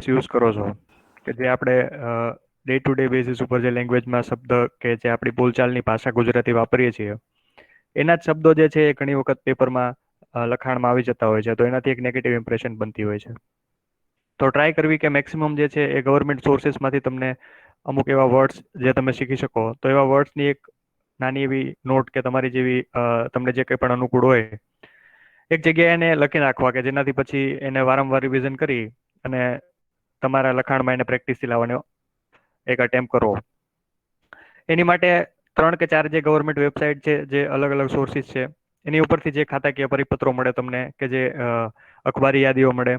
Use કરો છો કે જે આપણે ડે ટુ ડે બેસિસ ઉપર જે લેંગ્વેજમાં શબ્દ કે જે આપણી બોલચાલની ભાષા ગુજરાતી વાપરીએ છીએ એના જ શબ્દો જે છે એ ઘણી વખત પેપરમાં લખાણમાં આવી જતા હોય છે તો એનાથી એક નેગેટિવ ઇમ્પ્રેશન બનતી હોય છે. તો ટ્રાય કરવી કે મેક્સિમમ જે છે એ ગવર્મેન્ટ સોર્सेसમાંથી તમને અમુક એવા વર્ડ્સ જે તમે શીખી શકો તો એવા વર્ડ્સની એક નાની એવી નોટ કે તમારી જેવી તમને જે કંઈ પણ અનુકૂળ હોય એક જગ્યાએ એને લખી નાખવા કે જેનાથી પછી એને વારંવાર રિવિઝન કરી અને તમારા લખાણમાં એને પ્રેક્ટિસથી લાવવાનો એક અટેમ્પ કરવો. એની માટે 3 કે 4 જે ગવર્મેન્ટ વેબસાઇટ છે જે અલગ અલગ સોર્સિસ છે એની ઉપરથી જે ખાતાકીય પરિપત્રો મળે તમને કે જે અખબારી યાદીઓ મળે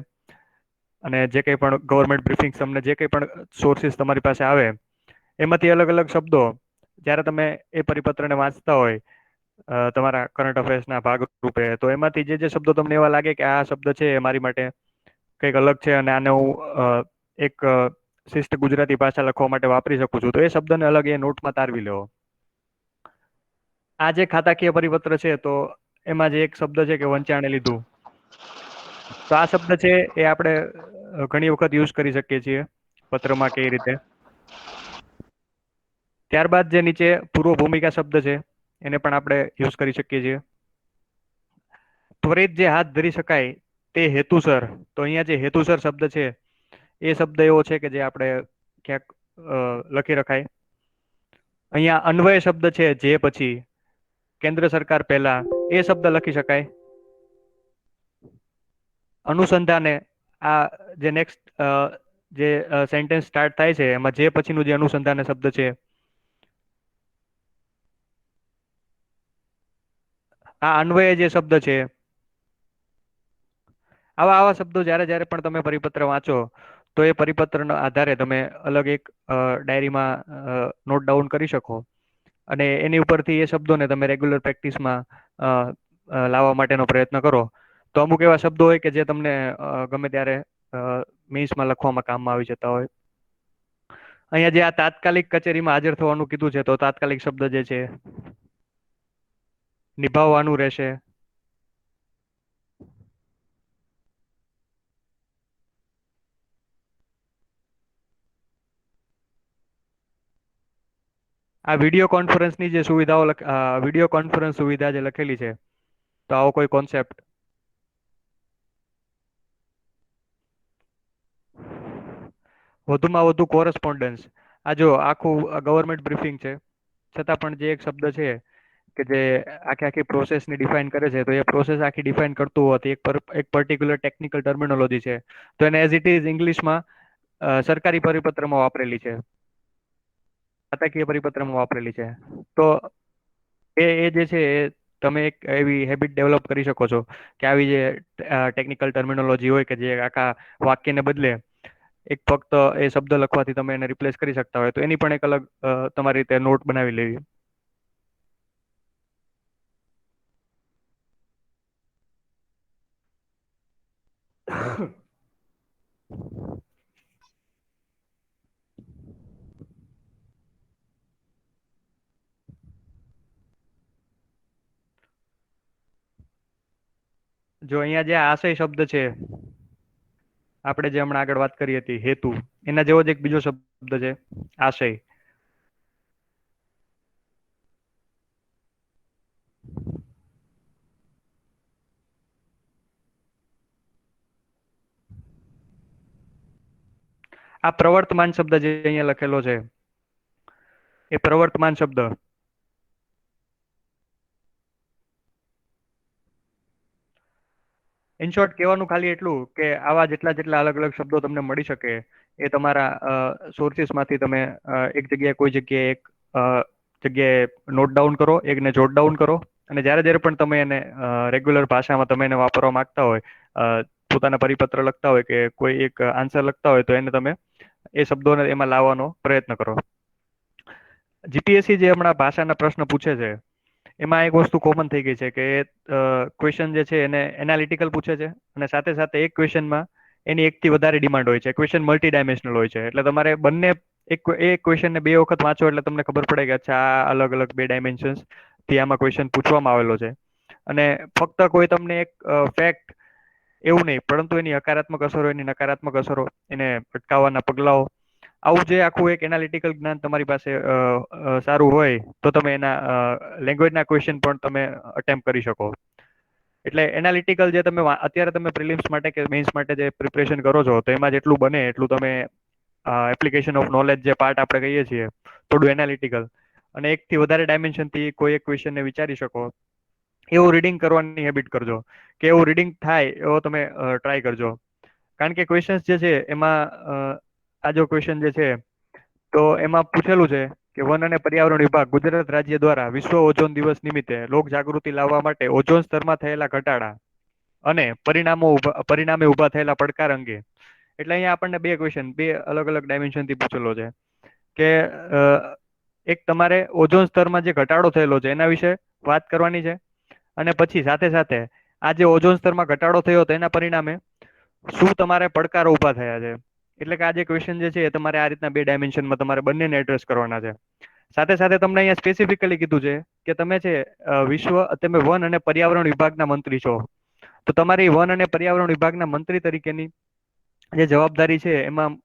અને જે કંઈ પણ ગવર્મેન્ટ બ્રિફિંગ તમને જે કંઈ પણ સોર્સિસ તમારી પાસે આવે એમાંથી અલગ અલગ શબ્દો જ્યારે તમે એ પરિપત્રને વાંચતા હોય તમારા કરંટ અફેર્સના ભાગ રૂપે તો એમાંથી જે શબ્દો તમને એવા લાગે કે આ શબ્દ છે એ મારી માટે કંઈક અલગ છે અને આને હું એક શિષ્ટ ગુજરાતી ભાષા લખવા માટે વાપરી શકું છું તો એ શબ્દને અલગ એ નોટમાં તારવી લેવો. આ જે ખાતાકીય પરિપત્ર છે તો એમાં જે એક શબ્દ છે કે વંચાણે લીધું તો આ શબ્દ છે એ આપણે ઘણી વખત યુઝ કરી શકીએ છીએ પત્રમાં કે એ રીતે. ત્યારબાદ જે નીચે પૂર્વ ભૂમિકા શબ્દ છે એને પણ આપણે યુઝ કરી શકીએ છીએ. ત્વરિત જે હાથ ધરી શકાય તે હેતુસર તો અહીંયા જે હેતુસર શબ્દ છે એ શબ્દ એવો છે કે જે આપણે ક્યાંક લખી રખાય. અહીંયા અન્વય શબ્દ છે જે પછી કેન્દ્ર સરકાર પહેલા એ શબ્દ લખી શકાય. અનુસંધાને આ જે નેક્સ્ટ જે સેન્ટેન્સ સ્ટાર્ટ થાય છે એમાં જે પછીનું જે અનુસંધાન શબ્દ છે આ અન્વય જે શબ્દ છે આવા આવા શબ્દો જ્યારે જ્યારે પણ તમે પરિપત્ર વાંચો તો એ પરિપત્રના આધારે તમે અલગ એક ડાયરીમાં નોટ ડાઉન કરી શકો અને એની ઉપરથી એ શબ્દોને તમે રેગ્યુલર પ્રેક્ટિસમાં લાવવા માટેનો પ્રયત્ન કરો તો અમુક એવા શબ્દો હોય કે જે તમને ગમે ત્યારે મીન્સમાં લખવામાં કામમાં આવી જતા હોય. અહીંયા જે આ તાત્કાલિક કચેરીમાં હાજર થવાનું કીધું છે તો તાત્કાલિક શબ્દ જે છે નિભાવવાનું રહેશે. આ વિડીયો કોન્ફરન્સની જે સુવિધાઓ વિડીયો કોન્ફરન્સ સુવિધા જે લખેલી છે તો આવો કોઈ કોન્સેપ્ટ વધુમાં વધુ કોરસ્પોન્ડન્સ આ જો આખું ગવર્મેન્ટ બ્રીફિંગ છે છતાં પણ જે એક શબ્દ છે કે જે આખી પ્રોસેસની ડિફાઇન કરે છે તો એ પ્રોસેસ આખી ડિફાઇન કરતું હોતી એક પર્ટિક્યુલર ટેકનિકલ ટર્મિનોલોજી છે તો એને એઝ ઇટ ઇઝ ઇંગ્લિશમાં સરકારી પરિપત્રમાં વાપરેલી છે ખાતાકીય પરિપત્રમાં વાપરેલી છે તો એ જે છે એ તમે એક એવી હેબિટ ડેવલપ કરી શકો છો કે આવી જે ટેકનિકલ ટર્મિનોલોજી હોય કે જે આખા વાક્યને બદલે એક ફક્ત એ શબ્દ લખવાથી તમે એને રિપ્લેસ કરી શકતા હોય તો એની પણ એક અલગ તમારી રીતે નોટ બનાવી લેવી. જો અહીંયા જે આશય શબ્દ છે આપણે જે હમણાં આગળ વાત કરી હતી હેતુ એના જેવો જ એક બીજો શબ્દ છે આશય. આ પ્રવર્તમાન શબ્દ જે અહીંયા લખેલો છે એ પ્રવર્તમાન શબ્દ ઇન શોર્ટ કહેવાનું ખાલી એટલું કે આવા જેટલા જેટલા અલગ અલગ શબ્દો તમને મળી શકે એ તમારા સોર્સિસમાંથી તમે એક જગ્યાએ કોઈ જગ્યાએ એક જગ્યાએ નોટ ડાઉન કરો એકને જોટ ડાઉન કરો અને જ્યારે જ્યારે પણ તમે એને રેગ્યુલર ભાષામાં તમે એને વાપરવા માંગતા હોય પોતાના પરિપત્ર લખતા હોય કે કોઈ એક આન્સર લખતા હોય તો એને તમે એ શબ્દોને એમાં લાવવાનો પ્રયત્ન કરો. જીપીએસસી જે હમણાં ભાષાના પ્રશ્ન પૂછે છે એમાં એક વસ્તુ કોમન થઈ ગઈ છે કે ક્વેશ્ચન જે છે એને એનાલિટિકલ પૂછે છે અને સાથે સાથે એક ક્વેશ્ચનમાં એની એકથી વધારે ડિમાન્ડ હોય છે ક્વેશ્ચન મલ્ટી ડાયમેન્શનલ હોય છે એટલે તમારે બંને એક ક્વેશ્ચનને 2 વખત વાંચો એટલે તમને ખબર પડે કે અચ્છા આ અલગ અલગ 2 ડાયમેન્શન્સ થી આમાં ક્વેશ્ચન પૂછવામાં આવેલો છે અને ફક્ત કોઈ તમને એક ફેક્ટ એવું નહીં, પરંતુ એની હકારાત્મક અસરો, એની નકારાત્મક અસરો, એને અટકાવવાના પગલાઓ, આવું જે આખું એક એનાલિટિકલ જ્ઞાન તમારી પાસે સારું હોય તો તમે એના લેંગ્વેજના ક્વેશ્ચન પણ તમે અટેમ્પ કરી શકો. એટલે એનાલિટિકલ જે તમે અત્યારે તમે પ્રિલિમ્સ માટે કે મેઇન્સ માટે જે પ્રિપરેશન કરો છો તો એમાં જેટલું બને એટલું તમે એપ્લિકેશન ઓફ નોલેજ જે પાર્ટ આપણે કહીએ છીએ થોડું એનાલિટિકલ અને એકથી વધારે ડાયમેન્શનથી કોઈ એક ક્વેશ્ચનને વિચારી શકો એવું રીડિંગ કરવાની હેબિટ કરજો, કે એવું રીડિંગ થાય એવો તમે ટ્રાય કરજો. કારણ કે ક્વેશ્ચન્સ જે છે એમાં આ જો ક્વેશ્ચન જે છે તો એમાં પૂછેલું છે કે વન અને પર્યાવરણ વિભાગ ગુજરાત રાજ્ય દ્વારા વિશ્વ ઓઝોન દિવસ નિમિત્તે લોક જાગૃતિ લાવવા માટે ઓઝોન સ્તરમાં થયેલા ઘટાડા અને પરિણામે ઉભા થયેલા પડકાર અંગે. એટલે અહીંયા આપણને બે ક્વેશ્ચન બે અલગ અલગ ડાયમેન્શન થી પૂછેલો છે કે એક તમારે ઓઝોન સ્તરમાં જે ઘટાડો થયેલો છે એના વિશે વાત કરવાની છે, અને પછી સાથે સાથે આ જે ઓઝોન સ્તરમાં ઘટાડો થયો તો એના પરિણામે શું તમારે પડકારો ઊભા થયા છે. એટલે કે આ જે ક્વેશ્ચન જે છે એ તમારે આ રીતના બે ડાયમેન્શનમાં તમારે બંનેને એડ્રેસ કરવાના છે. સાથે સાથે તમને અહીંયા સ્પેસિફિકલી કીધું છે કે તમે છે તમે વન અને પર્યાવરણ વિભાગના મંત્રી છો, તો તમારી વન અને પર્યાવરણ વિભાગના મંત્રી તરીકેની જે જવાબદારી છે એમાં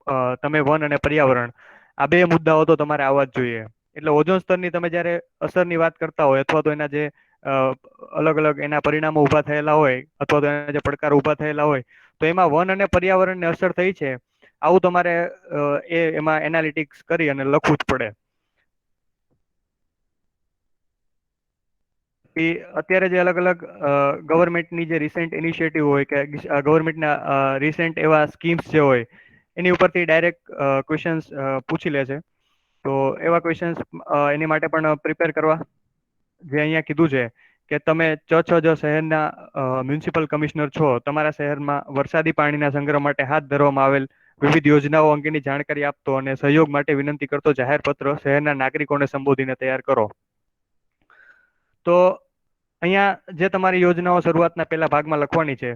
તમે વન અને પર્યાવરણ આ બે મુદ્દાઓ તો તમારે આવવા જ જોઈએ. એટલે ઓઝોન સ્તરની તમે જ્યારે અસરની વાત કરતા હોય અથવા તો એના જે અલગ અલગ એના પરિણામો ઊભા થયેલા હોય અથવા તો એના જે પડકાર ઊભા થયેલા હોય તો એમાં વન અને પર્યાવરણને અસર થઈ છે આવું તમારે એમાં એનાલિટિક્સ કરી અને લખવું જ પડે. એ અત્યારે જે અલગ અલગ ગવર્મેન્ટની જે રિસેન્ટ ઇનિશિયેટિવ હોય કે ગવર્મેન્ટના રિસેન્ટ એવા સ્કીમ્સ જે હોય એની ઉપરથી ડાયરેક્ટ ક્વેશ્ચન્સ પૂછી લે છે. તો એવા ક્વેશ્ચન્સ એની માટે પણ પ્રિપેર કરવા જે અહીંયા કીધું છે કે તમે શહેરના મ્યુનિસિપલ કમિશનર છો, તમારા શહેરમાં વરસાદી પાણીના સંગ્રહ માટે હાથ ધરવામાં આવેલ વિવિધ યોજનાઓ અંગેની જાણકારી આપતો અને સહયોગ માટે વિનંતી કરતો જાહેર પત્ર શહેરના નાગરિકોને સંબોધીને તૈયાર કરો. તો અહીંયા જે તમારી યોજનાઓ શરૂઆતના પહેલા ભાગમાં લખવાની છે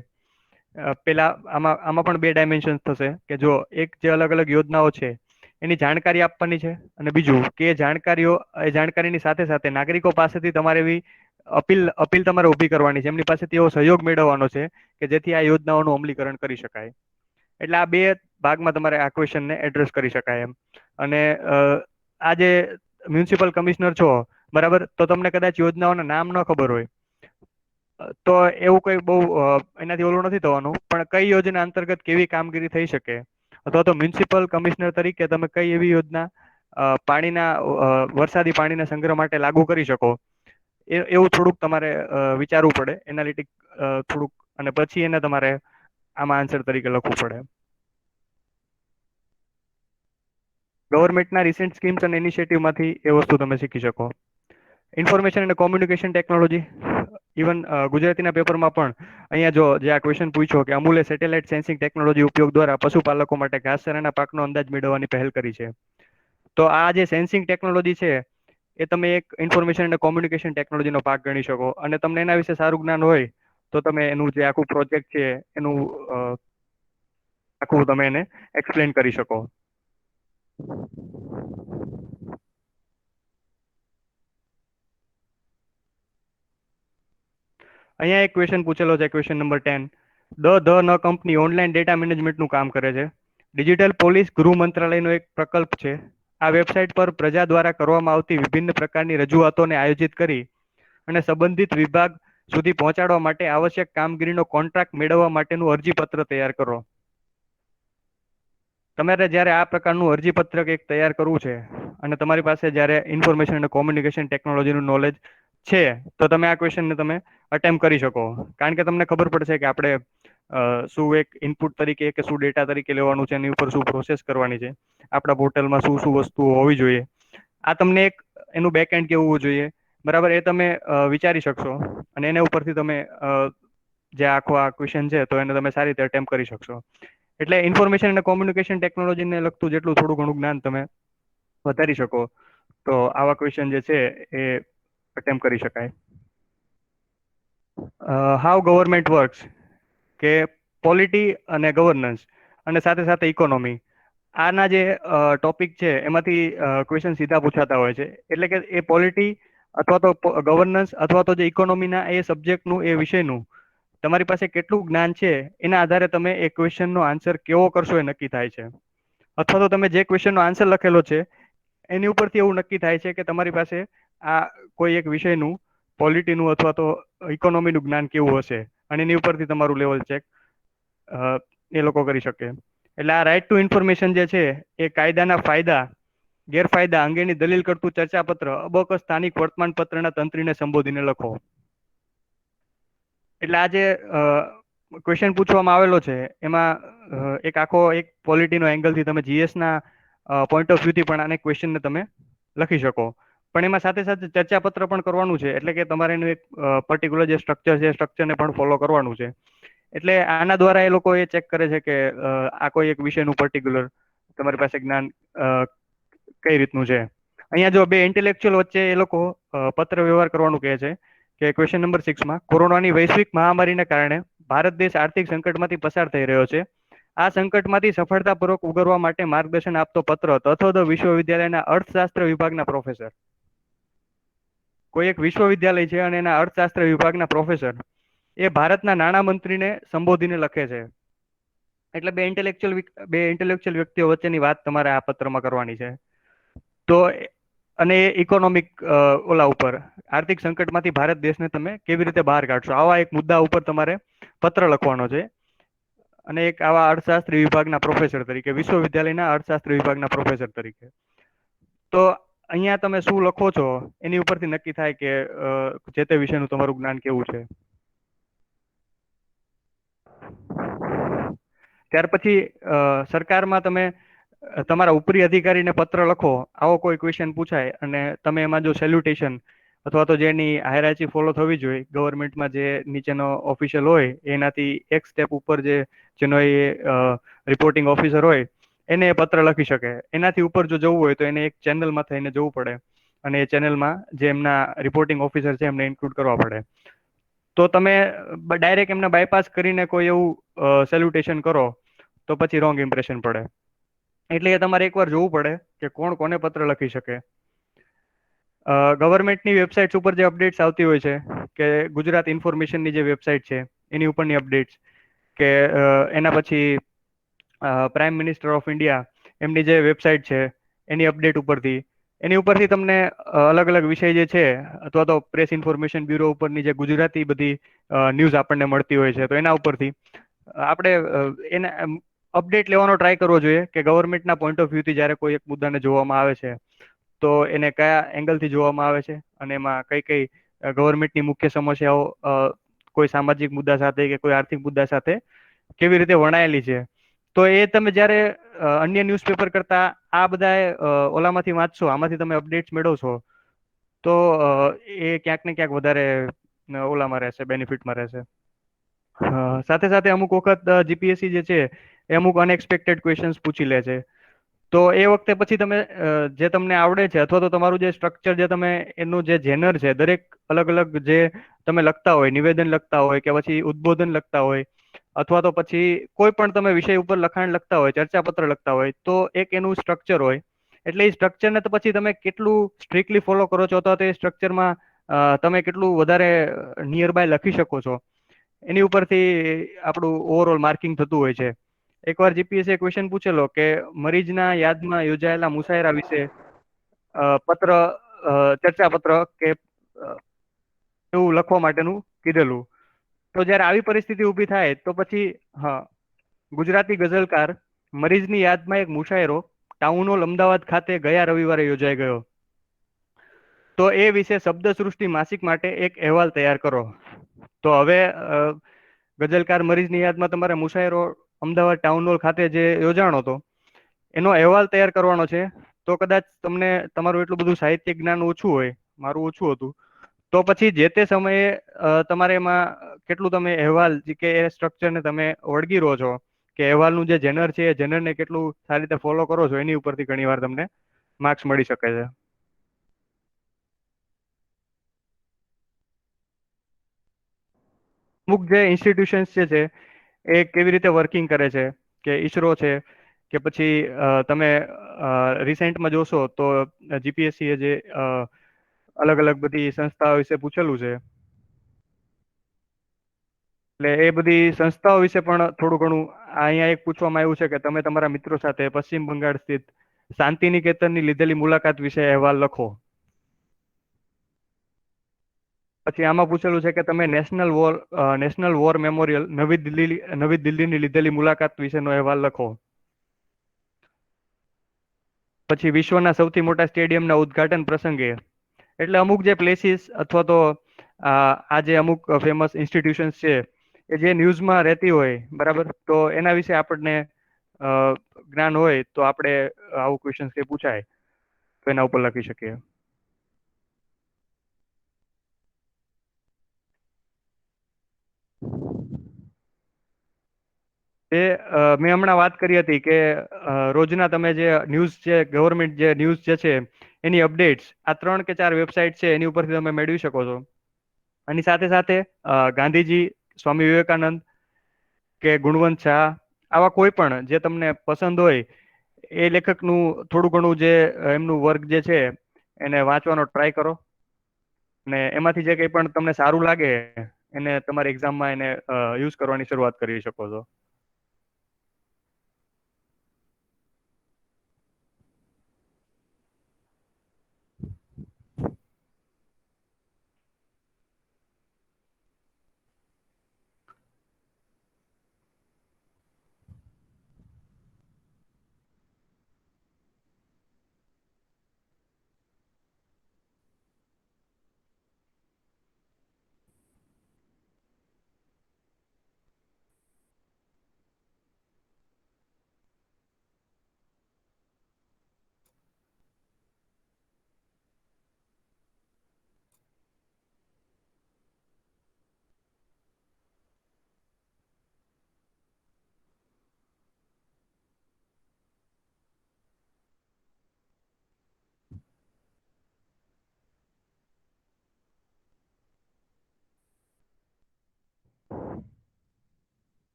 પેલા આમાં પણ બે ડાયમેન્શન થશે કે જો એક જે અલગ અલગ યોજનાઓ છે એની જાણકારી આપવાની છે, અને બીજું કે જાણકારીની સાથે સાથે નાગરિકો પાસેથી તમારે એવી અપીલ તમારે ઊભી કરવાની છે, એમની પાસે તેવો સહયોગ મેળવવાનો છે કે જેથી આ યોજનાઓનું અમલીકરણ કરી શકાય. એટલે આ બે ભાગમાં તમારે આ ક્વેશ્ચનને એડ્રેસ કરી શકાય એમ. અને આ જે મ્યુનિસિપલ કમિશનર છો બરાબર, તો તમને કદાચ યોજનાઓના નામ ન ખબર હોય તો એવું કઈ બહુ એનાથી ઓલું નથી થવાનું, પણ કઈ યોજના અંતર્ગત કેવી કામગીરી થઈ શકે અથવા તો મ્યુનિસિપલ કમિશનર તરીકે તમે કઈ એવી યોજના પાણીના વરસાદી પાણીના સંગ્રહ માટે લાગુ કરી શકો એવું થોડુંક તમારે વિચારવું પડે એનાલિટિક થોડુંક, અને પછી એને તમારે આમાં આન્સર તરીકે લખવું પડે. ગવર્મેન્ટના રિસેન્ટ સ્કીમ્સ અને ઇનિશિયેટિવમાંથી એ વસ્તુ તમે શીખી શકો. ઇન્ફોર્મેશન અને કોમ્યુનિકેશન ટેકનોલોજી, ઇવન ગુજરાતીના પેપરમાં પણ અહીંયા જો જે આ ક્વેશ્ચન પૂછ્યો કે અમૂલે સેટેલાઇટ સેન્સિંગ ટેકનોલોજી ઉપયોગ દ્વારા પશુપાલકો માટે ઘાસચારાના પાકનો અંદાજ મેળવવાની પહેલ કરી છે. તો આ જે સેન્સિંગ ટેકનોલોજી છે એ તમે એક ઇન્ફોર્મેશન અને કોમ્યુનિકેશન ટેકનોલોજીનો ભાગ ગણી શકો, અને તમને એના વિશે સારું જ્ઞાન હોય તો તમે એનું જે આખું પ્રોજેક્ટ છે એનું આખું તમે એને એક્સપ્લેન કરી શકો. અહીંયા એક ક્વેશ્ચન પૂછેલો છે, ક્વેશ્ચન નંબર 10. ધ ન કંપની ઓનલાઈન ડેટા મેનેજમેન્ટનું કામ કરે છે. ડિજિટલ પોલીસ ગૃહ મંત્રાલયનો એક પ્રકલ્પ છે. આ વેબસાઇટ પર પ્રજા દ્વારા કરવામાં આવતી વિભિન્ન પ્રકારની રજૂઆતોને આયોજિત કરી અને સંબંધિત વિભાગ સુધી પહોંચાડવા માટે આવશ્યક કામગીરીનો કોન્ટ્રાક્ટ મેળવવા માટેનું અરજીપત્ર તૈયાર કરો. તમારે જ્યારે આ પ્રકારનું અરજીપત્રક એક તૈયાર કરવું છે અને તમારી પાસે જ્યારે ઇન્ફોર્મેશન અને કોમ્યુનિકેશન ટેકનોલોજીનું નોલેજ છે તો તમે આ ક્વેશ્ચનને તમે અટેમ્પ કરી શકો, કારણ કે તમને ખબર પડશે કે આપણે શું એક ઇનપુટ તરીકે કે શું ડેટા તરીકે લેવાનું છે, એની ઉપર શું પ્રોસેસ કરવાની છે, આપણા પોર્ટલમાં શું શું વસ્તુઓ હોવી જોઈએ, આ તમને એક એનું બેકએન્ડ કેવું હોવું જોઈએ બરાબર, એ તમે વિચારી શકશો અને એના ઉપરથી તમે જે આખો આ ક્વેશ્ચન છે તો એને તમે સારી રીતે અટેમ્પ કરી શકશો. એટલે ઇન્ફોર્મેશન અને કોમ્યુનિકેશન ટેકનોલોજીને લગતું જેટલું થોડું ઘણું જ્ઞાન તમે વધારી શકો તો આવા ક્વેશ્ચન જે છે એ અટેમ્પ કરી શકાય. હાઉ ગવર્મેન્ટ વર્ક્સ, કે પોલિટી અને ગવર્નન્સ અને સાથે સાથે ઇકોનોમી, આના જે ટોપિક છે એમાંથી ક્વેશ્ચન સીધા પૂછાતા હોય છે. એટલે કે એ પોલિટી અથવા તો ગવર્નન્સ અથવા તો જે ઇકોનોમીના એ સબ્જેક્ટનું એ વિષયનું તમારી પાસે કેટલું જ્ઞાન છે એના આધારે તમે એ ક્વેશ્ચનનો આન્સર કેવો કરશો એ નક્કી થાય છે. અથવા તો તમે જે ક્વેશ્ચનનો આન્સર લખેલો છે એની ઉપરથી એવું નક્કી થાય છે કે તમારી પાસે આ કોઈ એક વિષયનું પોલિટીનું અથવા તો ઇકોનોમીનું જ્ઞાન કેવું હશે, અને એની ઉપરથી તમારું લેવલ ચેક એ લોકો કરી શકે. એટલે આ રાઈટ ટુ ઇન્ફોર્મેશન જે છે એ કાયદાના ફાયદા ગેરફાયદા અંગેની દલીલ કરતું ચર્ચાપત્ર અબોકસ સ્થાનિક વર્તમાનપત્રના તંત્રીને સંબોધીને લખો. એટલે આ જે ક્વેશ્ચન પૂછવામાં આવેલો છે એમાં એક આખો એક પોલિટીનો એંગલથી તમે જીએસના પોઈન્ટ ઓફ વ્યૂથી પણ આને ક્વેશ્ચનને તમે લખી શકો. પણ એમાં સાથે સાથે ચર્ચાપત્ર પણ કરવાનું છે, એટલે કે તમારે એનું એક પર્ટિક્યુલર જે સ્ટ્રક્ચર છે એ સ્ટ્રક્ચરને પણ ફોલો કરવાનું છે. એટલે આના દ્વારા એ લોકો એ ચેક કરે છે કે આ કોઈ એક વિષયનું પર્ટિક્યુલર તમારી પાસે જ્ઞાન કઈ રીતનું છે. અહીંયા જો બે ઇન્ટેલેક્ચ્યુઅલ વચ્ચે એ લોકો પત્ર વ્યવહાર કરવાનું કહે છે કે ક્વેશ્ચન નંબર 6માં કોરોનાની વૈશ્વિક મહામારીને કારણે ભારત દેશ આર્થિક સંકટમાંથી પસાર થઈ રહ્યો છે. આ સંકટમાંથી સફળતાપૂર્વક ઉગરવા માટે માર્ગદર્શન આપતો પત્ર તથોદ વિશ્વવિદ્યાલયના અર્થશાસ્ત્ર વિભાગના પ્રોફેસર. કોઈ એક વિશ્વવિદ્યાલય છે અને એના અર્થશાસ્ત્ર વિભાગના પ્રોફેસર એ ભારતના નાણામંત્રીને સંબોધીને લખે છે. એટલે બે ઇન્ટેલેક્ચ્યુઅલ વ્યક્તિઓ વચ્ચેની વાત તમારે આ પત્રમાં કરવાની છે. તો અને ઇકોનોમિક ઓલા ઉપર આર્થિક સંકટમાંથી ભારત દેશને તમે કેવી રીતે બહાર કાઢશો, આવા એક મુદ્દા ઉપર તમારે પત્ર લખવાનો છે. અને એક આવા અર્થશાસ્ત્રી વિભાગના પ્રોફેસર તરીકે, વિશ્વવિદ્યાલયના અર્થશાસ્ત્ર વિભાગના પ્રોફેસર તરીકે. તો અહીંયા તમે શું લખો છો એની ઉપરથી નક્કી થાય કે જે તે વિષયનું તમારું જ્ઞાન કેવું છે. ત્યાર પછી સરકારમાં તમે તમારા ઉપરી અધિકારીને પત્ર લખો, આવો કોઈ ક્વેશ્ચન પૂછાય અને તમે એમાં જો સેલ્યુટેશન અથવા તો જેની હાયરાર્ચી ફોલો થવી જોઈએ ગવર્મેન્ટમાં, જે નીચેનો ઓફિશિયલ હોય એનાથી એક સ્ટેપ ઉપર જેનો એ રિપોર્ટિંગ ઓફિસર હોય એને એ પત્ર લખી શકે. એનાથી ઉપર જો જવું હોય તો એને એક ચેનલમાં થઈને જવું પડે, અને એ ચેનલમાં જે એમના રિપોર્ટિંગ ઓફિસર છે એમને ઇન્ક્લુડ કરવા પડે. તો તમે ડાયરેક્ટ એમને બાયપાસ કરીને કોઈ એવું સેલ્યુટેશન કરો તો પછી રોંગ ઇમ્પ્રેશન પડે. એટલે એ તમારે એકવાર જોવું પડે કે કોણ કોને પત્ર લખી શકે. ગવર્મેન્ટની વેબસાઇટ્સ ઉપર જે અપડેટ્સ આવતી હોય છે, કે ગુજરાત ઇન્ફોર્મેશનની જે વેબસાઇટ છે એની ઉપરની અપડેટ્સ, કે એના પછી પ્રાઇમ મિનિસ્ટર ઓફ ઇન્ડિયા એમની જે વેબસાઇટ છે એની અપડેટ ઉપરથી તમને અલગ અલગ વિષય જે છે, અથવા તો પ્રેસ ઇન્ફોર્મેશન બ્યુરો ઉપરની જે ગુજરાતી બધી ન્યૂઝ આપણને મળતી હોય છે, તો એના ઉપરથી આપણે એને અપડેટ લેવાનો ટ્રાય કરવો જોઈએ કે ગવર્મેન્ટના પોઈન્ટ ઓફ વ્યૂથી જ્યારે કોઈ એક મુદ્દાને જોવામાં આવે છે તો એને કયા એંગલથી જોવામાં આવે છે, અને એમાં કઈ કઈ ગવર્મેન્ટની મુખ્ય સમસ્યાઓ કોઈ સામાજિક મુદ્દા સાથે કે કોઈ આર્થિક મુદ્દા સાથે કેવી રીતે વણાયેલી છે. તો એ તમે જ્યારે અન્ય ન્યૂઝપેપર કરતા આ બધા ઓલામાંથી વાંચશો, આમાંથી તમે અપડેટ્સ મેળવશો, તો એ ક્યાંક ને ક્યાંક વધારે ઓલામાં રહેશે, બેનિફિટમાં રહેશે. સાથે સાથે અમુક વખત જીપીએસસી જે છે એ અમુક અનએક્સપેક્ટેડ ક્વેશ્ચન્સ પૂછી લે છે. તો એ વખતે પછી તમે જે તમને આવડે છે, અથવા તો તમારું જે સ્ટ્રક્ચર, જે તમે એનું જે જેનર છે, દરેક અલગ અલગ જે તમે લખતા હોય, નિવેદન લખતા હોય કે પછી ઉદબોધન લખતા હોય, અથવા તો પછી કોઈ પણ તમે વિષય ઉપર લખાણ લખતા હોય, ચર્ચાપત્ર લખતા હોય, તો એક એનું સ્ટ્રક્ચર હોય. એટલે એ સ્ટ્રક્ચરને તો પછી તમે કેટલું સ્ટ્રિક્ટલી ફોલો કરો છો, અથવા તો એ સ્ટ્રક્ચરમાં તમે કેટલું વધારે નિયર બાય લખી શકો છો, એની ઉપરથી આપણું ઓવરઓલ માર્કિંગ થતું હોય છે. એકવાર જીપીએસસી ક્વેશ્ચન પૂછેલો કે મરીજના યાદમાં યોજાયેલા મુશાયરા વિશે પત્ર ચર્ચાપત્ર કે એવું લખવા માટેનું કીધેલું. તો જયારે આવી પરિસ્થિતિ ઊભી થાય તો પછી ગુજરાતી ગઝલકાર મરીજની યાદમાં એક મુશાયરો ટાઉન હોલ અમદાવાદ ખાતે ગયા રવિવારે યોજાઈ ગયો. તો એ વિશે શબ્દસૃષ્ટિ માસિક માટે એક અહેવાલ તૈયાર કરો. તો હવે ગઝલકાર મરીજની યાદમાં તમારે મુશાયરો અમદાવાદ ટાઉન હોલ ખાતે જે યોજાણો હતો એનો અહેવાલ તૈયાર કરવાનો છે. તો કદાચ તમને તમારું એટલું બધું સાહિત્યિક જ્ઞાન ઓછું હોય, મારું ઓછું હતું, તો પછી જે તે સમયે તમારે એમાં કેટલું તમે અહેવાલ કે એ સ્ટ્રક્ચરને તમે વળગી રહો છો, કે અહેવાલનું જે જેનર છે એ જેનરને કેટલું સારી રીતે ફોલો કરો છો, એની ઉપરથી ઘણી વાર તમને માર્ક્સ મળી શકે છે. અમુક જે ઇન્સ્ટિટ્યુશન્સ જે છે એ કેવી રીતે વર્કિંગ કરે છે, કે ઈસરો છે, કે પછી તમે રિસેન્ટમાં જોશો તો જીપીએસસી એ જે અલગ, અલગ બધી સંસ્થાઓ વિશે પૂછેલું છે. એટલે એ બધી સંસ્થાઓ વિશે પણ થોડું ઘણું અહીંયા એક પૂછવામાં આવ્યું છે કે તમે તમારા મિત્રો સાથે પશ્ચિમ બંગાળ સ્થિત શાંતિ નિકેતનની લીધેલી મુલાકાત વિશે અહેવાલ લખો. પછી આમાં પૂછેલું છે કે તમે નેશનલ વોર મેમોરિયલ નવી દિલ્હીની લીધેલી મુલાકાત વિશેનો અહેવાલ લખો. પછી વિશ્વના સૌથી મોટા સ્ટેડિયમના ઉદ્ઘાટન પ્રસંગે, એટલે અમુક જે પ્લેસીસ અથવા તો આ જે અમુક ફેમસ ઇન્સ્ટિટ્યુશન્સ છે એ જે ન્યૂઝમાં રહેતી હોય બરાબર, તો એના વિશે આપણને અ, જ્ઞાન હોય તો આપણે આવું ક્વેશ્ચન કે પૂછાય તો એના ઉપર લખી શકીએ. એ મેં હમણાં વાત કરી હતી કે રોજના તમે જે ન્યૂઝ છે, ગવર્મેન્ટ જે ન્યૂઝ જે છે એની અપડેટ્સ આ 3 કે 4 વેબસાઇટ છે એની ઉપરથી તમે મેળવી શકો છો. આની સાથે સાથે ગાંધીજી, સ્વામી વિવેકાનંદ કે ગુણવંત શાહ, આવા કોઈ પણ જે તમને પસંદ હોય એ લેખકનું થોડું ઘણું જે એમનું વર્ક જે છે એને વાંચવાનો ટ્રાય કરો. અને એમાંથી જે કંઈ પણ તમને સારું લાગે એને તમારી એક્ઝામમાં એને યુઝ કરવાની શરૂઆત કરી શકો છો.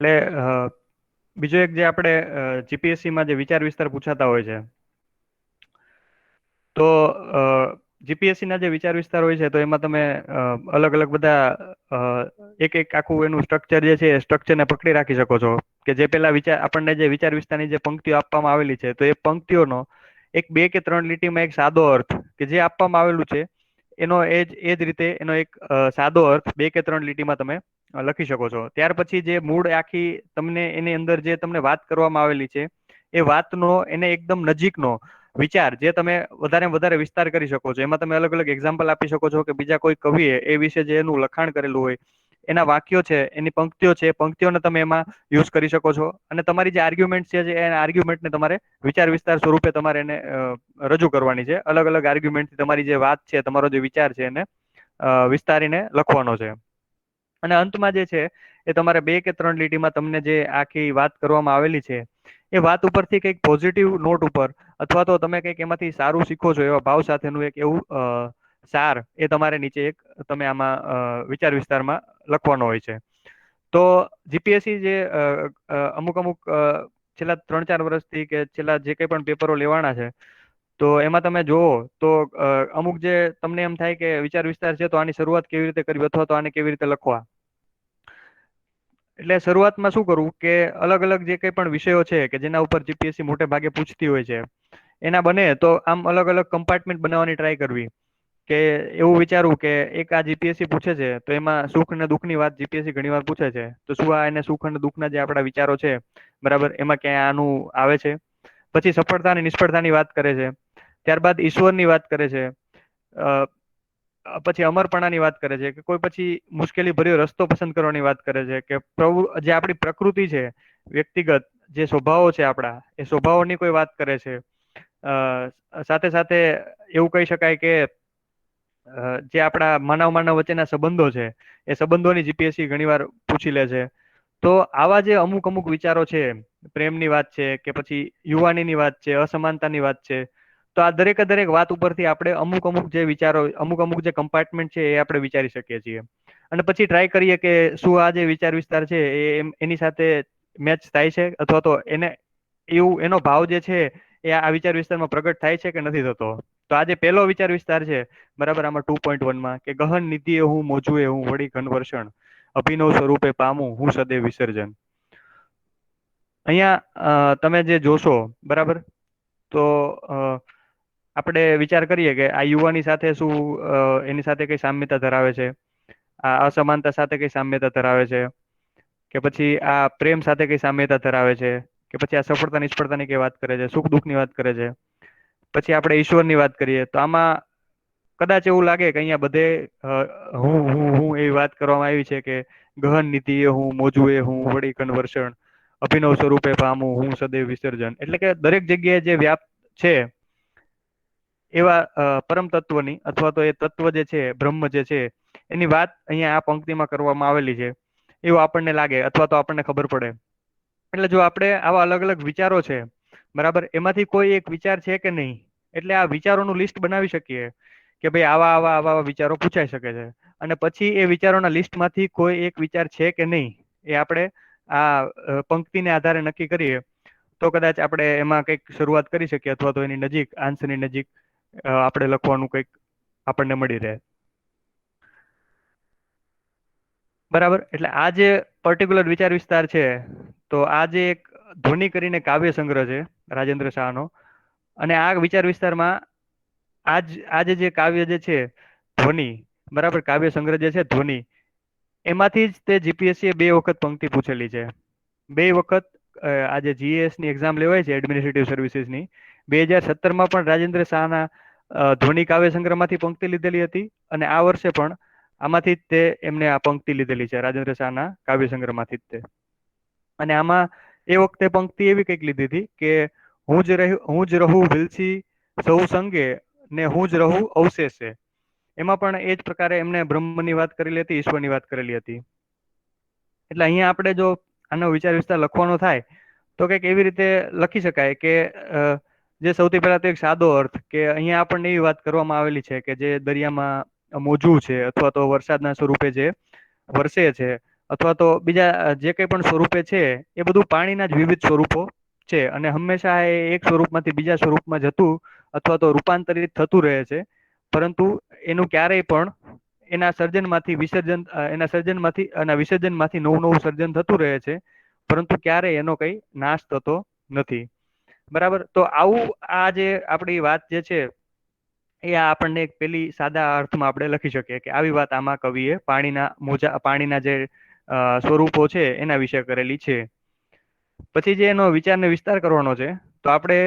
એટલે બીજો એક જે આપણે જીપીએસસીમાં જે વિચાર વિસ્તાર પૂછાતા હોય છે, તો જીપીએસસી ના જે વિચાર વિસ્તાર હોય છે તો એમાં તમે અલગ અલગ બધા અ, એક એક આખું એનું સ્ટ્રક્ચર જે છે એ સ્ટ્રક્ચરને પકડી રાખી શકો છો. કે જે પેલા વિચાર આપણને જે વિચાર વિસ્તારની જે પંક્તિઓ આપવામાં આવેલી છે તો એ પંક્તિઓનો એક 2 કે 3 લીટીમાં એક સાદો અર્થ કે જે આપવામાં આવેલું છે એનો એ જ રીતે એનો એક સાદો અર્થ 2 કે 3 લીટીમાં તમે લખી શકો છો. ત્યાર પછી જે મૂળ આખી તમને એની અંદર જે તમને વાત કરવામાં આવેલી છે એ વાતનો એને એકદમ નજીકનો વિચાર જે તમે વધારે વિસ્તાર કરી શકો છો. એમાં તમે અલગ અલગ એક્ઝામ્પલ આપી શકો છો કે બીજા કોઈ કવિએ એ વિશે જે એનું લખાણ કરેલું હોય, એના વાક્યો છે, એની પંક્તિઓ છે, એ પંક્તિઓને તમે એમાં યુઝ કરી શકો છો. અને તમારી જે આર્ગ્યુમેન્ટ છે એ આર્ગ્યુમેન્ટને તમારે વિચાર વિસ્તાર સ્વરૂપે તમારે એને રજૂ કરવાની છે. અલગ અલગ આર્ગ્યુમેન્ટ તમારી જે વાત છે, તમારો જે વિચાર છે એને વિસ્તારીને લખવાનો છે. અને અંતમાં જે છે એ તમારે 2 કે 3 લીટીમાં તમને જે આખી વાત કરવામાં આવેલી છે એ વાત ઉપરથી કંઈક પોઝિટિવ નોટ ઉપર અથવા તો તમે કંઈક એમાંથી સારું શીખો છો એવા ભાવ સાથેનું એક એવું સાર એ તમારે નીચે એક તમે આમાં વિચાર વિસ્તારમાં લખવાનો હોય છે. તો જીપીએસસી જે અમુક અમુક છેલ્લા 3-4 વર્ષથી કે છેલ્લા જે કંઈ પણ પેપરો લેવાના છે તો એમાં તમે જોવો તો અમુક જે તમને એમ થાય કે વિચાર વિસ્તાર છે તો આની શરૂઆત કેવી રીતે કરવી અથવા તો આને કેવી રીતે લખવા. એટલે શરૂઆતમાં શું કરવું કે અલગ અલગ જે કંઈ પણ વિષયો છે કે જેના ઉપર જીપીએસસી મોટે ભાગે પૂછતી હોય છે એના બને તો આમ અલગ અલગ કમ્પાર્ટમેન્ટ બનાવવાની ટ્રાય કરવી. કે એવું વિચારવું કે એક આ જીપીએસસી પૂછે છે તો એમાં સુખ અને દુઃખની વાત જીપીએસસી ઘણી વાર પૂછે છે, તો શું આ એને સુખ અને દુઃખના જે આપણા વિચારો છે બરાબર એમાં ક્યાંય આનું આવે છે. પછી સફળતા અને નિષ્ફળતાની વાત કરે છે. ત્યારબાદ ઈશ્વરની વાત કરે છે. પછી અમરપણાની વાત કરે છે કે કોઈ પછી મુશ્કેલી ભર્યો રસ્તો પસંદ કરવાની વાત કરે છે કે જે આપણી પ્રકૃતિ છે વ્યક્તિગત જે સ્વભાવો છે આપણા એ સ્વભાવોની કોઈ વાત કરે છે. સાથે સાથે એવું કહી શકાય કે જે આપણા માનવ માનવ વચ્ચેના સંબંધો છે એ સંબંધોની જીપીએસસી ઘણી વાર પૂછી લે છે. તો આવા જે અમુક અમુક વિચારો છે, પ્રેમની વાત છે કે પછી યુવાનીની વાત છે, અસમાનતાની વાત છે, તો આ દરેક વાત ઉપરથી આપણે અમુક અમુક જે વિચારો અમુક અમુક જે કમ્પાર્ટમેન્ટ છે એ આપણે વિચારી શકીએ છીએ. અને પછી ટ્રાય કરીએ કે શું આ જે વિચાર વિસ્તાર છે એની સાથે મેચ થાય છે અથવા તો એને એવું એનો ભાવ જે છે એ આ વિચાર વિસ્તારમાં પ્રગટ થાય છે કે નથી થતો. તો આ જે પહેલો વિચાર વિસ્તાર છે બરાબર આમાં 2.1માં કે ગહન નીતિ એ હું મોજું એ હું વળી ઘન વર્ષણ. અભિનવ સ્વરૂપે પામું હું સદૈવ વિસર્જન. અહીંયા તમે જે જોશો બરાબર, તો આપણે વિચાર કરીએ કે આ યુવાની સાથે શું એની સાથે કઈ સામ્યતા ધરાવે છે, આ અસમાનતા સાથે કઈ સામ્યતા ધરાવે છે, કે પછી આ પ્રેમ સાથે કઈ સામ્યતા ધરાવે છે, કે પછી આ સફળતા નિષ્ફળતાની કઈ વાત કરે છે, સુખ દુઃખની વાત કરે છે, પછી આપણે ઈશ્વરની વાત કરીએ તો આમાં કદાચ એવું લાગે કે અહીંયા બધે હું એવી વાત કરવામાં આવી છે કે ગહન નીતિ એ હું મોજું એ હું વળી કન્વર્ષણ અભિનવ સ્વરૂપે પામું હું સદૈવ વિસર્જન, એટલે કે દરેક જગ્યાએ જે વ્યાપ છે એવા પરમ તત્વની અથવા તો એ તત્વ જે છે બ્રહ્મ જે છે એની વાત અહીંયા આ પંક્તિમાં કરવામાં આવેલી છે એવું આપણને લાગે અથવા તો આપણને ખબર પડે. એટલે જો આપણે આવા અલગ અલગ વિચારો છે બરાબર, એમાંથી કોઈ એક વિચાર છે કે નહીં, એટલે આ વિચારોનું લિસ્ટ બનાવી શકીએ કે ભાઈ આવા આવા આવા આવા વિચારો પૂછાઈ શકે છે, અને પછી એ વિચારોના લિસ્ટમાંથી કોઈ એક વિચાર છે કે નહીં એ આપણે આ પંક્તિને આધારે નક્કી કરીએ તો કદાચ આપણે એમાં કંઈક શરૂઆત કરી શકીએ અથવા તો એની નજીક આન્સરની નજીક આપણે લખવાનું કંઈક આપણને મળી રહે. બરાબર, એટલે આ જે પર્ટિક્યુલર વિચાર વિસ્તાર છે, તો આ જે એક ધ્વનિ કરીને કાવ્ય સંગ્રહ છે રાજેન્દ્ર શાહનો, અને આ વિચાર વિસ્તારમાં આજે જે કાવ્ય જે છે ધ્વનિ, બરાબર, કાવ્ય સંગ્રહ જે છે ધ્વનિ, એમાંથી જ તે જીપીએસસી બે વખત પંક્તિ પૂછેલી છે. બે વખત આજે જીએસ ની એક્ઝામ લેવાય છે એડમિનિસ્ટ્રેટિવ સર્વિસીસની, 2017માં પણ રાજેન્દ્ર શાહના ધ્વનિ કાવ્ય સંગ્રહમાંથી પંક્તિ લીધેલી હતી, અને આ વર્ષે પણ આમાંથી જ તે એમને આ પંક્તિ લીધેલી છે રાજેન્દ્ર શાહના કાવ્ય સંગ્રહમાંથી જ તે. અને આમાં એ વખતે પંક્તિ એવી કંઈક લીધી હતી કે હું જ રહું વિલસી સૌ સંગે ને હું જ રહું અવશેષે. એમાં પણ એ જ પ્રકારે એમને બ્રહ્મની વાત કરેલી હતી, ઈશ્વરની વાત કરેલી હતી. એટલે અહીંયા આપણે જો આનો વિચાર વિસ્તાર લખવાનો થાય તો કંઈક એવી રીતે લખી શકાય કે જે સૌથી પહેલા તો એક સાદો અર્થ કે અહીંયા આપણને એવી વાત કરવામાં આવેલી છે કે જે દરિયામાં મોજું છે અથવા તો વરસાદના સ્વરૂપે જે વરસે છે અથવા તો બીજા જે કંઈ પણ સ્વરૂપે છે એ બધું પાણીના જ વિવિધ સ્વરૂપો છે, અને હંમેશા એ એક સ્વરૂપમાંથી બીજા સ્વરૂપમાં જતું અથવા તો રૂપાંતરિત થતું રહે છે, પરંતુ એનું ક્યારેય પણ એના વિસર્જનમાંથી નવું નવું સર્જન થતું રહે છે, પરંતુ ક્યારેય એનો કઈ નાશ થતો નથી. બરાબર, તો આવું આ જે આપણી વાત જે છે એ આપણને એક પેલી સાદા અર્થમાં આપણે લખી શકીએ કે આવી વાત આમાં કવિએ પાણીના જે સ્વરૂપો છે એના વિશે કરેલી છે. પછી જે એનો વિચારને વિસ્તાર કરવાનો છે તો આપણે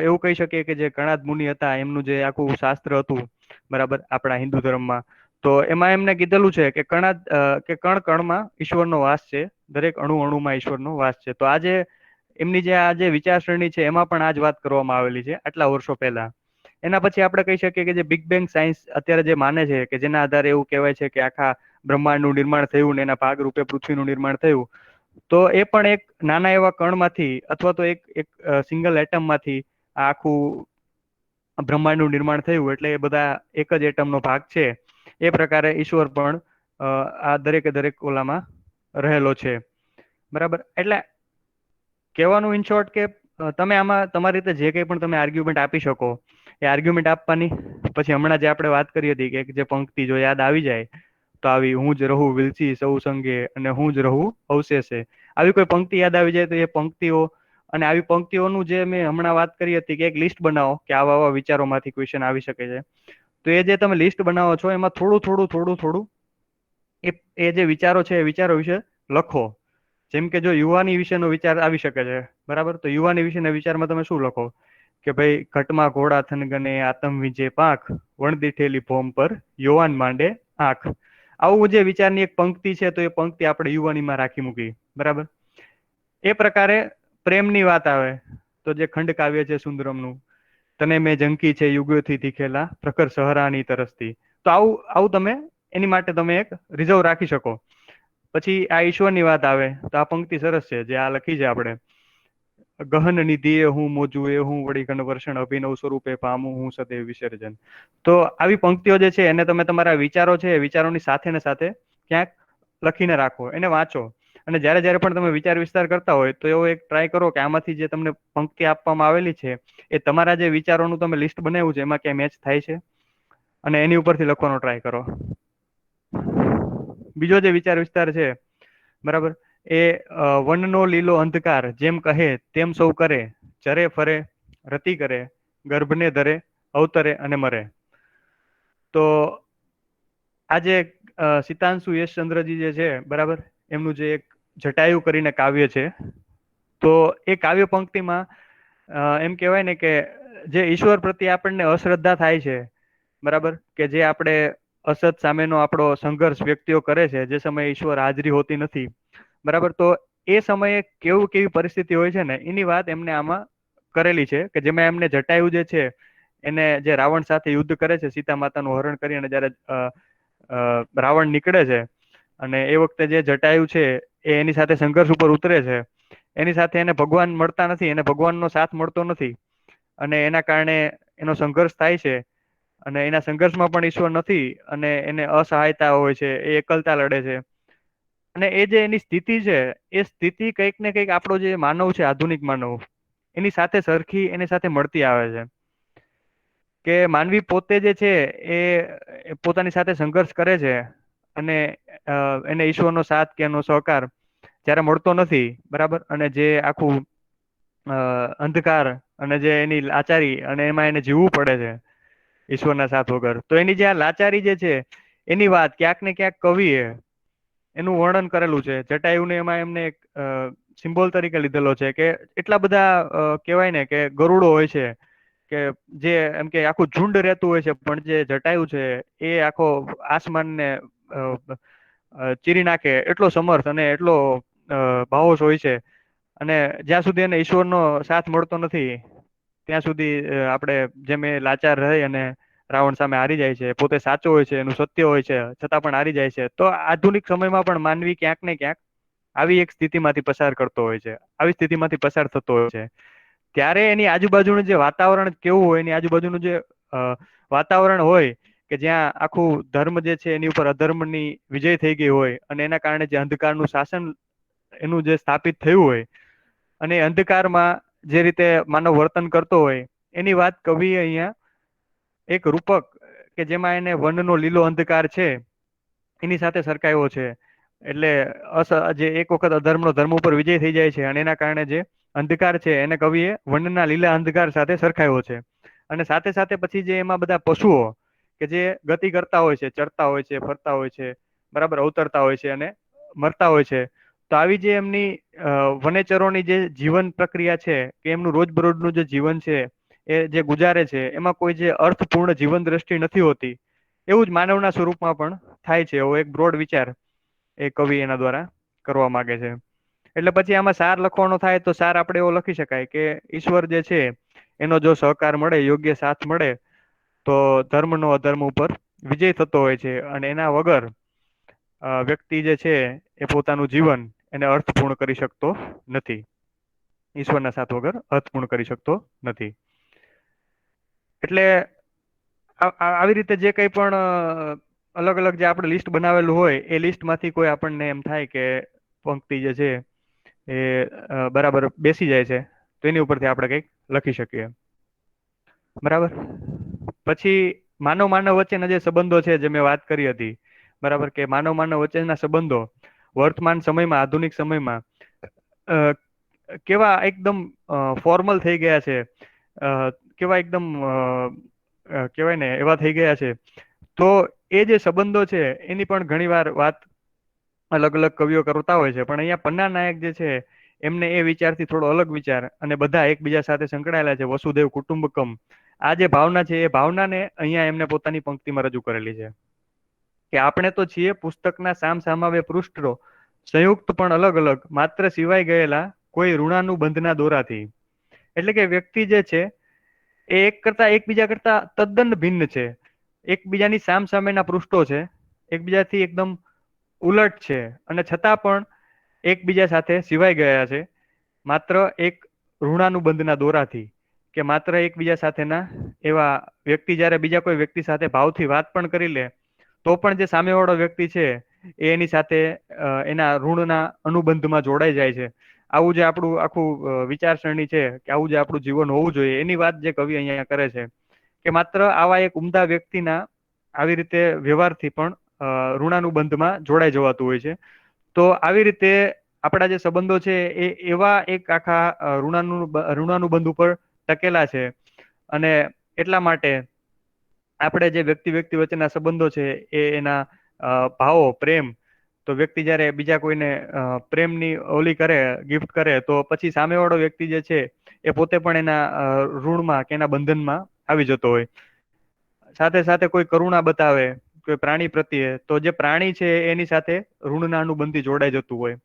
એવું કહી શકીએ કે જે કણાદ મુનિ હતા એમનું જે આખું શાસ્ત્ર હતું બરાબર આપણા હિન્દુ ધર્મમાં, તો એમાં એમને કીધેલું છે કે કણ કણમાં ઈશ્વરનો વાસ છે, દરેક અણુ અણુમાં ઈશ્વરનો વાસ છે. તો આજે એમની જે આ જે વિચારસરણી છે એમાં પણ આ જ વાત કરવામાં આવેલી છે આટલા વર્ષો પહેલા. એના પછી આપણે કહી શકીએ કે જે બિગ બેંગ સાયન્સ અત્યારે જે માને છે કે જેના આધારે એવું કહેવાય છે કે આખા બ્રહ્માંડનું નિર્માણ થયું ને એના ભાગરૂપે પૃથ્વીનું નિર્માણ થયું, તો એ પણ એક નાના એવા કણમાંથી અથવા તો એક સિંગલ એટમમાંથી આખું બ્રહ્માંડનું નિર્માણ થયું, એટલે એ બધા એક જ એટમનો ભાગ છે. એ પ્રકારે ઈશ્વર પણ આ દરેકે દરેક ઓલામાં રહેલો છે. બરાબર, એટલે કહેવાનું ઇન શોર્ટ કે તમે આમાં તમારી રીતે જે કંઈ પણ તમે આર્ગ્યુમેન્ટ આપી શકો એ આર્ગ્યુમેન્ટ આપવાની, પછી હમણાં જે આપણે વાત કરી હતી કે જે પંક્તિ જો યાદ આવી જાય તો આવી હું જ રહું વિલસી સૌ સંગે અને હું જ રહું અવશેષે, આવી કોઈ પંક્તિ યાદ આવી જાય તો એ પંક્તિઓ અને આવી પંક્તિઓનું જે મેં હમણાં વાત કરી હતી કે એક લિસ્ટ બનાવો કે આવા આવા વિચારોમાંથી ક્વેશ્ચન આવી શકે છે, તો એ જે તમે લિસ્ટ બનાવો છો એમાં થોડું એ જે વિચારો છે એ વિચારો વિશે લખો. જેમ કે જો યુવાની વિશેનો વિચાર આવી શકે છે બરાબર, તો યુવાની વિશેના વિચારમાં તમે શું લખો કે ભાઈ ઘટમાં ઘોડા થનગને આતમ વિજે પાંખ વણદીઠેલી ભોમ પર યોવાન માંડે આંખ. આવું જે વિચારની એક પંક્તિ છે તો એ પંક્તિ આપણે યુવાનીમાં રાખી મૂકી. બરાબર, એ પ્રકારે પ્રેમની વાત આવે તો જે ખંડ કાવ્ય છે સુંદરમનું, તને મેં જંકી છે યુગોથી તીખેલા પ્રખર સહરાની તરસથી, તો આવું આવું તમે એની માટે તમે એક રિઝર્વ રાખી શકો. પછી આ ઈશ્વરની વાત આવે તો આ પંક્તિ સરસ છે જે આ લખી છે આપણે, ગહન નિધિ એ હું મોજું એ હું વળી કનવર્ષણ અભિનવ સ્વરૂપે પામું હું સદૈવ વિસર્જન. તો આવી પંક્તિઓ જે છે એને તમે તમારા વિચારો છે વિચારોની સાથે ને સાથે ક્યાંક લખીને રાખો, એને વાંચો, અને જ્યારે જ્યારે પણ તમે વિચાર વિસ્તાર કરતા હોય તો એવો એક ટ્રાય કરો કે આમાંથી જે તમને પંક્તિ આપવામાં આવેલી છે એ તમારા જે વિચારોનું તમે લિસ્ટ બનાવ્યું છે એમાં ક્યાં મેચ થાય છે, અને એની ઉપરથી લખવાનો ટ્રાય કરો. બીજો જે વિચાર વિસ્તાર છે, બરાબર, એ વનનો લીલો અંધકાર જેમ કહે તેમ સૌ કરે, ચરે ફરે રતિ કરે, ગર્ભને ધરે અવતરે અને મરે. તો આજે સિતાંશુ યશચંદ્રજી જે છે, બરાબર, એમનું જે એક જટાયુ કરીને કાવ્ય છે, તો એ કાવ્ય પંક્તિમાં એમ કહેવાય ને કે જે ઈશ્વર પ્રત્યે આપણને અશ્રદ્ધા થાય છે, બરાબર, કે જે આપણે અસત સામેનો આપણો સંઘર્ષ વ્યક્તિઓ કરે છે, જે સમયે ઈશ્વર હાજરી હોતી નથી, બરાબર, તો એ સમયે કેવી પરિસ્થિતિ હોય છે ને એની વાત એમને આમાં કરેલી છે, કે જેમાં એમને જટાયુ જે છે એને જે રાવણ સાથે યુદ્ધ કરે છે, સીતા માતાનું હરણ કરી, અને જયારે રાવણ નીકળે છે અને એ વખતે જે જટાયુ છે એ એની સાથે સંઘર્ષ ઉપર ઉતરે છે, એની સાથે એને ભગવાન મળતા નથી, એને ભગવાનનો સાથ મળતો નથી, અને એના કારણે એનો સંઘર્ષ થાય છે, અને એના સંઘર્ષમાં પણ ઈશ્વર નથી, અને એને અસહાયતા હોય છે, એ એકલતા લડે છે, અને એ જે એની સ્થિતિ છે, એ સ્થિતિ કંઈક ને કંઈક આપણો જે માનવ છે, આધુનિક માનવ, એની સાથે સરખી એની સાથે મળતી આવે છે, કે માનવી પોતે જે છે એ પોતાની સાથે સંઘર્ષ કરે છે, અને એને ઈશ્વરનો સાથ કે એનો સહકાર જ્યારે મળતો નથી, બરાબર, અને જે આખું અંધકાર અને જે એની લાચારી અને એમાં એને જીવવું પડે છે ઈશ્વરના સાથ વગર, તો એની જે આ લાચારી જે છે એની વાત ક્યાંક ને ક્યાંક કવિએ એનું વર્ણન કરેલું છે. જટાયુને એમાં એમને એક સિમ્બોલ તરીકે લીધેલો છે, કે એટલા બધા કહેવાય ને કે ગરુડો હોય છે, કે જે એમ કે આખું ઝુંડ રહેતું હોય છે, પણ જે જટાયુ છે એ આખો આસમાનને ચીરી નાખે એટલો સમર્થ અને એટલો બાહોશ હોય છે, અને જ્યાં સુધી એને ઈશ્વરનો સાથ મળતો નથી ત્યાં સુધી આપણે જેમ એ લાચાર રહી અને રાવણ સામે હારી જાય છે, પોતે સાચો હોય છે, એનું સત્ય હોય છે, છતાં પણ હારી જાય છે. તો આધુનિક સમયમાં પણ માનવી ક્યાંક ને ક્યાંક આવી એક સ્થિતિમાંથી પસાર કરતો હોય છે, આવી સ્થિતિમાંથી પસાર થતો હોય છે. ત્યારે એની આજુબાજુનું જે વાતાવરણ કેવું હોય, એની આજુબાજુનું જે વાતાવરણ હોય, કે જ્યાં આખું ધર્મ જે છે એની ઉપર અધર્મની વિજય થઈ ગઈ હોય, અને એના કારણે જે અંધકારનું શાસન એનું જે સ્થાપિત થયું હોય, અને અંધકારમાં જે રીતે માનવ વર્તન કરતો હોય, એની વાત કવિએ અહીંયા એક રૂપક કે જેમાં એને વનનો લીલો અંધકાર છે એની સાથે સરખાવ્યો છે. એટલે જે એક વખત અધર્મનો ધર્મ ઉપર વિજય થઈ જાય છે, અને એના કારણે જે અંધકાર છે એને કવિએ વનના લીલા અંધકાર સાથે સરખાવ્યો છે. અને સાથે સાથે પછી જે એમાં બધા પશુઓ કે જે ગતિ કરતા હોય છે, ચરતા હોય છે, ફરતા હોય છે, બરાબર, અવતરતા હોય છે અને મરતા હોય છે, તો આવી જે એમની વનેચરોની જે જીવન પ્રક્રિયા છે, કે એમનું રોજબરોજનું જે જીવન છે એ જે ગુજારે છે, એમાં કોઈ જે અર્થપૂર્ણ જીવન દ્રષ્ટિ નથી હોતી, એવું જ માનવના સ્વરૂપમાં પણ થાય છે. એવો એક બ્રોડ વિચાર એ કવિ એના દ્વારા કરવા માંગે છે. એટલે પછી આમાં સાર લખવાનો થાય તો સાર આપણે એવો લખી શકાય કે ઈશ્વર જે છે એનો જો સહકાર મળે, યોગ્ય સાથ મળે, તો ધર્મનો અધર્મ ઉપર વિજય થતો હોય છે, અને એના વગર વ્યક્તિ જે છે એ પોતાનું જીવન એને અર્થપૂર્ણ કરી શકતો નથી, ઈશ્વરના સાથ વગર અર્થપૂર્ણ કરી શકતો નથી. એટલે આવી રીતે જે કંઈ પણ અલગ અલગ જે આપણે લિસ્ટ બનાવેલું હોય, એ લિસ્ટમાંથી કોઈ આપણને એમ થાય કે પંક્તિ જે છે એ બરાબર બેસી જાય છે, તો એની ઉપરથી આપણે કંઈક લખી શકીએ, બરાબર. પછી માનવ માનવ વચ્ચેના જે સંબંધો છે, જે મેં વાત કરી હતી, બરાબર, કે માનવ માનવ વચ્ચેના સંબંધો વર્તમાન સમયમાં, આધુનિક સમયમાં કેવા એકદમ ફોર્મલ થઈ ગયા છે, કેવા એકદમ કહેવાય ને એવા થઈ ગયા છે. તો એ જે સંબંધો છે એની પણ ઘણી વાર વાત અલગ અલગ કવિઓ કરતા હોય છે, પણ અહીંયા પન્ના નાયક જે છે એમને એ વિચારથી થોડો અલગ વિચાર, અને બધા એકબીજા સાથે સંકળાયેલા છે, વસુદેવ કુટુંબકમ, આ જે ભાવના છે એ ભાવનાને અહીંયા એમને પોતાની પંક્તિમાં રજૂ કરેલી છે, કે આપણે તો છીએ પુસ્તકના સામ સામાવે પૃષ્ઠો, સંયુક્ત પણ અલગ અલગ, માત્ર સિવાય ગયેલા કોઈ ઋણાનુબંધના દોરાથી. એટલે કે વ્યક્તિ જે છે એ એકબીજા કરતા તદ્દન ભિન્ન છે, એકબીજાની સામ સામેના પૃષ્ઠો છે, એકબીજાથી એકદમ ઉલટ છે, અને છતાં પણ એકબીજા સાથે સિવાય ગયા છે, માત્ર એક ઋણાનુબંધના દોરાથી, કે માત્ર એકબીજા સાથેના એવા વ્યક્તિ જ્યારે બીજા કોઈ વ્યક્તિ સાથે ભાવથી વાત પણ કરી લે, તો પણ જે સામેવાળો વ્યક્તિ છે એ એની સાથે એના ઋણના અનુબંધમાં જોડાઈ જાય છે. આવું જે આપણું આખું વિચારસરણી છે, કે આવું જે આપણું જીવન હોવું જોઈએ, એની વાત જે કવિ અહીંયા કરે છે, કે માત્ર આવા એક ઉમદા વ્યક્તિના આવી રીતે વ્યવહારથી પણ ઋણાનુબંધમાં જોડાઈ જવાતું હોય છે. તો આવી રીતે આપણા જે સંબંધો છે એ એવા એક આખા ઋણાનુબંધ ઉપર ટકેલા છે. અને એટલા માટે આપણે જે વ્યક્તિ વ્યક્તિ વચ્ચેના સંબંધો છે એના ભાવો પ્રેમ, તો વ્યક્તિ જયારે બીજા કોઈને પ્રેમની ઓલી કરે, ગિફ્ટ કરે, તો પછી સામેવાળો વ્યક્તિ જે છે એ પોતે પણ એના ઋણમાં કે એના બંધનમાં આવી જતો હોય. સાથે સાથે કોઈ કરુણા બતાવે કોઈ પ્રાણી પ્રત્યે, તો જે પ્રાણી છે એની સાથે ઋણના અનુબંધી જોડાઈ જતું હોય.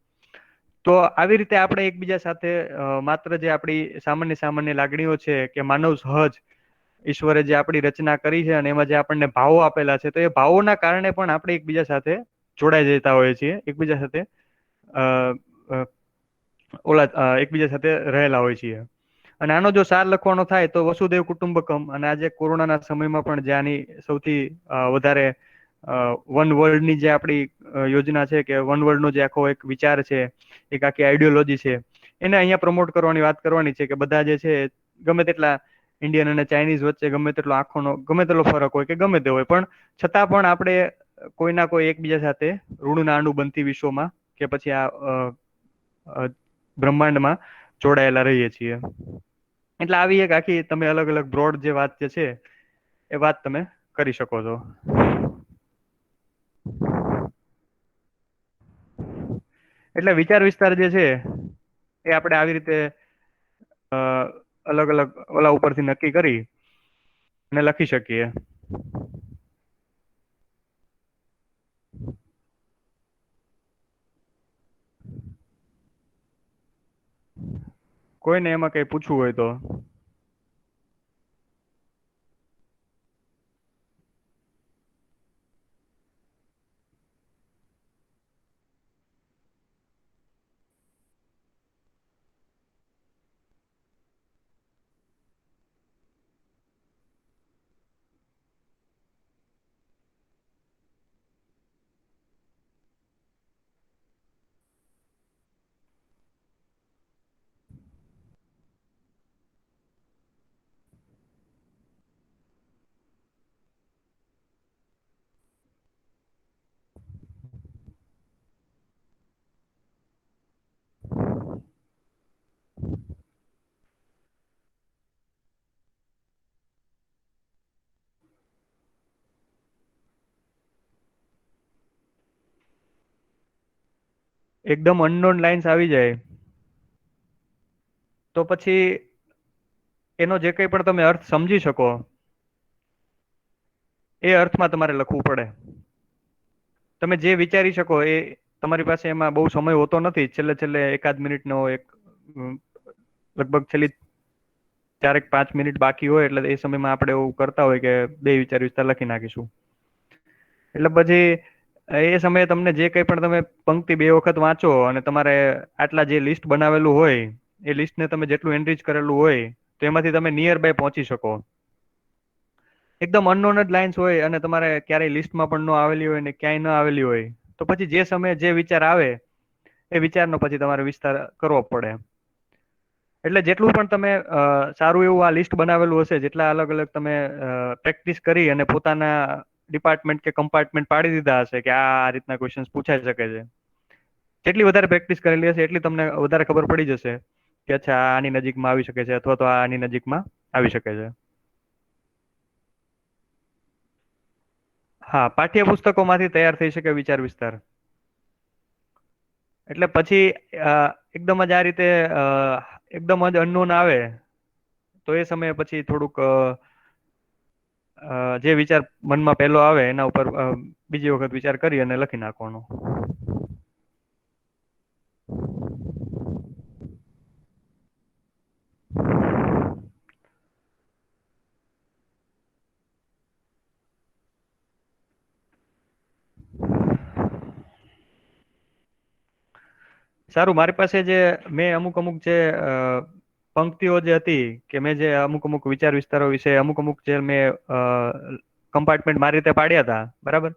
તો આવી રીતે આપણે એકબીજા સાથે માત્ર જે આપણી સામાન્ય સામાન્ય લાગણીઓ છે કે માનવ સહજ ઈશ્વરે જે આપણી રચના કરી છે અને એમાં જે આપણને ભાવો આપેલા છે, તો એ ભાવોના કારણે પણ આપણે એકબીજા સાથે જોડાઈ જતા હોઈએ છીએ, એકબીજા સાથે અ અ, એકબીજા સાથે રહેલા હોય છીએ. અને આનો જો સાર લખવાનો થાય તો વસુદેવ કુટુંબકમ, અને આજે કોરોનાના સમયમાં પણ જે આની સૌથી વધારે વન વર્લ્ડની જે આપણી યોજના છે, કે વન વર્લ્ડનો જે આખો એક વિચાર છે, એક આખી આઈડિયોલોજી છે, એને અહીંયા પ્રમોટ કરવાની વાત કરવાની છે. કે બધા જે છે ગમે તેટલા ઇન્ડિયન અને ચાઇનીઝ વચ્ચે ગમે તેટલો આંખોનો ગમે તેટલો ફરક હોય કે ગમે તે હોય, પણ છતાં પણ આપણે કોઈ ના કોઈ એકબીજા સાથે ઋણના અનુબંધી વિશ્વમાં કે પછી બ્રહ્માંડમાં જોડાયેલા રહીએ છીએ. એટલે આવી એક આખી તમે અલગ અલગ બ્રોડ જે વાત જે છે એ વાત તમે કરી શકો છો. એટલે વિચાર વિસ્તાર જે છે એ આપણે આવી રીતે અ અલગ અલગ ઓલા ઉપરથી નક્કી કરી અને લખી શકીએ. કોઈને એમાં કઈ પૂછવું હોય તો. એકદમ અનનોન લાઈન્સ આવી જાય તો પછી એનો જે કંઈ પણ તમે અર્થ સમજી શકો એ અર્થમાં તમારે લખવું પડે. તમે જે વિચારી શકો એ તમારી પાસે એમાં બહુ સમય હોતો નથી. છેલ્લે છેલ્લે એકાદ મિનિટનો એક લગભગ છેલ્લી 4 કે 5 મિનિટ બાકી હોય એટલે એ સમયમાં આપણે એવું કરતા હોય કે બે વિચાર વિસ્તાર લખી નાખીશું. એટલે પછી એ સમયે તમને જે કંઈ પણ તમે પંક્તિ બે વખત વાંચો અને તમારે આટલા જે લિસ્ટ બનાવેલું હોય એ લિસ્ટને તમે જેટલું એનરીચ કરેલું હોય તો એમાંથી તમે નિયર બાય પહોંચી શકો. એકદમ અનનોન જ લાઈન્સ હોય અને તમારે ક્યારેય લિસ્ટમાં પણ ન આવેલી હોય ને ક્યાંય ન આવેલી હોય, તો પછી જે સમયે જે વિચાર આવે એ વિચારનો પછી તમારે વિસ્તાર કરવો પડે. એટલે જેટલું પણ તમે સારું એવું આ લિસ્ટ બનાવેલું હશે, જેટલા અલગ અલગ તમે પ્રેક્ટિસ કરી અને પોતાના ડિપાર્ટમેન્ટ કે કમ્પાર્ટમેન્ટ પાડી દીધા હશે કે આ રીતના ક્વેશ્ચન પૂછાઈ શકે છે. જેટલી વધારે પ્રેક્ટિસ કરેલી હશે એટલી તમને વધારે ખબર પડી જશે કે અચ્છા આની નજીકમાં આવી શકે છે અથવા તો આની નજીકમાં આવી શકે છે. હા, પાઠ્યપુસ્તકોમાંથી તૈયાર થઈ શકે વિચાર વિસ્તાર. એટલે પછી એકદમ જ આ રીતે એકદમ જ અનનોન આવે તો એ સમયે પછી થોડુંક જે વિચાર મનમાં પહેલો આવે એના ઉપર બીજી વખત વિચાર કરી અને લખી નાખવાનો. સારું, મારી પાસે જે મેં અમુક અમુક જે પંક્તિઓ જે હતી કે મેં જે અમુક અમુક વિચાર વિસ્તારો વિશે અમુક અમુક જે મેં કમ્પાર્ટમેન્ટ મારી રીતે પાડ્યા હતા, બરાબર.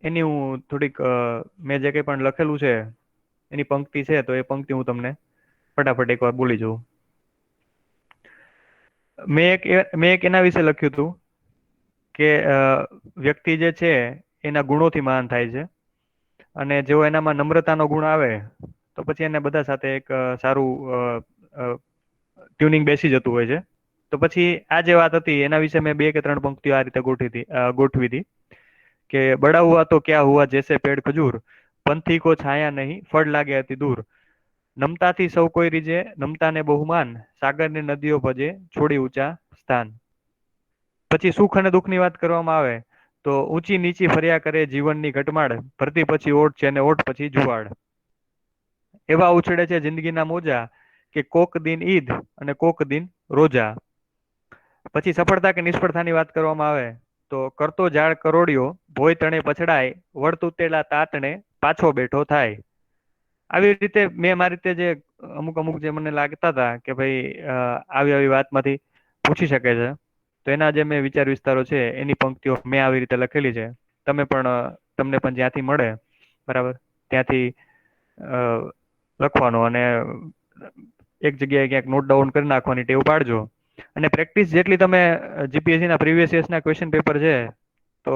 એની હું થોડીક મેં જે કંઈ પણ લખેલું છે એની પંક્તિ છે તો એ પંક્તિ હું તમને ફટાફટ એકવાર બોલી જાઉં. મેં એક એના વિશે લખ્યું હતું કે વ્યક્તિ જે છે એના ગુણોથી મહાન થાય છે, અને જો એનામાં નમ્રતાનો ગુણ આવે તો પછી એને બધા સાથે એક સારું ટ્યુનિંગ બેસી જતું હોય છે. તો પછી આ જે વાત હતી એના વિશે મેં બે કે ત્રણ પંક્તિઓ આ રીતે ગોઠવી હતી કે બડા હુઆ તો ક્યા હુઆ જૈસે પેડ ખજૂર, પંથી કો છાયા નહીં ફળ લાગે અતિ દૂર, નમતાથી સૌ કોઈ રીજે નમતાને બહુમાન, સાગરની નદીઓ ભજે છોડી ઊંચા સ્થાન. પછી સુખ અને દુઃખ ની વાત કરવામાં આવે તો ઊંચી નીચી ફર્યા કરે જીવનની ઘટમાળ, ભરતી પછી ઓટ છે અને ઓટ પછી જુવાળ. એવા ઉછળે છે જિંદગીના મોજા કે કોક દિન ઈદ અને કોક દિન રોજા. પછી સફળતા કે નિષ્ફળતાની વાત કરવામાં આવે તો કરતો ઝાડ કરોડિયો, ભોય તણે પછડાય, વળ તૂટેલા તાતણે પાછો બેઠો થાય. આવી રીતે મેં મારી રીતે જે અમુક અમુક જે મને લાગતા હતા કે ભાઈ આવી આવી વાતમાંથી પૂછી શકે છે, તો એના જે મેં વિચાર વિસ્તારો છે એની પંક્તિઓ મેં આવી રીતે લખેલી છે. તમે પણ તમને પણ જ્યાંથી મળે બરાબર ત્યાંથી લખવાનો અને એક જગ્યાએ ક્યાંક નોટ ડાઉન કરી નાખવાની ટેવ પાડજો. અને પ્રેક્ટિસ જેટલી તમે જીપીએસસી ના પ્રીવિયસ યર્સના ક્વેશ્ચન પેપર છે તો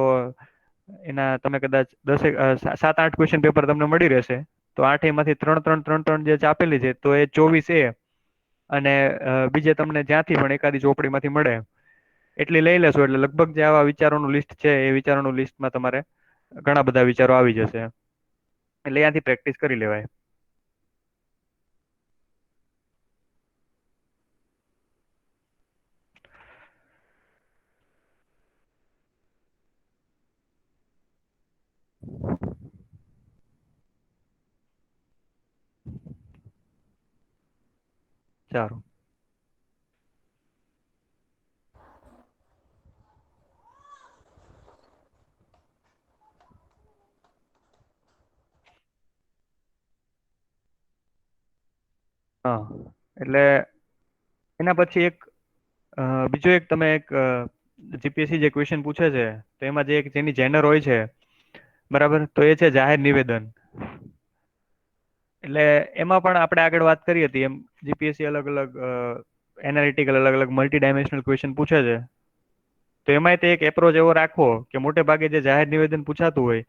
એના તમે કદાચ 7-8 ક્વેશ્ચન પેપર તમને મળી રહેશે. તો 8 માંથી 3-3 જે આપેલી છે તો એ 24 અને બીજે તમને જ્યાંથી પણ એકાદી ચોપડીમાંથી મળે એટલી લઈ લેશો એટલે લગભગ જે આવા વિચારોનું લિસ્ટ છે એ વિચારોનું લિસ્ટમાં તમારે ઘણા બધા વિચારો આવી જશે. એટલે ત્યાંથી પ્રેક્ટિસ કરી લેવાય. સારું. હા, એટલે એના પછી એક બીજો એક તમે એક જીપીએસસી જે ક્વેશ્ચન પૂછે છે તો એમાં જે એક જેની જેનર હોય છે બરાબર, તો એ છે જાહેર નિવેદન. એટલે એમાં પણ આપણે આગળ વાત કરી હતી એમ જીપીએસસી અલગ અલગ એનાલિટિકલ અલગ અલગ મલ્ટી ડાયમેન્શનલ ક્વેશ્ચન પૂછે છે. તો એમાં તે એક એપ્રોચ એવો રાખવો કે મોટે ભાગે જે જાહેર નિવેદન પૂછાતું હોય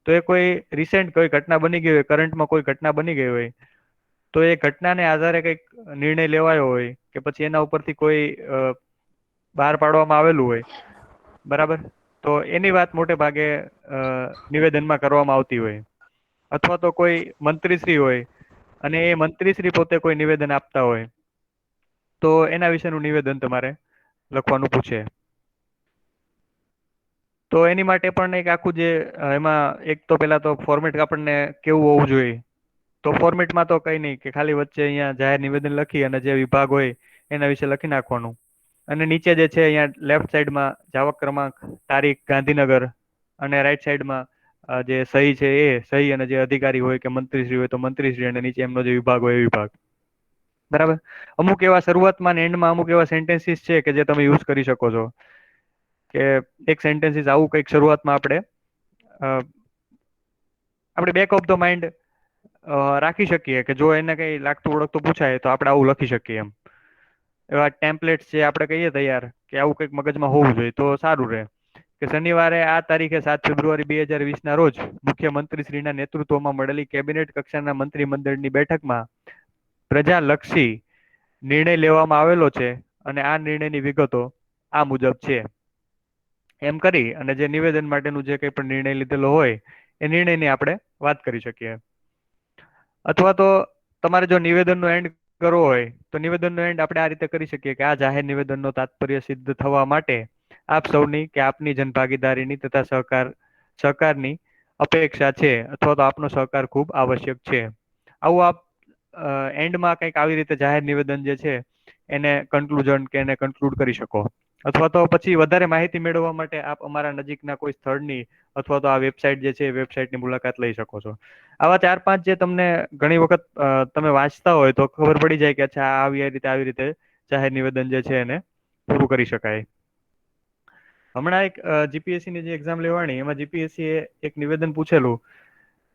તો એ કોઈ રિસેન્ટ કોઈ ઘટના બની ગઈ હોય, કરંટમાં કોઈ ઘટના બની ગઈ હોય, તો એ ઘટનાને આધારે કંઈક નિર્ણય લેવાયો હોય કે પછી એના ઉપરથી કોઈ બહાર પાડવામાં આવેલું હોય બરાબર, તો એની વાત મોટે ભાગે નિવેદનમાં કરવામાં આવતી હોય. અથવા તો કોઈ મંત્રીશ્રી હોય અને એ મંત્રીશ્રી પોતે કોઈ નિવેદન આપતા હોય તો એના વિશેનું નિવેદન તમારે લખવાનું પૂછે. તો એની માટે પણ એક આખું જે એમાં એક તો પેલા તો ફોર્મેટ આપણને કેવું હોવું જોઈએ. તો ફોર્મેટમાં તો કઈ નહીં કે ખાલી વચ્ચે અહીંયા જાહેર નિવેદન લખી અને જે વિભાગ હોય એના વિશે લખી નાખવાનું. અને નીચે જે છે અહીંયા લેફ્ટ સાઈડમાં જાવક ક્રમાંક, તારીખ, ગાંધીનગર અને રાઈટ સાઈડમાં જે સહી છે એ સહી અને જે અધિકારી હોય કે મંત્રીશ્રી હોય તો મંત્રીશ્રી અને નીચે એમનો જે વિભાગ હોય એ વિભાગ. બરાબર. અમુક એવા શરૂઆતમાં ને એન્ડમાં અમુક એવા સેન્ટેન્સીસ છે કે જે તમે યુઝ કરી શકો છો. કે એક સેન્ટેન્સીસ આવું કંઈક શરૂઆતમાં આપણે બેક ઓફ ધ માઇન્ડ રાખી શકીએ કે જો એને કઈ લાગતું ઓળખતું પૂછાય તો આપણે આવું લખી શકીએ એમ. એવા ટેમ્પલેટ છે આપણે કહીએ તૈયાર કે આવું કંઈક મગજમાં હોવું જોઈએ તો સારું રહે. કે શનિવારે આ તારીખે 7 ફેબ્રુઆરી 2020 ના રોજ મુખ્યમંત્રીશ્રીના નેતૃત્વમાં મળેલી કેબિનેટ કક્ષાના મંત્રીમંડળની બેઠકમાં પ્રજાલક્ષી નિર્ણય લેવામાં આવેલો છે અને આ નિર્ણયની વિગતો આ મુજબ છે. એમ કરી અને જે નિવેદન માટેનું જે કંઈ પણ નિર્ણય લીધેલો હોય એ નિર્ણયની આપણે વાત કરી શકીએ. અથવા તો તમારે જો નિવેદનનો એન્ડ કરવો હોય તો નિવેદનનો એન્ડ આપણે આ રીતે કરી શકીએ કે આ જાહેર નિવેદનનો તાત્પર્ય સિદ્ધ થવા માટે આપ સૌની કે આપની જનભાગીદારીની તથા સહકારની અપેક્ષા છે અથવા તો આપનો સહકાર ખૂબ આવશ્યક છે. આવું આપ એન્ડમાં કંઈક આવી રીતે જાહેર નિવેદન જે છે એને કન્ક્લુઝન કે એને કન્ક્લુડ કરી શકો. અથવા તો પછી વધારે માહિતી મેળવવા માટે આપ અમારા નજીકના કોઈ સ્થળની અથવા તો આ વેબસાઇટ જે છે એ વેબસાઇટની મુલાકાત લઈ શકો છો. આવા 4-5 જે તમને ઘણી વખત તમે વાંચતા હોય તો ખબર પડી જાય કે અચ્છા આવી રીતે જાહેર નિવેદન જે છે એને પૂરું કરી શકાય. હમણાં એક જીપીએસસી ની જે એક્ઝામ લેવાની એમાં જીપીએસસી એક નિવેદન પૂછેલું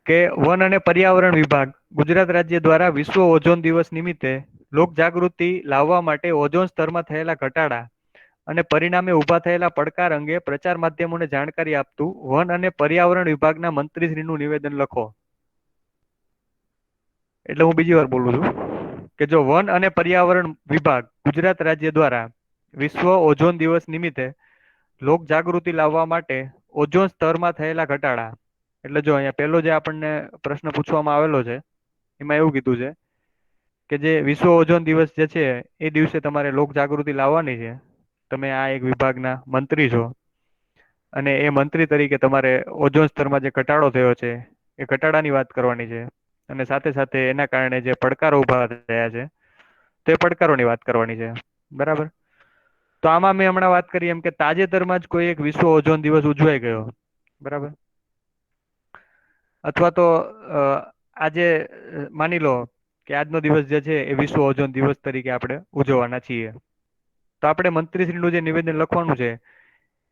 કે વન અને પર્યાવરણ વિભાગ ગુજરાત રાજ્ય દ્વારા વિશ્વ ઓઝોન દિવસ નિમિત્તે લોક જાગૃતિ લાવવા માટે ઓઝોન સ્તરમાં થયેલા ઘટાડા અને પરિણામે ઊભા થયેલા પડકાર અંગે પ્રચાર માધ્યમોને જાણકારી આપતું વન અને પર્યાવરણ વિભાગના મંત્રીશ્રીનું નિવેદન લખો. એટલે હું બીજી વાર બોલું છું કે જો વન અને પર્યાવરણ વિભાગ ગુજરાત રાજ્ય દ્વારા વિશ્વ ઓઝોન દિવસ નિમિત્તે લોક જાગૃતિ લાવવા માટે ઓઝોન સ્તરમાં થયેલા ઘટાડા, એટલે જો અહીંયા પહેલો જે આપણને પ્રશ્ન પૂછવામાં આવેલો છે એમાં એવું કીધું છે કે જે વિશ્વ ઓઝોન દિવસ જે છે એ દિવસે તમારે લોક જાગૃતિ લાવવાની છે. તમે આ એક વિભાગના મંત્રી છો અને એ મંત્રી તરીકે તમારે ઓઝોન સ્તરમાં જે ઘટાડો થયો છે એ ઘટાડાની વાત કરવાની છે. અને સાથે સાથે એના કારણે જે પડકારો ઉભા થયા છે તે પડકારોની વાત કરવાની છે. બરાબર. તો આમાં મેં હમણાં વાત કરી એમ કે તાજેતરમાં જ કોઈ એક વિશ્વ ઓઝોન દિવસ ઉજવાઈ ગયો. બરાબર. અથવા તો આજે માની લો કે આજનો દિવસ જે છે એ વિશ્વ ઓઝોન દિવસ તરીકે આપણે ઉજવવાના છીએ. તો આપણે મંત્રીશ્રીનું જે નિવેદન લખવાનું છે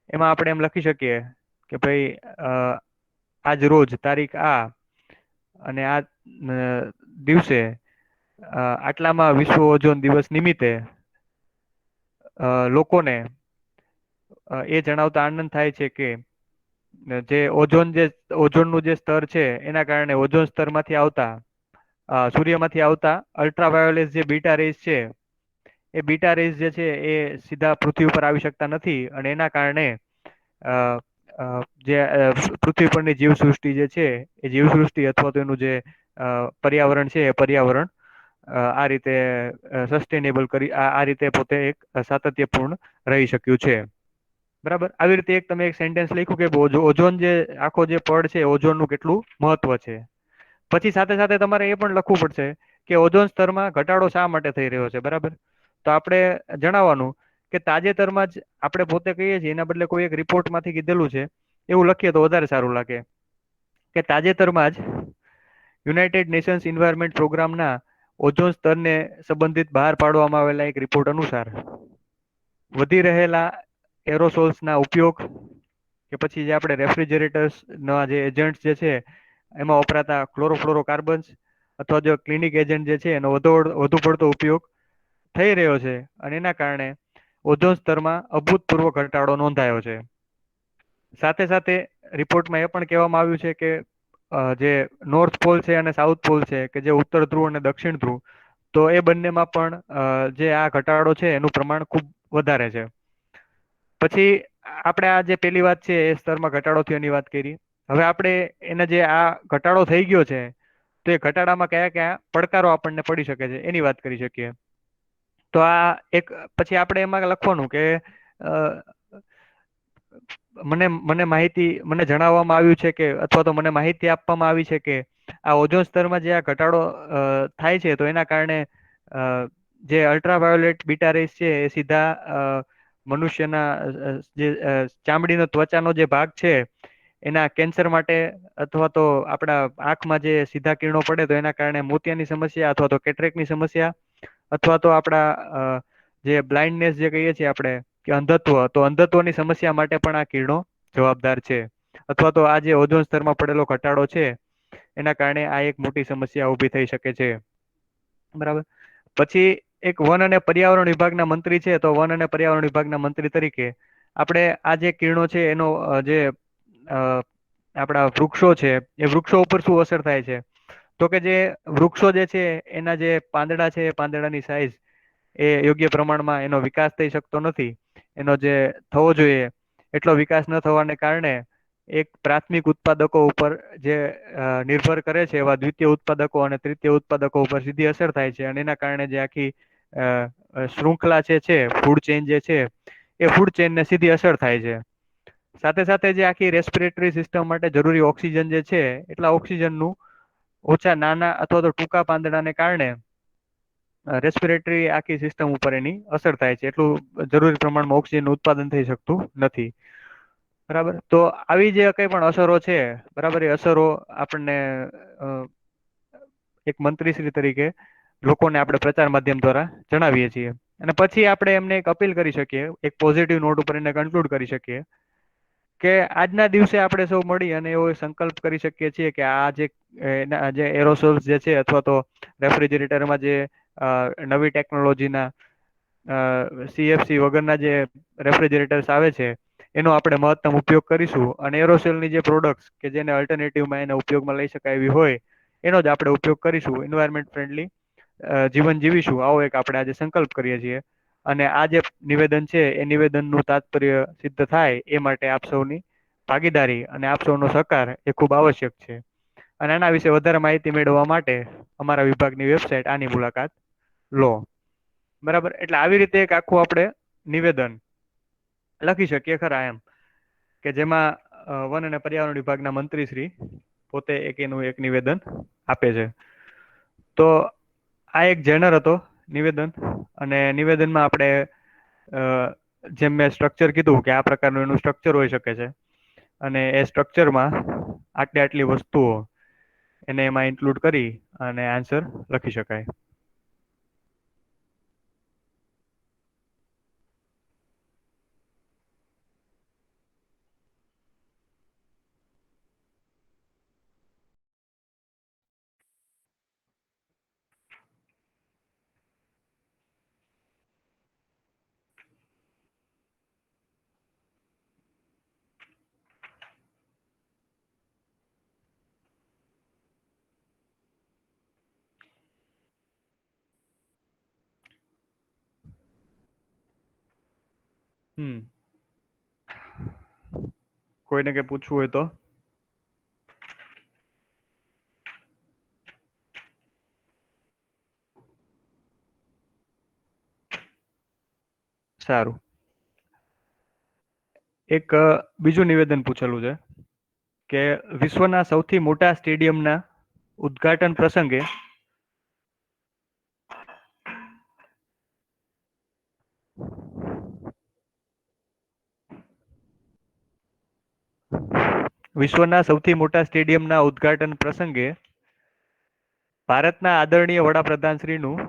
એમાં આપણે એમ લખી શકીએ કે ભાઈ આજ રોજ તારીખ આ અને આ દિવસે આટલામાં વિશ્વ ઓઝોન દિવસ નિમિત્તે લોકોને એ જણાવતા આનંદ થાય છે કે જે ઓઝોનનું જે સ્તર છે એના કારણે ઓઝોન સ્તરમાંથી આવતા સૂર્યમાંથી આવતા અલ્ટ્રાવાયોલેટ જે બીટા રેસ છે એ બીટા રેસ જે છે એ સીધા પૃથ્વી ઉપર આવી શકતા નથી અને એના કારણે અ જે પૃથ્વી પરની જીવસૃષ્ટિ જે છે એ જીવસૃષ્ટિ અથવા તો એનું જે પર્યાવરણ છે એ પર્યાવરણ આ રીતે સસ્ટેનેબલ કરી આ રીતે પોતે એક સાતત્યપૂર્ણ રહી શક્યું છે. બરાબર. આવી રીતે એક તમે એક સેન્ટેન્સ લખ્યું કે ઓઝોન જે આખો જે પડ છે ઓઝોનનું કેટલું મહત્વ છે. પછી સાથે સાથે તમારે એ પણ લખવું પડશે કે ઓઝોન સ્તરમાં ઘટાડો શા માટે થઈ રહ્યો છે. બરાબર. તો આપણે જણાવવાનું કે તાજેતરમાં જ આપણે પોતે કહીએ છીએ એના બદલે કોઈ એક રિપોર્ટમાંથી કીધેલું છે એવું લખીએ તો વધારે સારું લાગે કે તાજેતરમાં જ યુનાઇટેડ નેશન્સ એન્વાયરમેન્ટ પ્રોગ્રામના ઓઝોન સ્તરને સંબંધિત બહાર પાડવામાં આવેલા એક રિપોર્ટ અનુસાર વધી રહેલા એરોસોલ્સના ઉપયોગ કે પછી જે આપણે રેફ્રિજરેટર્સના જે એજન્ટ જે છે એમાં વપરાતા ક્લોરોફ્લોરો કાર્બન્સ અથવા જો ક્લિનિક એજન્ટ જે છે એનો વધુ પડતો ઉપયોગ થઈ રહ્યો છે અને એના કારણે ઓઝોન સ્તરમાં અભૂતપૂર્વ ઘટાડો નોંધાયો છે. સાથે સાથે રિપોર્ટમાં એ પણ કહેવામાં આવ્યું છે કે જે નોર્થ પોલ છે અને સાઉથ પોલ છે કે જે ઉત્તર ધ્રુવ અને દક્ષિણ ધ્રુવ તો એ બંનેમાં પણ જે આ ઘટાડો છે એનું પ્રમાણ ખૂબ વધારે છે. પછી આપણે આ જે પેલી વાત છે એ સ્તરમાં ઘટાડો થયો એની વાત કરી. હવે આપણે એને જે આ ઘટાડો થઈ ગયો છે તો એ ઘટાડામાં કયા કયા પડકારો આપણને પડી શકે છે એની વાત કરી શકીએ. તો આ એક પછી આપણે એમાં લખવાનું કે મને માહિતી મને જણાવવામાં આવ્યું છે કે અથવા તો મને માહિતી આપવામાં આવી છે કે આ ઓઝોન સ્તરમાં જે આ ઘટાડો થાય છે તો એના કારણે જે અલ્ટ્રાવાયોલેટ બીટા રેસ છે એ સીધા મનુષ્યના જે ચામડીનો ત્વચાનો જે ભાગ છે એના કેન્સર માટે અથવા તો આપણા આંખમાં જે સીધા કિરણો પડે તો એના કારણે મોતિયાની સમસ્યા અથવા તો કેટરેકની સમસ્યા અથવા તો આપણા જે બ્લાઇન્ડનેસ જે કહીએ છીએ આપણે કે અંધત્વ તો અંધત્વની સમસ્યા માટે પણ આ કિરણો જવાબદાર છે. અથવા તો આ જે ઓઝોન સ્તરમાં પડેલો ઘટાડો છે એના કારણે આ એક મોટી સમસ્યા ઊભી થઈ શકે છે. બરાબર. પછી એક વન અને પર્યાવરણ વિભાગના મંત્રી છે તો વન અને પર્યાવરણ વિભાગના મંત્રી તરીકે આપણે આ જે કિરણો છે એનો જે આપણા વૃક્ષો છે એ વૃક્ષો ઉપર શું અસર થાય છે તો કે જે વૃક્ષો જે છે એના જે પાંદડા છે પાંદડાની સાઈઝ એ યોગ્ય પ્રમાણમાં એનો વિકાસ થઈ શકતો નથી. એનો જે થવો જોઈએ એટલો વિકાસ ન થવાને કારણે એક પ્રાથમિક ઉત્પાદકો ઉપર જે નિર્ભર કરે છે એવા દ્વિતીય ઉત્પાદકો અને તૃતીય ઉત્પાદકો ઉપર સીધી અસર થાય છે અને એના કારણે જે આખી શૃંખલા છે ફૂડ ચેન જે છે એ ફૂડ ચેનને સીધી અસર થાય છે. સાથે સાથે જે આખી રેસ્પિરેટરી સિસ્ટમ માટે જરૂરી ઓક્સિજન જે છે એટલા ઓક્સિજનનું ઓછા નાના અથવા તો ટૂંકા પાંદડાને કારણે રેસ્પિરેટરી આખી સિસ્ટમ ઉપર એની અસર થાય છે એટલું જરૂરી પ્રમાણમાં ઓક્સિજન ઉત્પાદન થઈ શકતું નથી. બરાબર. તો આવી જે કઈ પણ અસરો છે બરાબર એ અસરો આપણને એક મંત્રીશ્રી તરીકે લોકોને આપણે પ્રચાર માધ્યમ દ્વારા જણાવીએ છીએ. અને પછી આપણે એમને એક અપીલ કરી શકીએ એક પોઝિટિવ નોટ ઉપર એને કન્ક્લુડ કરી શકીએ કે આજના દિવસે આપણે સૌ મળી અને એવો સંકલ્પ કરી શકીએ છીએ કે આ જે એરોસોલ્સ જે છે અથવા તો રેફ્રિજરેટરમાં જે નવી ટેકનોલોજીના સીએફસી વગરના જે રેફ્રિજરેટર્સ આવે છે એનો આપણે મહત્તમ ઉપયોગ કરીશું, અને એરોસોલની જે પ્રોડક્ટ્સ કે જેને અલ્ટરનેટિવમાં એને ઉપયોગમાં લઈ શકાય એવી હોય એનો જ આપણે ઉપયોગ કરીશું, એન્વાયરમેન્ટ ફ્રેન્ડલી જીવન જીવીશું, આવો એક આપણે આજે સંકલ્પ કરીએ છીએ. અને આ જે નિવેદન છે એ નિવેદનનું તાત્પર્ય સિદ્ધ થાય એ માટે આપ સૌની ભાગીદારી અને આપ સૌનો સહકાર એ ખૂબ આવશ્યક છે. અને આના વિશે વધારે માહિતી મેળવવા માટે અમારા વિભાગની વેબસાઇટ આની મુલાકાત લો. બરાબર, એટલે આવી રીતે એક આખું આપણે નિવેદન લખી શકીએ ખરા એમ, કે જેમાં વન અને પર્યાવરણ વિભાગના મંત્રી શ્રી પોતે એક એનું એક નિવેદન આપે છે. તો આ એક જેનર હતો નિવેદન, અને નિવેદનમાં આપણે અ, જેમ મેં સ્ટ્રક્ચર કીધું કે આ પ્રકારનું એનું સ્ટ્રક્ચર હોઈ શકે છે, અને એ સ્ટ્રક્ચરમાં આટલી આટલી વસ્તુઓ એને એમાં ઇન્ક્લુડ કરી અને આન્સર લખી શકાય. હમ. કોઈને કઈ પૂછવું હોય તો? સારું. એક બીજું નિવેદન પૂછેલું છે કે વિશ્વના સૌથી મોટા સ્ટેડિયમના ઉદ્ઘાટન પ્રસંગે વિશ્વના સૌથી મોટા સ્ટેડિયમના ઉદ્ઘાટન પ્રસંગે ભારતના આદરણીય વડાપ્રધાનશ્રીનું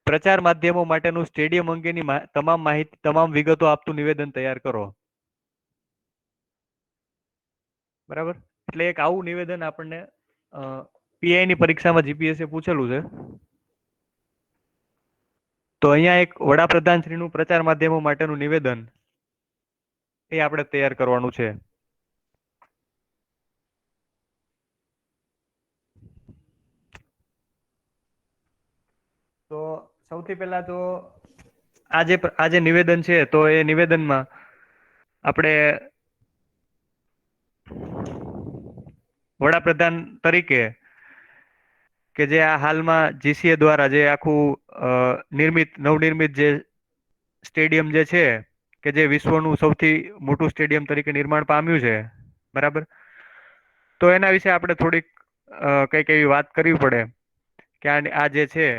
પ્રચાર માધ્યમો માટેનું સ્ટેડિયમ અંગેની તમામ માહિતી, તમામ વિગતો આપતું નિવેદન તૈયાર કરો. બરાબર, એટલે એક આવું નિવેદન આપણને પીઆઈ ની પરીક્ષામાં જીપીએસએ પૂછેલું છે. તો અહીંયા એક વડાપ્રધાનશ્રીનું પ્રચાર માધ્યમો માટેનું નિવેદન એ આપણે તૈયાર કરવાનું છે. તો સૌથી પહેલા તો આ જે નિવેદન છે તો એ નિવેદનમાં આપણે વડાપ્રધાન તરીકે કે જે આ હાલમાં જીસીએ દ્વારા જે આખું નવનિર્મિત જે સ્ટેડિયમ જે છે કે જે વિશ્વનું સૌથી મોટું સ્ટેડિયમ તરીકે નિર્માણ પામ્યું છે, બરાબર, તો એના વિશે આપણે થોડીક કંઈક એવી વાત કરવી પડે કે આ જે છે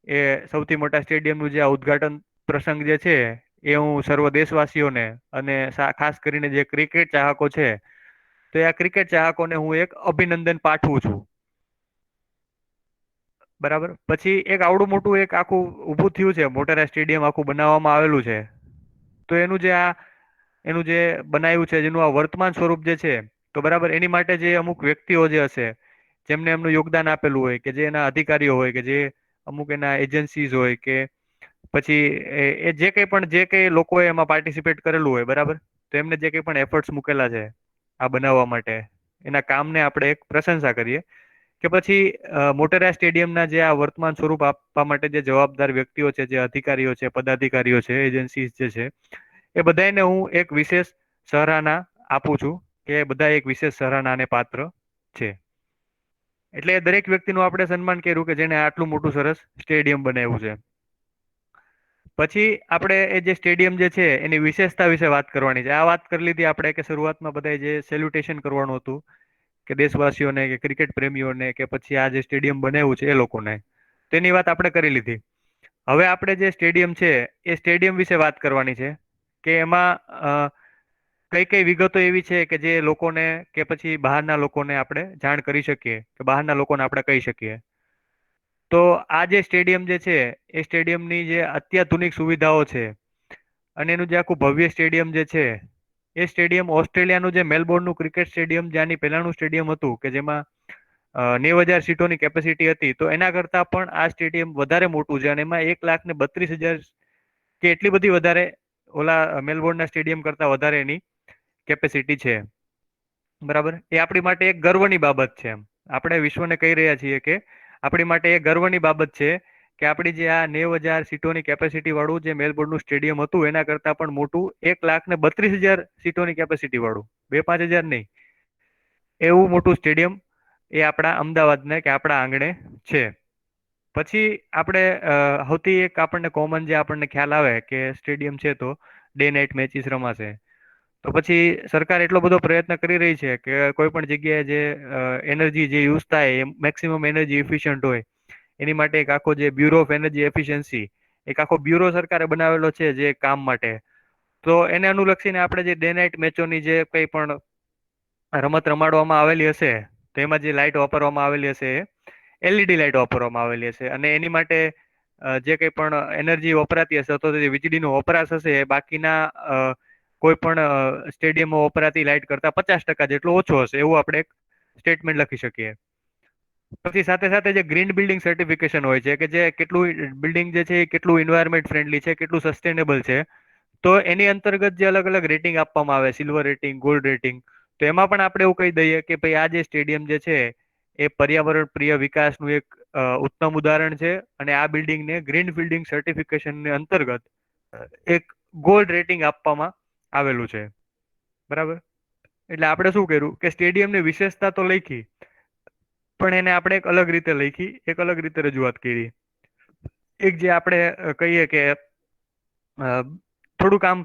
એ સૌથી મોટા સ્ટેડિયમનું જે આ ઉદ્ઘાટન પ્રસંગ જે છે એ હું સર્વ દેશવાસીઓને અને ખાસ કરીને જે ક્રિકેટ ચાહકો છે તો આ ક્રિકેટ ચાહકોને હું એક અભિનંદન પાઠવું છું. બરાબર, પછી એક આવડું મોટું એક આખું ઊભું થયું છે, મોટેરા સ્ટેડિયમ આખું બનાવવામાં આવેલું છે, તો એનું જે બનાવ્યું છે જેનું આ વર્તમાન સ્વરૂપ જે છે, તો બરાબર એની માટે જે અમુક વ્યક્તિઓ જે હશે જેમને એમનું યોગદાન આપેલું હોય, કે જે એના અધિકારીઓ હોય, કે જે અમુક એના એજન્સીઝ હોય, કે પછી જે કંઈ પણ જે કંઈ લોકોએ એમાં પાર્ટિસિપેટ કરેલું હોય, બરાબર, તો એમને જે કંઈ પણ એફર્ટ્સ મૂકેલા છે આ બનાવવા માટે, એના કામને આપણે એક પ્રશંસા કરીએ. કે પછી મોટેરા સ્ટેડિયમના જે આ વર્તમાન સ્વરૂપ આપવા માટે જે જવાબદાર વ્યક્તિઓ છે, જે અધિકારીઓ છે, પદાધિકારીઓ છે, એજન્સી જે છે, એ બધાને હું એક વિશેષ સરાહના આપું છું કે બધા એક વિશેષ સરાહનાને પાત્ર છે. એટલે દરેક વ્યક્તિનું આપણે સન્માન કર્યું કે જેને આટલું મોટું સરસ સ્ટેડિયમ બનાવ્યું છે. પછી આપણે એ જે સ્ટેડિયમ જે છે એની વિશેષતા વિશે વાત કરવાની છે. આ વાત કરી લીધી આપણે કે શરૂઆતમાં બધા જે સેલ્યુટેશન કરવાનું હતું કે દેશવાસીઓને, કે ક્રિકેટ પ્રેમીઓને, કે પછી આ જે સ્ટેડિયમ બનાવ્યું છે એ લોકોને, તેની વાત આપણે કરી લીધી. હવે આપણે જે સ્ટેડિયમ છે એ સ્ટેડિયમ વિશે વાત કરવાની છે કે એમાં કઈ કઈ વિગતો એવી છે કે જે લોકોને કે પછી બહારના લોકોને આપણે જાણ કરી શકીએ, કે બહારના લોકોને આપણે કહી શકીએ. તો આ જે સ્ટેડિયમ જે છે એ સ્ટેડિયમની જે અત્યાધુનિક સુવિધાઓ છે અને એનું જે આખું ભવ્ય સ્ટેડિયમ જે છે એ સ્ટેડિયમ ઓસ્ટ્રેલિયાનું જે મેલબોર્નનું ક્રિકેટ સ્ટેડિયમ જ્યાંની પહેલાનું સ્ટેડિયમ હતું કે જેમાં 90,000 સીટોની કેપેસિટી હતી, તો એના કરતાં પણ આ સ્ટેડિયમ વધારે મોટું છે અને એમાં 1,32,000 કે એટલી બધી વધારે ઓલા મેલબોર્નના સ્ટેડિયમ કરતા વધારે એની કેપેસિટી છે. બરાબર, એ આપણી માટે એક ગર્વની બાબત છે. એમ આપણે વિશ્વને કહી રહ્યા છીએ કે આપણી માટે એ ગર્વની બાબત છે કે આપણી જે આ 90,000 સીટોની કેપેસિટી વાળું જે મેલબોર્નનું સ્ટેડિયમ હતું એના કરતાં પણ મોટું 1,32,000 સીટોની કેપેસિટી વાળું, 2-5 હજાર નહીં, એવું મોટું સ્ટેડિયમ એ આપણા અમદાવાદને કે આપણા આંગણે છે. પછી આપણે સૌથી એક આપણને કોમન જે આપણને ખ્યાલ આવે કે સ્ટેડિયમ છે તો ડે નાઇટ મેચિસ રમાશે. તો પછી સરકાર એટલો બધો પ્રયત્ન કરી રહી છે કે કોઈ પણ જગ્યાએ જે એનર્જી જે યુઝ થાય એ મેક્સિમમ એનર્જી ઇફિશિયન્ટ હોય એની માટે એક આખો જે બ્યુરો ઓફ એનર્જી એફિશિયન્સી, એક આખો બ્યુરો સરકારે બનાવેલો છે જે કામ માટે. તો એને અનુલક્ષીને આપણે જે ડે નાઇટ મેચોની જે કંઈ પણ રમત રમાડવામાં આવેલી હશે તો એમાં જે લાઈટ વાપરવામાં આવેલી હશે એ એલઈડી લાઈટ વાપરવામાં આવેલી હશે, અને એની માટે જે કંઈ પણ એનર્જી વપરાતી હશે અથવા તો જે વીજળીનો વપરાશ હશે એ બાકીના કોઈ પણ સ્ટેડિયમમાં વપરાતી લાઇટ કરતાં 50% જેટલો ઓછો હશે, એવું આપણે એક સ્ટેટમેન્ટ લખી શકીએ. પછી સાથે સાથે જે ગ્રીન બિલ્ડિંગ સર્ટિફિકેશન હોય છે કે જે કેટલું બિલ્ડિંગ જે છે એ કેટલું ઇન્વાયરમેન્ટ ફ્રેન્ડલી છે, કેટલું સસ્ટેનેબલ છે, તો એની અંતર્ગત જે અલગ અલગ રેટિંગ આપવામાં આવે, સિલ્વર રેટિંગ, ગોલ્ડ રેટિંગ, તો એમાં પણ આપણે એવું કહી દઈએ કે ભાઈ આ જે સ્ટેડિયમ જે છે એ પર્યાવરણ પ્રિય વિકાસનું એક ઉત્તમ ઉદાહરણ છે, અને આ બિલ્ડિંગને ગ્રીન બિલ્ડિંગ સર્ટિફિકેશનની અંતર્ગત એક ગોલ્ડ રેટિંગ આપવામાં આવેલું છે. બરાબર, એટલે આપણે શું કર્યું કે સ્ટેડિયમની વિશેષતા તો લખી, પણ એને આપણે એક અલગ રીતે લખી, એક અલગ રીતે રજૂઆત કરી. એક જે આપણે કહીએ કે થોડુંક આમ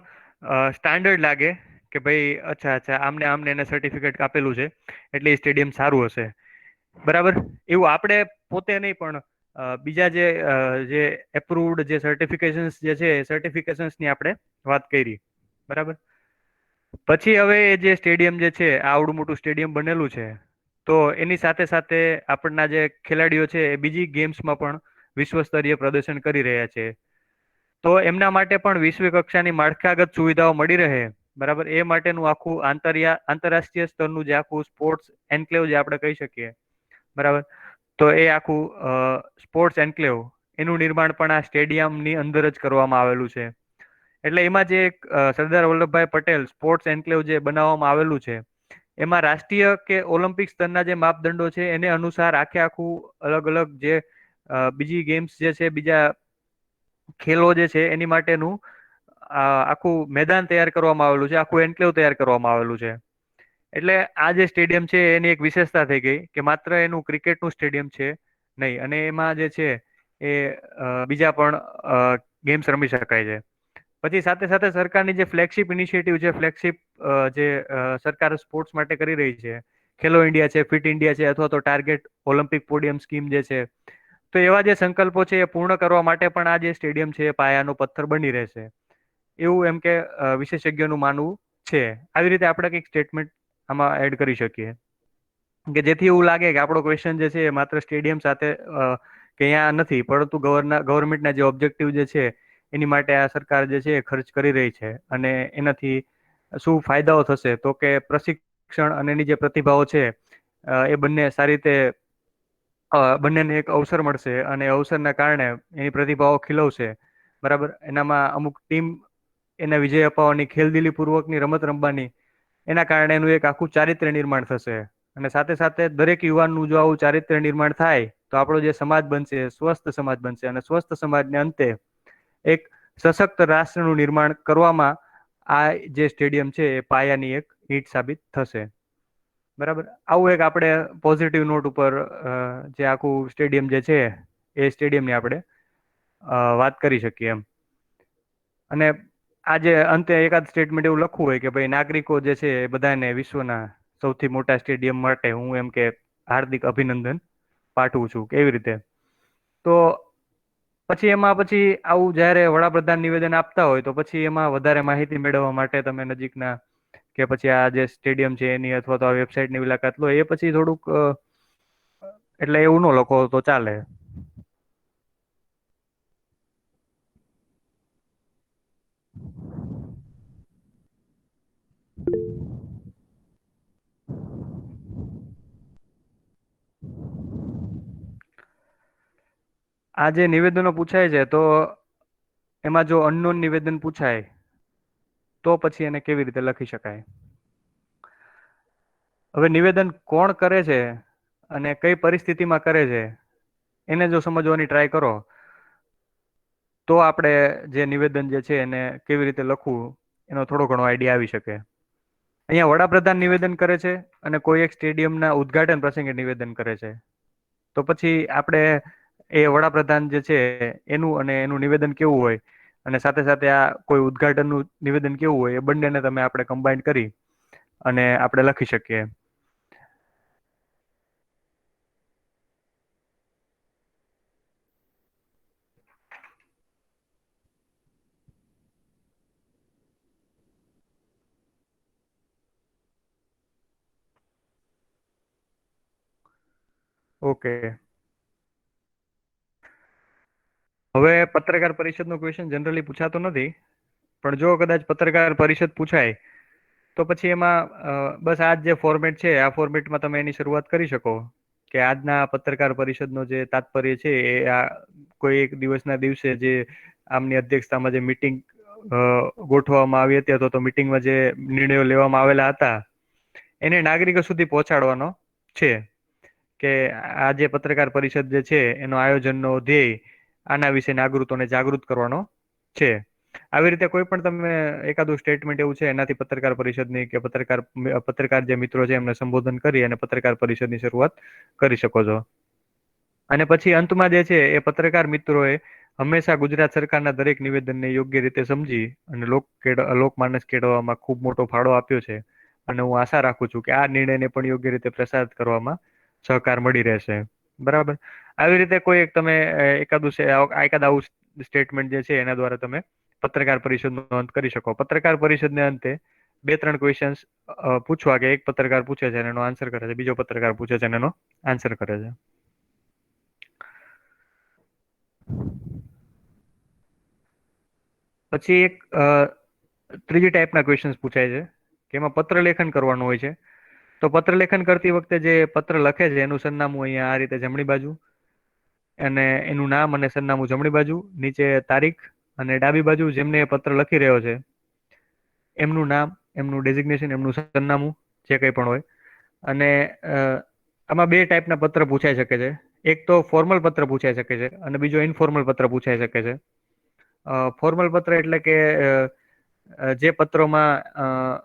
સ્ટાન્ડર્ડ લાગે કે ભાઈ અચ્છા અચ્છા આમને આમને એને સર્ટિફિકેટ આપેલું છે એટલે એ સ્ટેડિયમ સારું હશે. બરાબર, એવું આપણે પોતે નહીં પણ બીજા જે એપ્રુવડ જે સર્ટિફિકેશન્સ જે છે એ સર્ટિફિકેશન્સની આપણે વાત કરી. બરાબર, પછી હવે એ જે સ્ટેડિયમ જે છે આ આવડું મોટું સ્ટેડિયમ બનેલું છે, તો એની સાથે સાથે આપણના જે ખેલાડીઓ છે એ બીજી ગેમ્સમાં પણ વિશ્વ સ્તરીય પ્રદર્શન કરી રહ્યા છે. તો એમના માટે પણ વિશ્વ કક્ષાની માળખાગત સુવિધાઓ મળી રહે. બરાબર, એ માટેનું આખું આંતરરાષ્ટ્રીય સ્તરનું જે આખું સ્પોર્ટ્સ એન્કલેવ જે આપણે કહી શકીએ. બરાબર, તો એ આખું સ્પોર્ટ્સ એન્કલેવ એનું નિર્માણ પણ આ સ્ટેડિયમની અંદર જ કરવામાં આવેલું છે. એટલે એમાં જે એક સરદાર વલ્લભભાઈ પટેલ સ્પોર્ટ્સ એન્કલેવ જે બનાવવામાં આવેલું છે એમાં રાષ્ટ્રીય કે ઓલિમ્પિક સ્તરના જે માપદંડો છે એને અનુસાર આખે આખું અલગ અલગ જે બીજી ગેમ્સ જે છે, બીજા ખેલો જે છે એની માટેનું આખું મેદાન તૈયાર કરવામાં આવેલું છે, આખું એન્કલેવ તૈયાર કરવામાં આવેલું છે. એટલે આ જે સ્ટેડિયમ છે એની એક વિશેષતા થઈ ગઈ કે માત્ર એનું ક્રિકેટનું સ્ટેડિયમ છે નહીં, અને એમાં જે છે એ બીજા પણ ગેમ્સ રમી શકાય છે. પછી સાથે સાથે સરકારની જે ફ્લેગશિપ ઇનિશિયેટિવ છે, ફ્લેગશિપ જે સરકાર સ્પોર્ટ્સ માટે કરી રહી છે, ખેલો ઇન્ડિયા છે, ફિટ ઇન્ડિયા છે, અથવા તો ટાર્ગેટ ઓલિમ્પિક પોડિયમ સ્કીમ જે છે, તો એવા જે સંકલ્પો છે એ પૂર્ણ કરવા માટે પણ આ જે સ્ટેડિયમ છે એ પાયાનો પથ્થર બની રહેશે, એવું એમ કે વિશેષજ્ઞનું માનવું છે. આવી રીતે આપણે કંઈક સ્ટેટમેન્ટ આમાં એડ કરી શકીએ કે જેથી એવું લાગે કે આપણો ક્વેશ્ચન જે છે એ માત્ર સ્ટેડિયમ સાથે કે અહીંયા નથી, પરંતુ ગવર્મેન્ટના જે ઓબ્જેક્ટિવ જે છે એની માટે આ સરકાર જે છે એ ખર્ચ કરી રહી છે, અને એનાથી શું ફાયદાઓ થશે તો કે પ્રશિક્ષણ અને એની જે પ્રતિભાઓ છે એ બંને સારી રીતે બંનેને એક અવસર મળશે, અને અવસરના કારણે એની પ્રતિભાઓ ખીલવશે. બરાબર, એનામાં અમુક ટીમ એને વિજય અપાવવાની, ખેલદિલી પૂર્વકની રમત રમવાની, એના કારણે એનું એક આખું ચારિત્ર્ય નિર્માણ થશે. અને સાથે સાથે દરેક યુવાનનું જો આવું ચારિત્ર્ય નિર્માણ થાય તો આપણો જે સમાજ બનશે એ સ્વસ્થ સમાજ બનશે, અને સ્વસ્થ સમાજને અંતે એક સશક્ત રાષ્ટ્રનું નિર્માણ કરવામાં આ જે સ્ટેડિયમ છે એ પાયાની એક ઈંટ સાબિત થશે. બરાબર, આવું એક આપણે પોઝિટિવ નોટ ઉપર જે આખું સ્ટેડિયમ જે છે એ સ્ટેડિયમની આપણે વાત કરી શકીએ એમ. અને આજે અંતે એકાદ સ્ટેટમેન્ટ એવું લખવું હોય કે ભાઈ નાગરિકો જે છે એ બધાને વિશ્વના સૌથી મોટા સ્ટેડિયમ માટે હું એમ કે હાર્દિક અભિનંદન પાઠવું છું, કેવી રીતે. તો પછી આવું જયારે વડાપ્રધાન નિવેદન આપતા હોય તો પછી એમાં વધારે માહિતી મેળવવા માટે તમે નજીકના કે પછી આ જે સ્ટેડિયમ છે એની અથવા તો આ વેબસાઇટની મુલાકાત લો, એ પછી થોડુંક એટલે એવું ન લખો તો ચાલે. આ જે નિવેદનો પૂછાય છે તો એમાં જો અનનોન નિવેદન પૂછાય તો પછી એને કેવી રીતે લખી શકાય? હવે નિવેદન કોણ કરે છે અને કઈ પરિસ્થિતિમાં કરે છે એને જો સમજવાની ટ્રાય કરો તો આપણે જે નિવેદન જે છે એને કેવી રીતે લખવું એનો થોડો ઘણો આઈડિયા આવી શકે. અહીંયા વડાપ્રધાન નિવેદન કરે છે અને કોઈ એક સ્ટેડિયમના ઉદ્ઘાટન પ્રસંગે નિવેદન કરે છે. તો પછી આપણે એ વડાપ્રધાન જે છે એનું અને એનું નિવેદન કેવું હોય અને સાથે સાથે આ કોઈ ઉદ્ઘાટનનું નિવેદન કેવું હોય એ બંનેને તમે આપણે કમ્બાઈન કરી અને આપણે લખી શકીએ. ઓકે. હવે પત્રકાર પરિષદનો ક્વેશ્ચન જનરલી પૂછાતો નથી, પણ જો કદાચ પત્રકાર પરિષદ પૂછાય તો પછી એમાં બસ આ જ જે ફોર્મેટ છે આ ફોર્મેટમાં તમે એની શરૂઆત કરી શકો કે આજના પત્રકાર પરિષદનો જે તાત્પર્ય છે એ આ કોઈ એક દિવસના દિવસે જે આમની અધ્યક્ષતામાં જે મીટિંગ ગોઠવવામાં આવી હતી અથવા તો મીટિંગમાં જે નિર્ણયો લેવામાં આવેલા હતા એને નાગરિકો સુધી પહોંચાડવાનો છે. કે આ જે પત્રકાર પરિષદ જે છે એનો આયોજનનો ધ્યેય આના વિશે નાગરિકોને જાગૃત કરવાનો છે. આવી રીતે કોઈ પણ તમે એકાદું સ્ટેટમેન્ટ એવું છે એનાથી પત્રકાર પરિષદની કે પત્રકાર જે મિત્રો છે એમને સંબોધન કરી અને પત્રકાર પરિષદની શરૂઆત કરી શકો છો. અને પછી અંતમાં જે છે એ પત્રકાર મિત્રોએ હંમેશા ગુજરાત સરકારના દરેક નિવેદનને યોગ્ય રીતે સમજી અને લોકમાનસ કેળવવામાં ખૂબ મોટો ફાળો આપ્યો છે. અને હું આશા રાખું છું કે આ નિર્ણયને પણ યોગ્ય રીતે પ્રસારિત કરવામાં સહકાર મળી રહેશે. બરાબર. આવી રીતે કોઈ એક તમે એકાદ આવું સ્ટેટમેન્ટ જે છે એના દ્વારા તમે પત્રકાર પરિષદનો અંત કરી શકો. પત્રકાર પરિષદને અંતે બે ત્રણ ક્વેશ્ચન્સ પૂછવા કે એક પત્રકાર પૂછે છે અને એનો આન્સર કરે છે, બીજો પત્રકાર પૂછે છે અને એનો આન્સર કરે છે. પછી એક ત્રીજી ટાઈપના ક્વેશ્ચન્સ પૂછાય છે કે એમાં પત્ર લેખન કરવાનું હોય છે. તો પત્ર લેખન કરતી વખતે જે પત્ર લખે છે એનું સરનામું અહીંયા આ રીતે જમણી બાજુ અને એનું નામ અને સરનામું જમણી બાજુ, નીચે તારીખ અને ડાબી બાજુ જેમને એ પત્ર લખી રહ્યો છે એમનું નામ, એમનું ડેઝિગ્નેશન, એમનું સરનામું જે કંઈ પણ હોય. અને આમાં બે ટાઈપના પત્ર પૂછાઈ શકે છે. એક તો ફોર્મલ પત્ર પૂછાઈ શકે છે અને બીજો ઇનફોર્મલ પત્ર પૂછાઈ શકે છે. ફોર્મલ પત્ર એટલે કે જે પત્રોમાં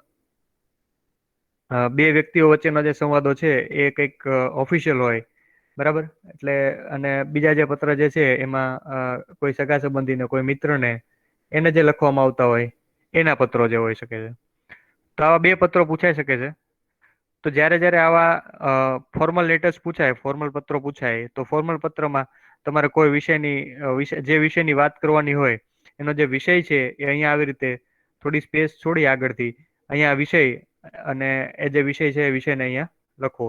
બે વ્યક્તિઓ વચ્ચેનો જે સંવાદો છે એ કંઈક ઓફિશિયલ હોય. બરાબર. એટલે અને બીજા જે પત્ર જે છે એમાં કોઈ સગા સંબંધીને, કોઈ મિત્રને એને જે લખવામાં આવતા હોય એના પત્રો જે હોઈ શકે છે. તો આવા બે પત્રો પૂછાઈ શકે છે. તો જ્યારે જ્યારે આવા ફોર્મલ લેટર્સ પૂછાય, ફોર્મલ પત્રો પૂછાય, તો ફોર્મલ પત્રમાં તમારે કોઈ જે વિષયની વાત કરવાની હોય એનો જે વિષય છે એ અહીંયા આવી રીતે થોડી સ્પેસ છોડી આગળથી અહીંયા વિષય અને એ જે વિષય છે એ વિષયને અહીંયા લખવો.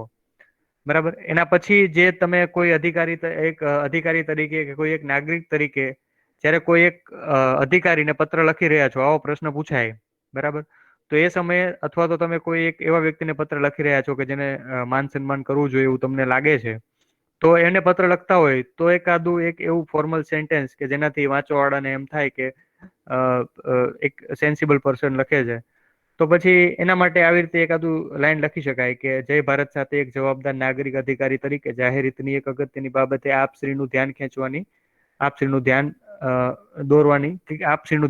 બરાબર. એના પછી જે તમે કોઈ અધિકારી તરીકે કે કોઈ એક નાગરિક તરીકે જ્યારે કોઈ એક અધિકારીને પત્ર લખી રહ્યા છો, આવો પ્રશ્ન પૂછાય. બરાબર. તો એ સમયે અથવા તો તમે કોઈ એક એવા વ્યક્તિને પત્ર લખી રહ્યા છો કે જેને માન સન્માન કરવું જોઈએ એવું તમને લાગે છે, તો એને પત્ર લખતા હોય તો એક એવું ફોર્મલ સેન્ટેન્સ કે જેનાથી વાંચવા વાળાને એમ થાય કે એક સેન્સિબલ પર્સન લખે છે. તો પછી એના માટે આવી રીતે એકાદું લાઈન લખી શકાય કે જય ભારત સાથે એક જવાબદાર નાગરિક અધિકારી તરીકે જાહેર હિતની એક અગત્યની બાબતે આપશ્રીનું ધ્યાન આપશ્રીનું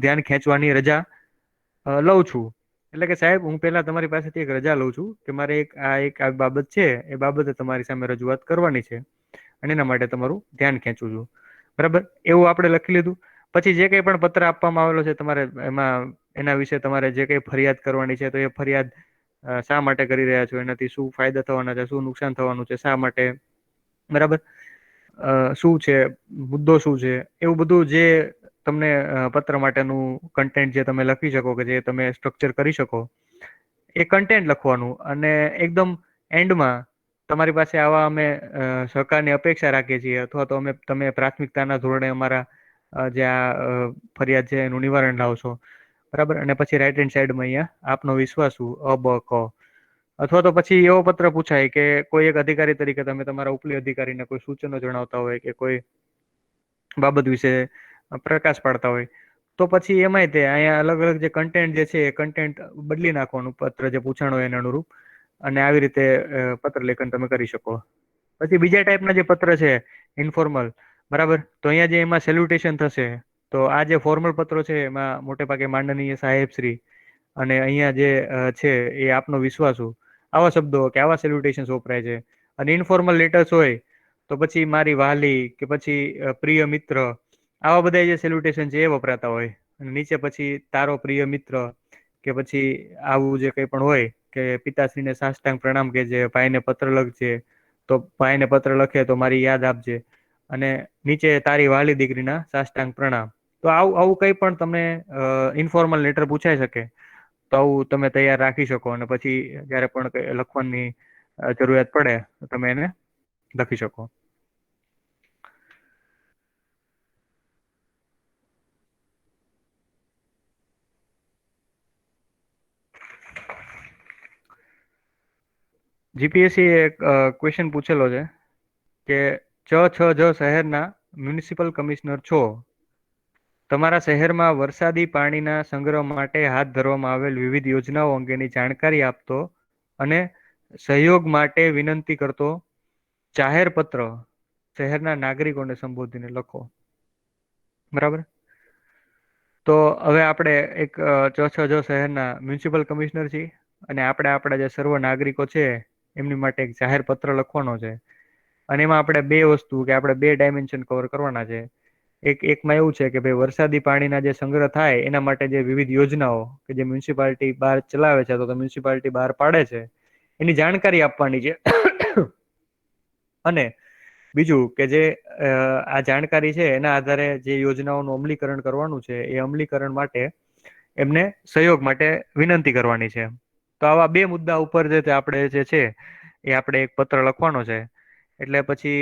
ધ્યાન ખેંચવાની રજા લઉં છું. એટલે કે સાહેબ, હું પહેલા તમારી પાસેથી એક રજા લઉં છું કે મારે એક બાબત છે એ બાબતે તમારી સામે રજૂઆત કરવાની છે અને એના માટે તમારું ધ્યાન ખેંચું છું. બરાબર. એવું આપણે લખી લીધું. પછી જે કંઈ પણ પત્ર આપવામાં આવેલો છે તમારે એના વિશે તમારે જે કંઈ ફરિયાદ કરવાની છે તો એ ફરિયાદ શા માટે કરી રહ્યા છો, એનાથી શું ફાયદા થવાના છે, શું નુકસાન થવાનું છે, શા માટે. બરાબર. શું છે, મુદ્દો શું છે, એવું બધું જે તમને પત્ર માટેનું કન્ટેન્ટ જે તમે લખી શકો કે જે તમે સ્ટ્રક્ચર કરી શકો એ કન્ટેન્ટ લખવાનું. અને એકદમ એન્ડમાં તમારી પાસે આવા અમે સહકારની અપેક્ષા રાખીએ છીએ અથવા તો તમે પ્રાથમિકતાના ધોરણે અમારા જે આ ફરિયાદ છે એનું નિવારણ લાવશો. બરાબર. અને પછી રાઈટ હેન્ડ સાઈડમાં અહીંયા આપનો વિશ્વાસુ ક. અથવા તો પછી એવો પત્ર પૂછાય કે કોઈ એક અધિકારી તરીકે તમે તમારા ઉપલી અધિકારીને કોઈ સૂચનો જણાવતા હોય કે કોઈ બાબત વિશે પ્રકાશ પાડતા હોય તો પછી એમાંય તે અહીંયા અલગ અલગ જે કન્ટેન્ટ જે છે એ કન્ટેન્ટ બદલી નાખવાનું, પત્ર જે પૂછાણો હોય એને અનુરૂપ, અને આવી રીતે પત્ર લેખન તમે કરી શકો. પછી બીજા ટાઈપના જે પત્ર છે ઇન્ફોર્મલ, બરાબર, તો અહીંયા જે એમાં સેલ્યુટેશન થશે. તો આ જે ફોર્મલ પત્રો છે એમાં મોટે ભાગે માનનીય સાહેબ શ્રી અને અહીંયા જે છે એ આપનો વિશ્વાસુ, આવા શબ્દો કે આવા સેલ્યુટેશન વપરાય છે. અને ઇન્ફોર્મલ લેટર્સ હોય તો પછી મારી વાલી કે પછી પ્રિય મિત્ર, આવા બધા જે સેલ્યુટેશન છે એ વપરાતા હોય. અને નીચે પછી તારો પ્રિય મિત્ર, કે પછી આવું જે કંઈ પણ હોય કે પિતાશ્રીને સાષ્ટાંગ પ્રણામ કે જે ભાઈને પત્ર લખજે, તો ભાઈને પત્ર લખે તો મારી યાદ આપજે. અને નીચે તારી વાલી દીકરીના સાષ્ટાંગ પ્રણામ. તો આવું આવું કંઈ પણ તમને ઇન્ફોર્મલ લેટર પૂછાઈ શકે, તો આવું તમે તૈયાર રાખી શકો. અને પછી જ્યારે પણ કંઈ લખવાની જરૂરિયાત પડે તો તમે એને લખી શકો. જીપીએસસી એક ક્વેશ્ચન પૂછેલો છે કે છ જ શહેરના મ્યુનિસિપલ કમિશનર છો. તમારા શહેરમાં વરસાદી પાણીના સંગ્રહ માટે હાથ ધરવામાં આવેલ વિવિધ યોજનાઓ અંગેની જાણકારી આપતો અને સહયોગ માટે વિનંતી કરતો જાહેર પત્ર શહેરના નાગરિકોને સંબોધીને લખો. બરાબર. તો હવે આપણે એક છ શહેરના મ્યુનિસિપલ કમિશનર છીએ, અને આપણે આપણા જે સર્વ નાગરિકો છે એમની માટે એક જાહેર પત્ર લખવાનો છે. અને એમાં આપણે બે વસ્તુ કે આપણે બે ડાયમેન્શન કવર કરવાના છે. એકમાં એવું છે કે ભાઈ વરસાદી પાણીના જે સંગ્રહ થાય એના માટે જે વિવિધ યોજનાઓ કે જે મ્યુનિસિપાલિટી બહાર ચલાવે છે, તો મ્યુનિસિપાલિટી બહાર પાડે છે, એની જાણકારી આપવાની છે. અને બીજું કે જે આ જાણકારી છે એના આધારે જે યોજનાઓનું અમલીકરણ કરવાનું છે એ અમલીકરણ માટે એમને સહયોગ માટે વિનંતી કરવાની છે. તો આવા બે મુદ્દા ઉપર જે આપણે જે છે એ આપણે એક પત્ર લખવાનો છે. એટલે પછી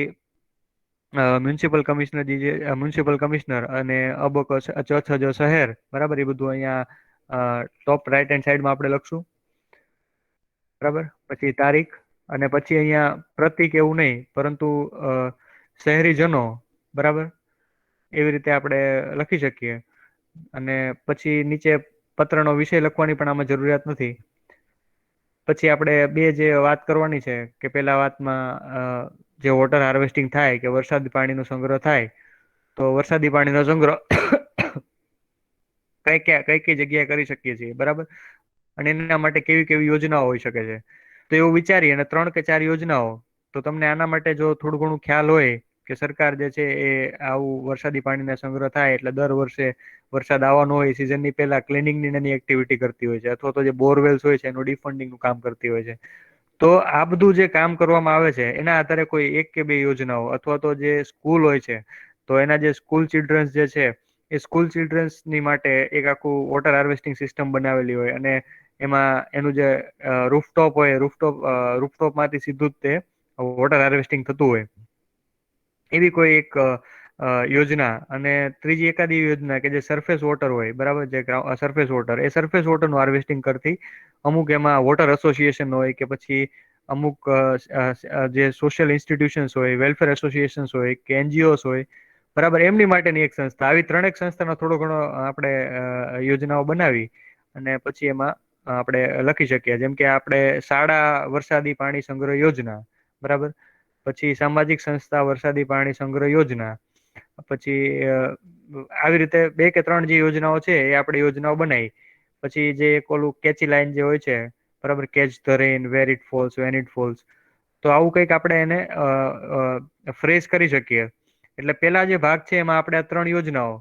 મ્યુનિસિપલ કમિશનર મ્યુનિસિપલ કમિશનર અને શહેર, બરાબર, એ બધું અહીંયા ટોપ રાઈટ હેન્ડ સાઈડમાં આપણે લખશું. બરાબર. પછી તારીખ, અને પછી અહીંયા પ્રતિક એવું નહીં, પરંતુ શહેરીજનો, બરાબર, એવી રીતે આપણે લખી શકીએ. અને પછી નીચે પત્રનો વિષય લખવાની પણ આમાં જરૂરિયાત નથી. પછી આપણે બે જે વાત કરવાની છે કે પેલા વાતમાં જે વોટર હાર્વેસ્ટિંગ થાય કે વરસાદી પાણીનો સંગ્રહ થાય, તો વરસાદી પાણીનો સંગ્રહ કઈ કઈ જગ્યાએ કરી શકીએ છીએ, બરાબર, અને એના માટે કેવી કેવી યોજનાઓ હોઈ શકે છે. તો એવું વિચારી અને 3 કે 4 યોજનાઓ, તો તમને આના માટે જો થોડું ઘણું ખ્યાલ હોય કે સરકાર જે છે એ આવું વરસાદી પાણીના સંગ્રહ થાય એટલે દર વર્ષે વરસાદ આવવાનો હોય સિઝનની પહેલા ક્લિનિંગની નાની એક્ટિવિટી કરતી હોય છે, અથવા તો જે બોરવેલ્સ હોય છે એનું ડિફંડિંગનું કામ કરતી હોય છે. તો આ બધું જે કામ કરવામાં આવે છે એના આધારે કોઈ એક કે બે યોજનાઓ, અથવા તો જે સ્કૂલ હોય છે તો એના જે સ્કૂલ ચિલ્ડ્રન્સ જે છે એ સ્કૂલ ચિલ્ડ્રન્સની માટે એક આખું વોટર હાર્વેસ્ટિંગ સિસ્ટમ બનાવેલી હોય, અને એમાં એનું જે રૂફટોપ હોય, રૂફટોપમાંથી સીધું જ તે વોટર હાર્વેસ્ટિંગ થતું હોય, એવી કોઈ એક યોજના. અને ત્રીજી એકાદી યોજના કે જે સરફેસ વોટર હોય, બરાબર, જે સરફેસ વોટર, એ સરફેસ વોટરનું હાર્વેસ્ટિંગ કરતી અમુક એમાં વોટર એસોસિએશન હોય કે પછી અમુક જે સોશિયલ ઇન્સ્ટિટ્યુશન્સ હોય, વેલફેર એસોસિએશન્સ હોય કે એનજીઓસ હોય, બરાબર, એમની માટેની એક સંસ્થા. આવી ત્રણેક સંસ્થાનો થોડો ઘણો આપણે યોજનાઓ બનાવી અને પછી એમાં આપણે લખી શકીએ. જેમ કે આપણે શાળા વરસાદી પાણી સંગ્રહ યોજના, બરાબર, પછી સામાજિક સંસ્થા વરસાદી પાણી સંગ્રહ યોજના, પછી આવી રીતે બે કે ત્રણ જે યોજનાઓ છે એ આપણે યોજનાઓ બનાવી. પછી જે એક ઓલું કેચી લાઈન જે હોય છે, બરાબર, catch the rain where it falls when it falls, તો આવું કંઈક આપણે એને ફ્રેશ કરી શકીએ. એટલે પેલા જે ભાગ છે એમાં આપણે આ ત્રણ યોજનાઓ,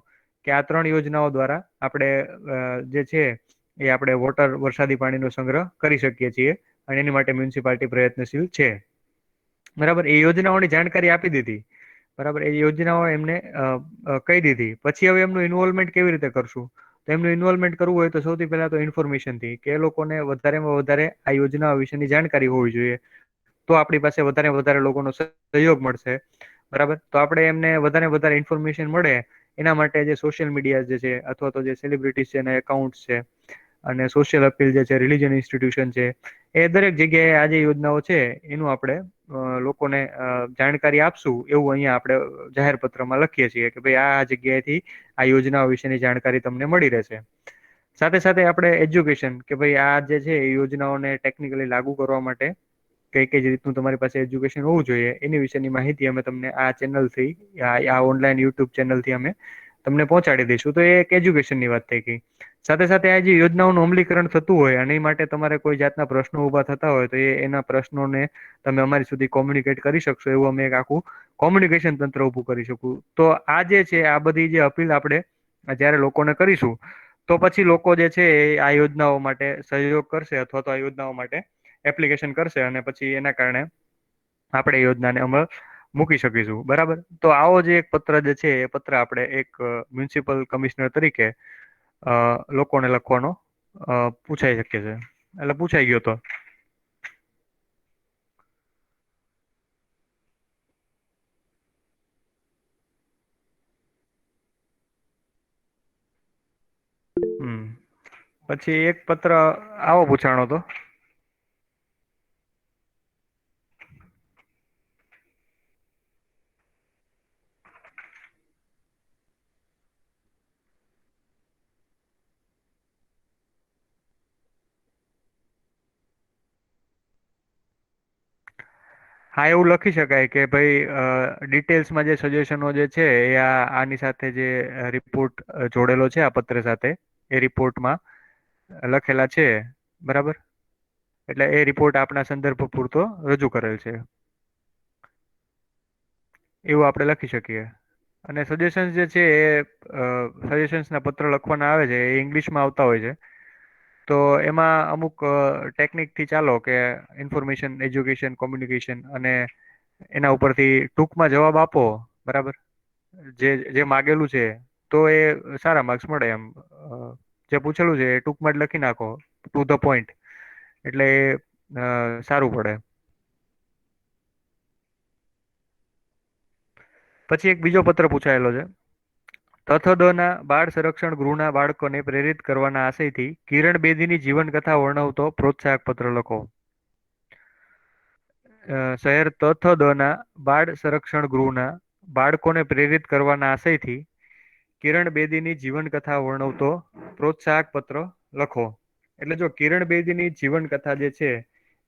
કે આ ત્રણ યોજનાઓ દ્વારા આપણે જે છે એ આપણે વરસાદી પાણીનો સંગ્રહ કરી શકીએ છીએ, અને એની માટે મ્યુનિસિપાલિટી પ્રયત્નશીલ છે. બરાબર. એ યોજનાઓની જાણકારી આપી દીધી, બરાબર, એ યોજનાઓ એમને કહી દીધી. પછી હવે એમનું ઇન્વોલ્વમેન્ટ કેવી રીતે કરશું? તો એમનું ઇન્વોલ્વમેન્ટ કરવું હોય તો સૌથી પહેલા તો ઇન્ફોર્મેશનથી, કે એ લોકોને વધારેમાં વધારે આ યોજનાઓ વિશેની જાણકારી હોવી જોઈએ. તો આપણી પાસે વધારે વધારે લોકોનો સહયોગ મળશે, બરાબર. તો આપણે એમને વધારે ઇન્ફોર્મેશન મળે એના માટે જે સોશિયલ મીડિયા જે છે, અથવા તો જે સેલિબ્રિટીઝ છે એના એકાઉન્ટ છે, અને સોશિયલ અપીલ જે છે, રિલીજન ઇન્સ્ટિટ્યુશન છે, એ દરેક જગ્યાએ આ જે યોજનાઓ છે એનું આપણે લોકોને જાણકારી આપશું એવું અહીંયા આપણે જાહેર પત્રમાં લખીએ છીએ કે ભાઈ આ જગ્યાએથી આ યોજનાઓ વિશેની જાણકારી તમને મળી રહેશે. સાથે સાથે આપણે એજ્યુકેશન કે ભાઈ આ જે છે એ યોજનાઓને ટેકનિકલી લાગુ કરવા માટે કઈ કઈ રીતનું તમારી પાસે એજ્યુકેશન હોવું જોઈએ એની વિશેની માહિતી અમે તમને આ ચેનલથી આ ઓનલાઈન યુટ્યુબ ચેનલથી અમે તમને પહોંચાડી દઈશું. તો એ એક એજ્યુકેશનની વાત થઈ ગઈ. સાથે સાથે આ જે યોજનાઓનું અમલીકરણ થતું હોય અને એ માટે તમારે કોઈ જાતના પ્રશ્નો ઉભા થતા હોય તો એના પ્રશ્નોને તમે અમારી સુધી કોમ્યુનિકેટ કરી શકશો એવું અમે એક આખું કોમ્યુનિકેશન તંત્ર ઊભું કરી શકું. તો આ જે છે આ બધી જે અપીલ આપણે જયારે લોકોને કરીશું તો પછી લોકો જે છે એ આ યોજનાઓ માટે સહયોગ કરશે અથવા તો આ યોજનાઓ માટે એપ્લિકેશન કરશે અને પછી એના કારણે આપણે યોજનાને અમલ મૂકી શકીશું. બરાબર. તો આવો જે એક પત્ર જે છે એ પત્ર આપણે એક મ્યુનિસિપલ કમિશનર તરીકે લોકોને લખવાનો પૂછાઈ શકે છે. એટલે પૂછાઈ ગયો તો. હમ પછી એક પત્ર આવો પૂછાણો હતો. હા એવું લખી શકાય કે ભાઈ ડિટેલ્સમાં જે સજેશનો જે છે એ આની સાથે જે રિપોર્ટ જોડેલો છે આ પત્ર સાથે એ રિપોર્ટમાં લખેલા છે. બરાબર. એટલે એ રિપોર્ટ આપણા સંદર્ભ પૂરતો રજૂ કરેલ છે એવું આપણે લખી શકીએ. અને સજેશન્સ જે છે એ સજેશન્સ ના પત્ર લખવાના આવે છે એ ઇંગ્લિશમાં આવતા હોય છે. તો એમાં અમુક ટેકનિકથી ચાલો કે ઇન્ફોર્મેશન એજ્યુકેશન કોમ્યુનિકેશન અને એના ઉપરથી ટૂંકમાં જવાબ આપો. બરાબર. જે માગેલું છે તો એ સારા માર્ક્સ મળે એમ. જે પૂછેલું છે એ ટૂંકમાં જ લખી નાખો ટુ ધ પોઈન્ટ એટલે સારું પડે. પછી એક બીજો પત્ર પૂછાયેલો છે. તથદના બાળ સંરક્ષણ ગૃહના બાળકોને પ્રેરિત કરવાના આશયથી કિરણ બેદીની જીવનકથા વર્ણવતો પ્રોત્સાહક પત્ર લખો. શહેર તથદના બાળ સંરક્ષણ ગૃહના બાળકોને પ્રેરિત કરવાના આશયથી કિરણ બેદીની જીવનકથા વર્ણવતો પ્રોત્સાહક પત્ર લખો. એટલે જો કિરણ બેદીની જીવનકથા જે છે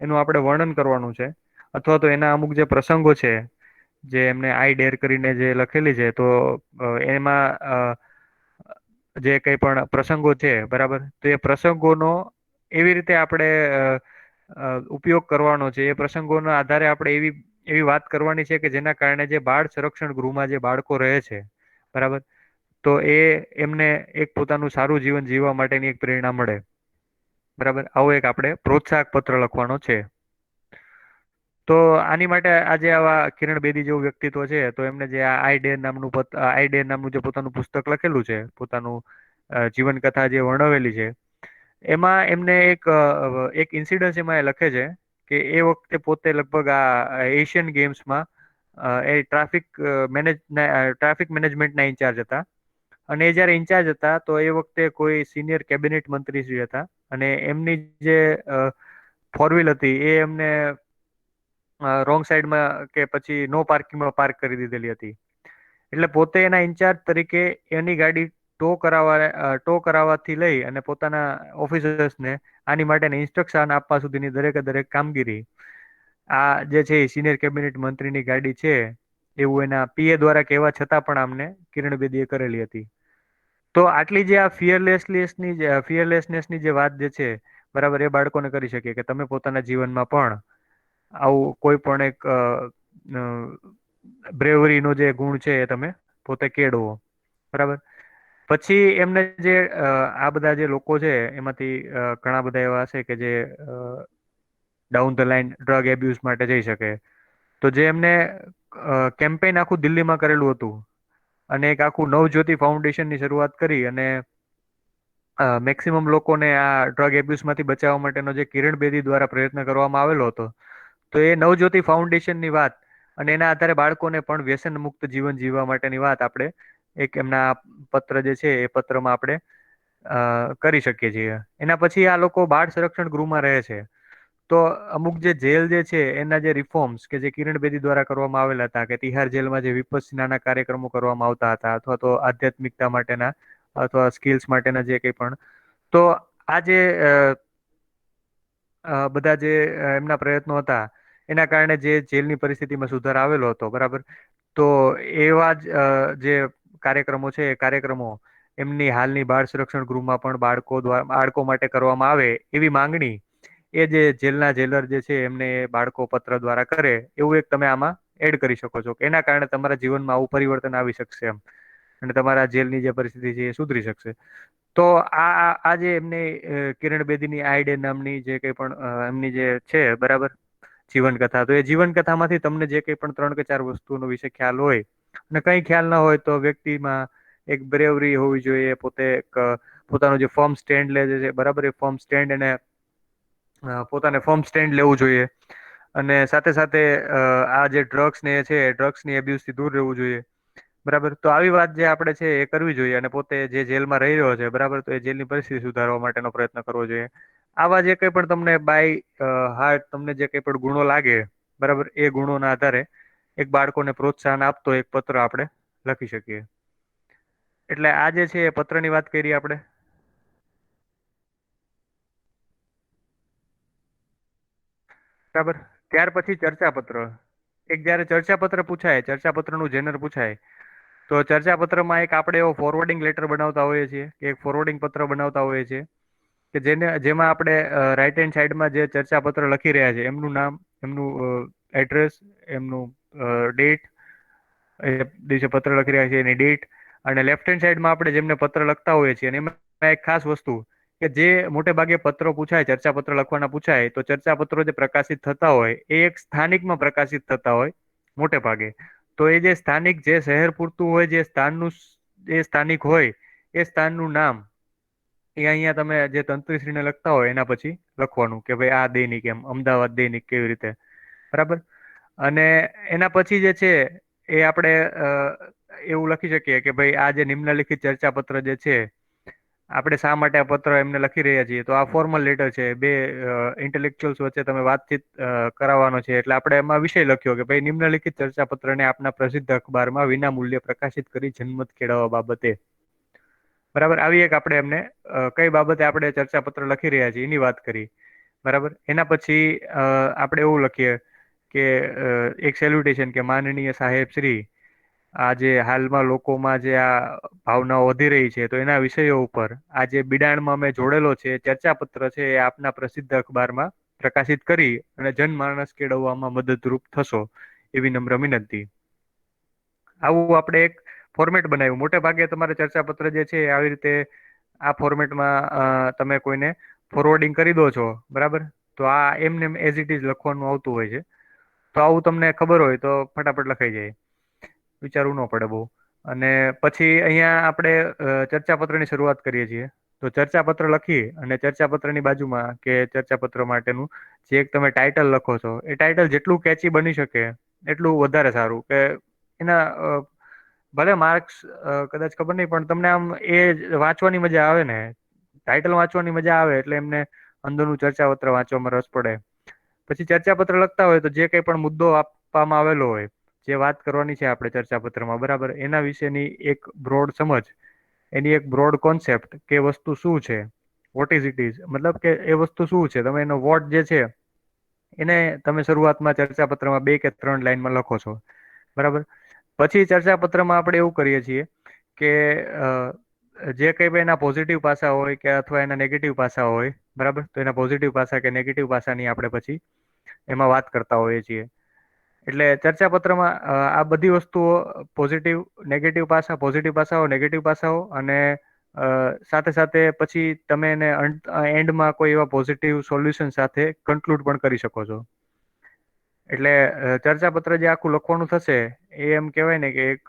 એનું આપણે વર્ણન કરવાનું છે અથવા તો એના અમુક જે પ્રસંગો છે જે એમને આઈ ડેર કરીને જે લખેલી છે તો એમાં જે કઈ પણ પ્રસંગો છે બરાબર તો એ પ્રસંગોનો એવી રીતે આપણે ઉપયોગ કરવાનો છે. એ પ્રસંગોના આધારે આપણે એવી વાત કરવાની છે કે જેના કારણે જે બાળ સંરક્ષણ ગૃહમાં જે બાળકો રહે છે બરાબર તો એમને એક પોતાનું સારું જીવન જીવવા માટેની એક પ્રેરણા મળે. બરાબર. આવો એક આપણે પ્રોત્સાહક પત્ર લખવાનો છે. તો આની માટે આજે આવા કિરણ બેદી જેવું વ્યક્તિત્વ છે તો એમને જે આઈ ડે નામનું જે પોતાનું પુસ્તક લખેલું છે પોતાનું જીવન કથા જે વર્ણવેલી છે એમાં એમને એક ઇન્સિડન્સ એમાં એ લખે છે કે એ વખતે પોતે લગભગ આ એશિયન ગેમ્સમાં એ ટ્રાફિક મેનેજમેન્ટના ઇન્ચાર્જ હતા. અને એ જયારે ઇન્ચાર્જ હતા તો એ વખતે કોઈ સિનિયર કેબિનેટ મંત્રી શ્રી હતા અને એમની જે ફોર વ્હીલ હતી એ એમને રોંગ સાઈડમાં કે પછી નો પાર્કિંગમાં પાર્ક કરી દીધેલી હતી. એટલે પોતે એના ઇન્ચાર્જ તરીકે એની ગાડી ટો કરાવવાથી લઈ અને પોતાના ઓફિસર્સને આની માટેની ઇન્સ્ટ્રક્શન આપવા સુધીની દરેકે દરેક કામગીરી આ જે છે સિનિયર કેબિનેટ મંત્રીની ગાડી છે એવું એના પીએ દ્વારા કહેવા છતાં પણ આમને કિરણ બેદીએ કરેલી હતી. તો આટલી જે આ ફિયરલેસનેસની જે વાત જે છે બરાબર એ બાળકોને કરી શકીએ કે તમે પોતાના જીવનમાં પણ આવું કોઈ પણ એક બ્રેવરીનો જે ગુણ છે એ તમે પોતે કેળવો. બરાબર. પછી એમને જે આ બધા જે લોકો છે એમાંથી ઘણા બધા એવા હશે કે જે down the line drug abuse માટે જઈ શકે. તો જે એમને કેમ્પેન આખું દિલ્હીમાં કરેલું હતું અને એક આખું નવજ્યોતિ ફાઉન્ડેશનની શરૂઆત કરી અને મેક્સિમમ લોકોને આ ડ્રગ એબ્યુઝમાંથી બચાવવા માટેનો જે કિરણ બેદી દ્વારા પ્રયત્ન કરવામાં આવેલો હતો તો એ નવજ્યોતિ ફાઉન્ડેશનની વાત અને એના આધારે બાળકોને પણ વ્યસન મુક્ત જીવન જીવવા માટેની વાત આપણે એક એમના પત્ર જે છે એ પત્રમાં આપણે કરી શકીએ છીએ. એના પછી આ લોકો બાળ સંરક્ષણ ગૃહમાં રહે છે તો અમુક જે જેલ જે છે એના જે રિફોર્મ્સ કે જે કિરણ બેદી દ્વારા કરવામાં આવેલા હતા, કે તિહાર જેલમાં જે વિપસ્સનાના કાર્યક્રમો કરવામાં આવતા હતા, અથવા તો આધ્યાત્મિકતા માટેના અથવા સ્કિલ્સ માટેના જે કંઈ પણ, તો આ જે બધા જે એમના પ્રયત્નો હતા એના કારણે જે જેલની પરિસ્થિતિમાં સુધાર આવેલો હતો, બરાબર. તો એવા જ જે કાર્યક્રમો છે એ કાર્યક્રમો એમની હાલની બાળ સંરક્ષણ ગૃહમાં પણ બાળકો માટે કરવામાં આવે એવી માંગણી એ જે જેલના જેલર જે છે એમને બાળકો પત્ર દ્વારા કરે, એવું એક તમે આમાં એડ કરી શકો છો, કે એના કારણે તમારા જીવનમાં આવું પરિવર્તન આવી શકશે એમ, અને તમારા જેલની જે પરિસ્થિતિ છે એ સુધરી શકશે. તો આ જે એમની કિરણ બેદીની આઈડે નામની જે કંઈ પણ એમની જે છે, બરાબર, જીવન કથા, તો એ જીવન કથામાંથી તમને જે કંઈ પણ 3 કે 4 વસ્તુઓનો વિશે ખ્યાલ હોય, અને કંઈ ખ્યાલ ના હોય તો વ્યક્તિમાં એક બ્રેવરી હોવી જોઈએ, પોતે એક પોતાનું જે ફર્મ સ્ટેન્ડ લે છે, બરાબર, એ ફર્મ સ્ટેન્ડ એને પોતાને ફર્મ સ્ટેન્ડ લેવું જોઈએ. અને સાથે સાથે આ જે ડ્રગ્સ ને એ છે, ડ્રગ્સની એબ્યુઝ થી દૂર રહેવું જોઈએ. બરાબર, તો આવી વાત જે આપણે છે એ કરવી જોઈએ, અને પોતે જે જેલમાં રહી રહ્યો છે, બરાબર, તો એ જેલની પરિસ્થિતિ સુધારવા માટેનો પ્રયત્ન કરવો જોઈએ. આવા જે કંઈ પણ તમને બાય હાર્ટ તમને જે કંઈ પણ ગુણો લાગે, બરાબર, એ ગુણોના આધારે એક બાળકોને પ્રોત્સાહન આપતો એક પત્ર આપણે લખી શકીએ. એટલે આ જે છે એ પત્રની વાત કરી આપણે. બરાબર. ત્યાર પછી ચર્ચા પત્ર. એક જયારે ચર્ચા પત્ર પૂછાય, ચર્ચા પત્રનું જેનર પૂછાય, તો ચર્ચા પત્રમાં એક આપણે એવો ફોરવર્ડિંગ લેટર બનાવતા હોઈએ છીએ, કે એક ફોરવર્ડિંગ પત્ર બનાવતા હોઈએ છીએ, કે જેમાં આપણે રાઈટ હેન્ડ સાઈડમાં જે ચર્ચા પત્ર લખી રહ્યા છે એમનું નામ, એમનું એડ્રેસ, એમનું ડેટ, એ દિવસે પત્ર લખી રહ્યા છીએ એની ડેટ, અને લેફ્ટ હેન્ડ સાઈડમાં આપણે જેમને પત્ર લખતા હોઈએ છીએ, અને એમાં એક ખાસ વસ્તુ, કે જે મોટે ભાગે પત્રો પૂછાય, ચર્ચા પત્ર લખવાના પૂછાય, તો ચર્ચા પત્રો જે પ્રકાશિત થતા હોય એ એક સ્થાનિકમાં પ્રકાશિત થતા હોય મોટે ભાગે. તો એ જે સ્થાનિક, જે શહેર પૂરતું હોય, જે સ્થાનનું, જે સ્થાનિક હોય એ સ્થાનનું નામ એ અહીંયા તમે જે તંત્રીશ્રીને લખતા હોય એના પછી લખવાનું, કે ભાઈ આ દૈનિક, એમ અમદાવાદ દૈનિક કેવી રીતે, બરાબર. અને એના પછી જે છે એ આપણે એવું લખી શકીએ કે ભાઈ આ જે નિમ્નલિખિત ચર્ચા પત્ર જે છે, આપણે શા માટે આ પત્ર એમને લખી રહ્યા છીએ, તો આ ફોર્મલ લેટર છે, બે ઇન્ટેલેક્ચુઅલ્સ વચ્ચે તમે વાતચીત કરાવવાનો છે, એટલે આપણે એમાં વિષય લખ્યો કે ભાઈ નિમ્નલિખિત ચર્ચા પત્રને આપના પ્રસિદ્ધ અખબારમાં વિના મૂલ્યે પ્રકાશિત કરી જનમત કેળવવા બાબતે, બરાબર. આવી એક આપણે એમને કઈ બાબતે આપણે ચર્ચા પત્ર લખી રહ્યા છીએ એની વાત કરી, બરાબર. એના પછી આપણે એવું લખીએ કે એક સેલ્યુટેશન, કે માનનીય સાહેબ શ્રી, આજે હાલમાં લોકોમાં જે આ ભાવનાઓ વધી રહી છે, તો એના વિષયો ઉપર આ જે બિડાણમાં મેં જોડેલો છે ચર્ચા પત્ર છે, એ આપના પ્રસિદ્ધ અખબારમાં પ્રકાશિત કરી અને જનમાનસ કેળવવામાં મદદરૂપ થશો, એવી નમ્ર વિનંતી. આવું આપણે એક ફોર્મેટ બનાવ્યું. મોટે ભાગે તમારે ચર્ચા પત્ર જે છે આવી રીતે આ ફોર્મેટમાં તમે કોઈને ફોરવર્ડિંગ કરી દો છો, બરાબર. તો આ એમને એઝ ઇટ ઇઝ લખવાનું આવતું હોય છે. તો આવું તમને ખબર હોય તો ફટાફટ લખાઈ જાય, વિચારવું ન પડે બહુ. અને પછી અહીંયા આપણે ચર્ચા પત્રની શરૂઆત કરીએ છીએ. તો ચર્ચા પત્ર લખી અને ચર્ચા પત્રની બાજુમાં, કે ચર્ચા પત્ર માટેનું જે એક તમે ટાઇટલ લખો છો, એ ટાઇટલ જેટલું કેચી બની શકે એટલું વધારે સારું, કે એના ભલે માર્ક્સ કદાચ ખબર નહીં, પણ તમને આમ એ વાંચવાની મજા આવે ને, ટાઇટલ વાંચવાની મજા આવે એટલે એમને અંદરનું ચર્ચા પત્ર વાંચવામાં રસ પડે. પછી ચર્ચા પત્ર લખતા હોય તો જે કંઈ પણ મુદ્દો આપવામાં આવેલો હોય, જે વાત કરવાની છે આપણે ચર્ચા પત્રમાં, બરાબર, એના વિશેની એક બ્રોડ સમજ, એની એક બ્રોડ કોન્સેપ્ટ, કે વસ્તુ શું છે, વોટ ઇઝ ઇટ ઇઝ, મતલબ કે એ વસ્તુ શું છે, તમે એનો વોટ જે છે એને તમે શરૂઆતમાં ચર્ચા પત્રમાં 2 કે 3 લાઈનમાં લખો છો, બરાબર. પછી ચર્ચા પત્રમાં આપણે એવું કરીએ છીએ કે જે કંઈ પણ એના પોઝિટિવ પાસા હોય, કે અથવા એના નેગેટિવ પાસા હોય, બરાબર, તો એના પોઝિટિવ પાસા કે નેગેટિવ પાસાની આપણે પછી એમાં વાત કરતા હોઈએ છીએ. એટલે ચર્ચા પત્રમાં આ બધી વસ્તુઓ, પોઝિટિવ નેગેટિવ પાસા, પોઝિટિવ પાસાઓ, નેગેટિવ પાસાઓ, અને સાથે સાથે પછી તમે એને એન્ડમાં કોઈ એવા પોઝિટિવ સોલ્યુશન સાથે કન્ક્લુડ પણ કરી શકો છો. એટલે ચર્ચા પત્ર જે આખું લખવાનું થશે એ એમ કેવાય ને કે એક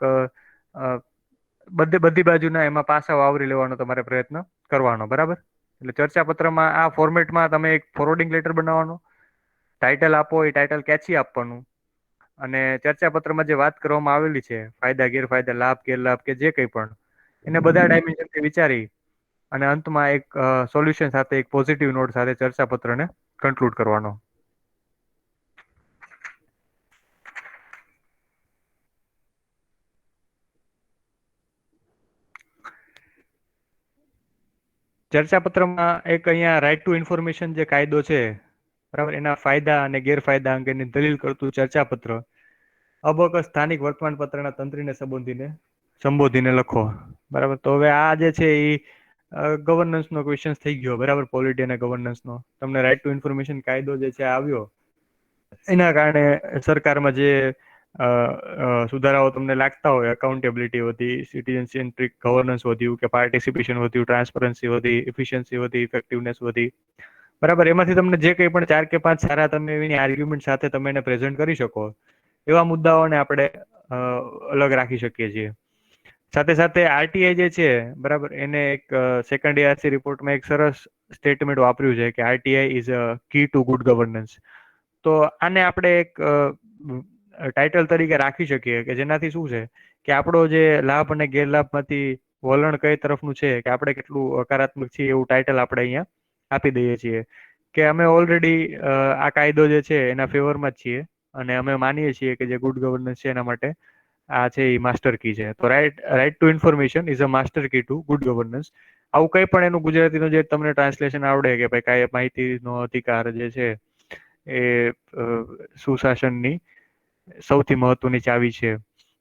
બધી બાજુના એમાં પાસા આવરી લેવાનો તમારે પ્રયત્ન કરવાનો, બરાબર. એટલે ચર્ચા પત્રમાં આ ફોર્મેટમાં તમે એક ફોરવર્ડિંગ લેટર બનાવવાનો, ટાઇટલ આપો એ ટાઇટલ કેચી આપવાનું, અને ચર્ચા પત્રમાં જે વાત કરવામાં આવેલી છે, ફાયદા ગેરફાયદા, લાભ ગેરલાભ, કે જે કંઈ પણ, એને બધા ડાયમેન્શનથી વિચારી અને અંતમાં એક સોલ્યુશન સાથે, એક પોઝિટિવ નોટ સાથે ચર્ચા પત્રને કન્ક્લુડ કરવાનો. ચર્ચા પત્રમાં એક અહીંયા રાઈટ ટુ ઇન્ફોર્મેશન જે કાયદો છે, બરાબર, એના ફાયદા અને ગેરફાયદા અંગેની દલીલ કરતું ચર્ચા પત્ર અબક સ્થાનિક વર્તમાન પત્રના તંત્રીને સંબોધીને લખો. બરાબર, તો હવે આ જે છે એ ગવર્નન્સ નો ક્વેશ્ચન થઈ ગયો. બરાબર, પોલિટી અને ગવર્નન્સ નો તમને રાઈટ ટુ ઇન્ફોર્મેશન કાયદો જે છે આવ્યો, એના કારણે સરકારમાં જે સુધારાઓ તમને લાગતા હોય, અકાઉન્ટેબિલિટી વધી, સિટીઝન સેન્ટ્રિક ગવર્નન્સ વધ્યું, કે પાર્ટિસિપેશન વધ્યું, ટ્રાન્સપરન્સી વધી, ઇફિશિયન્સી વધી, ઇફેક્ટિવનેસ વધી, બરાબર, એમાંથી તમને જે કંઈ પણ ચાર કે પાંચ સારા તમે એની આર્ગ્યુમેન્ટ સાથે તમે એને પ્રેઝન્ટ કરી શકો, એવા મુદ્દાઓને આપણે અલગ રાખી શકીએ છીએ. સાથે સાથે આરટીઆઈ જે છે, બરાબર, એને એક સેકન્ડ એઆરસી રિપોર્ટમાં એક સરસ સ્ટેટમેન્ટ વાપર્યું છે કે RTI is a key to good governance. તો આને આપણે એક ટાઇટલ તરીકે રાખી શકીએ કે જેનાથી શું છે કે આપણો જે લાભ અને ગેરલાભમાંથી વલણ કઈ તરફનું છે, કે આપણે કેટલું હકારાત્મક છીએ, એવું ટાઇટલ આપણે અહીંયા આપી દઈએ છીએ કે અમે ઓલરેડી આ કાયદો જે છે એના ફેવરમાં જ છીએ, અને અમે માનીએ છીએ કે જે ગુડ ગવર્નન્સ છે એના માટે આ છે એ માસ્ટર કી છે. તો right to information is a master key to good governance. આવું કંઈ પણ એનું ગુજરાતીનું જે તમને ટ્રાન્સલેશન આવડે કે ભાઈ કાંઈ માહિતીનો અધિકાર જે છે એ સુશાસનની સૌથી મહત્વની ચાવી છે.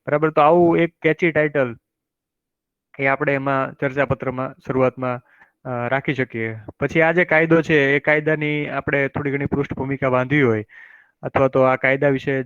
બરાબર, તો આવું એક કેચી ટાઇટલ એ આપણે એમાં ચર્ચા પત્રમાં શરૂઆતમાં રાખી શકીએ. પછી આ જે કાયદો છે એ કાયદાની આપણે થોડી ઘણી પૃષ્ઠભૂમિકા બાંધવી હોય, અથવા તો આ કાયદા વિશે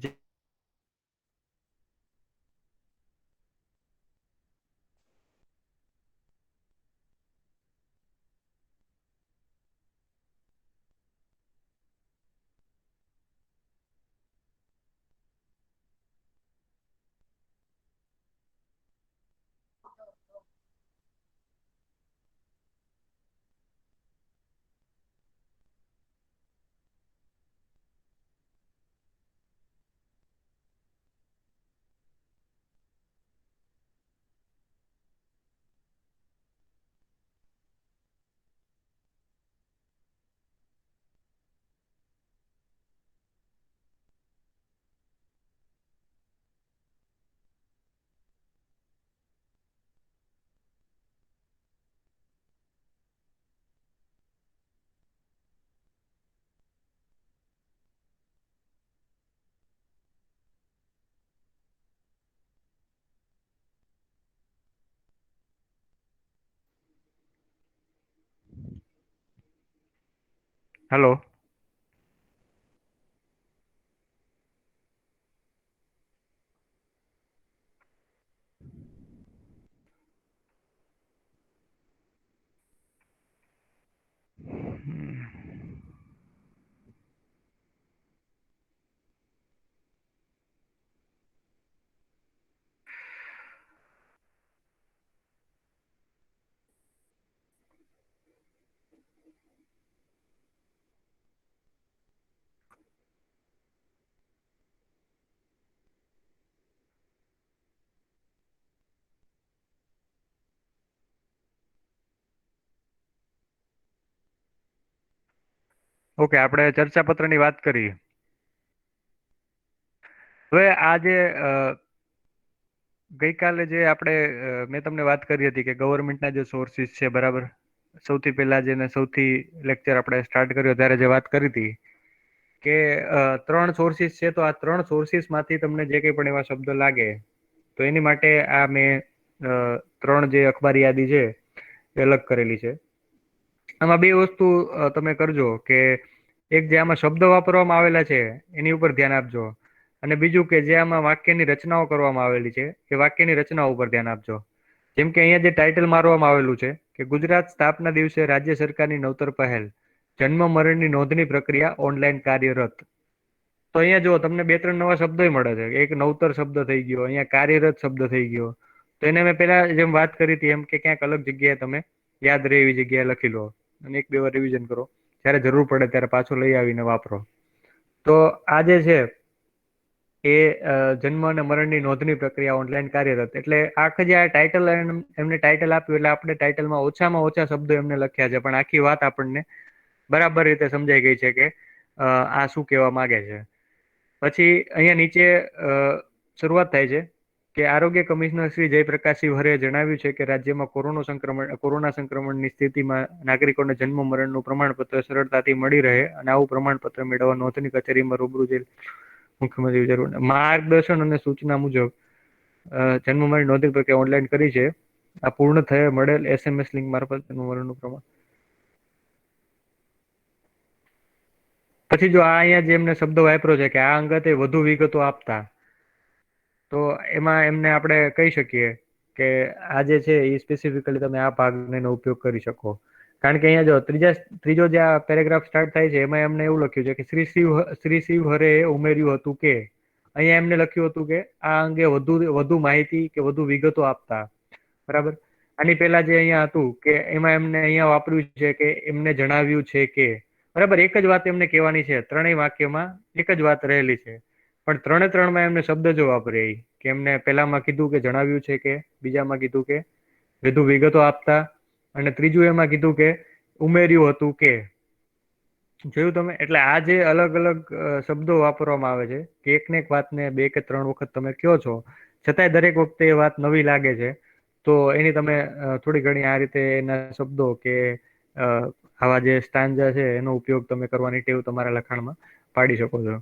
હલો. ઓકે, આપણે ચર્ચા પત્રની વાત કરી. હવે આ જે ગઈકાલે જે આપણે મેં તમને વાત કરી હતી કે ગવર્મેન્ટના જે સોર્સિસ છે, બરાબર, સૌથી પહેલા જેને સૌથી લેક્ચર આપણે સ્ટાર્ટ કર્યો ત્યારે જે વાત કરી હતી કે ત્રણ સોર્સિસ છે, તો આ ત્રણ સોર્સિસ માંથી તમને જે કંઈ પણ એવા શબ્દ લાગે, તો એની માટે આ મેં ત્રણ જે અખબારી યાદી છે એ અલગ કરેલી છે. આમાં બે વસ્તુ તમે કરજો કે એક જે આમાં શબ્દ વાપરવામાં આવેલા છે એની ઉપર ધ્યાન આપજો, અને બીજું કે જે આમાં વાક્યની રચનાઓ કરવામાં આવેલી છે એ વાક્યની રચનાઓ ઉપર ધ્યાન આપજો. જેમ કે અહીંયા જે ટાઇટલ મારવામાં આવેલું છે કે ગુજરાત સ્થાપના દિવસે રાજ્ય સરકારની નવતર પહેલ, જન્મ મરણની નોંધણી પ્રક્રિયા ઓનલાઈન કાર્યરત. તો અહીંયા જો તમને બે ત્રણ નવા શબ્દો મળે છે. એક નવતર શબ્દ થઈ ગયો, અહીંયા કાર્યરત શબ્દ થઈ ગયો. તો એને મેં પેલા જેમ વાત કરી હતી એમ કે ક્યાંક અલગ જગ્યાએ તમે યાદ રહે એવી જગ્યાએ લખી લો અને એક બે વાર રિવિઝન કરો. જ્યારે જરૂર પડે ત્યારે પાછો લઈ આવીને વાપરો. તો આ જે છે એ જન્મ અને મરણની નોંધણી પ્રક્રિયા ઓનલાઈન કાર્યરત, એટલે આખે જે આ ટાઇટલ એમને ટાઇટલ આપ્યું એટલે આપણે ટાઇટલમાં ઓછામાં ઓછા શબ્દો એમને લખ્યા છે, પણ આખી વાત આપણને બરાબર રીતે સમજાઈ ગઈ છે કે આ શું કહેવા માંગે છે. પછી અહીંયા નીચે શરૂઆત થાય છે કે આરોગ્ય કમિશનર શ્રી જયપ્રકાશસિંહ હરે જણાવ્યું છે કે રાજ્યમાં કોરોના સંક્રમણની સ્થિતિમાં નાગરિકોને જન્મ મરણનું પ્રમાણપત્ર સરળતાથી મળી રહે અને આવું પ્રમાણપત્ર મેળવવા નોંધણી કચેરીમાં રૂબરૂ જઈ મુખ્યમંત્રી જરૂર માર્ગદર્શન અને સૂચના મુજબ જન્મ મરણ નોંધણી પ્રક્રિયા ઓનલાઈન કરી છે. આ પૂર્ણ થયે મળેલ SMS લિંક મારફત જન્મ મરણનું પ્રમાણ. પછી જો આ અહીંયા જે એમને શબ્દ વાપરો છે કે આ અંગતે વધુ વિગતો આપતા, તો એમાં એમને આપણે કહી શકીએ કે આ જે છે એ સ્પેસિફિકલી તમે આ ભાગને એનો ઉપયોગ કરી શકો. કારણ કે અહીંયા જો ત્રીજો જે આ પેરેગ્રાફ સ્ટાર્ટ થાય છે એમાં એમને એવું લખ્યું છે કે શ્રી શિવ હરે ઉમેર્યું હતું કે, અહીંયા એમને લખ્યું હતું કે આ અંગે વધુ માહિતી કે વધુ વિગતો આપતા. બરાબર. આની પેલા જે અહીંયા હતું કે એમાં એમને અહીંયા વાપર્યું છે કે એમને જણાવ્યું છે કે, બરાબર એક જ વાત એમને કહેવાની છે, ત્રણેય વાક્યમાં એક જ વાત રહેલી છે. પણ ત્રણમાં એમને શબ્દ જો વાપરે કે એમને પેલામાં કીધું કે જણાવ્યું છે કે, બીજામાં કીધું કે વધુ વિગતો આપતા, અને ત્રીજું એમાં કીધું કે ઉમેર્યું હતું કે. જોયું તમે? એટલે આ જે અલગ અલગ શબ્દો વાપરવામાં આવે છે કે એકને એક વાતને બે કે ત્રણ વખત તમે કયો છો, છતાંય દરેક વખતે એ વાત નવી લાગે છે. તો એની તમે થોડી ઘણી આ રીતે એના શબ્દો કે આવા જે સ્ટાન્જા છે એનો ઉપયોગ તમે કરવાની ટેવ તમારા લખાણમાં પાડી શકો છો.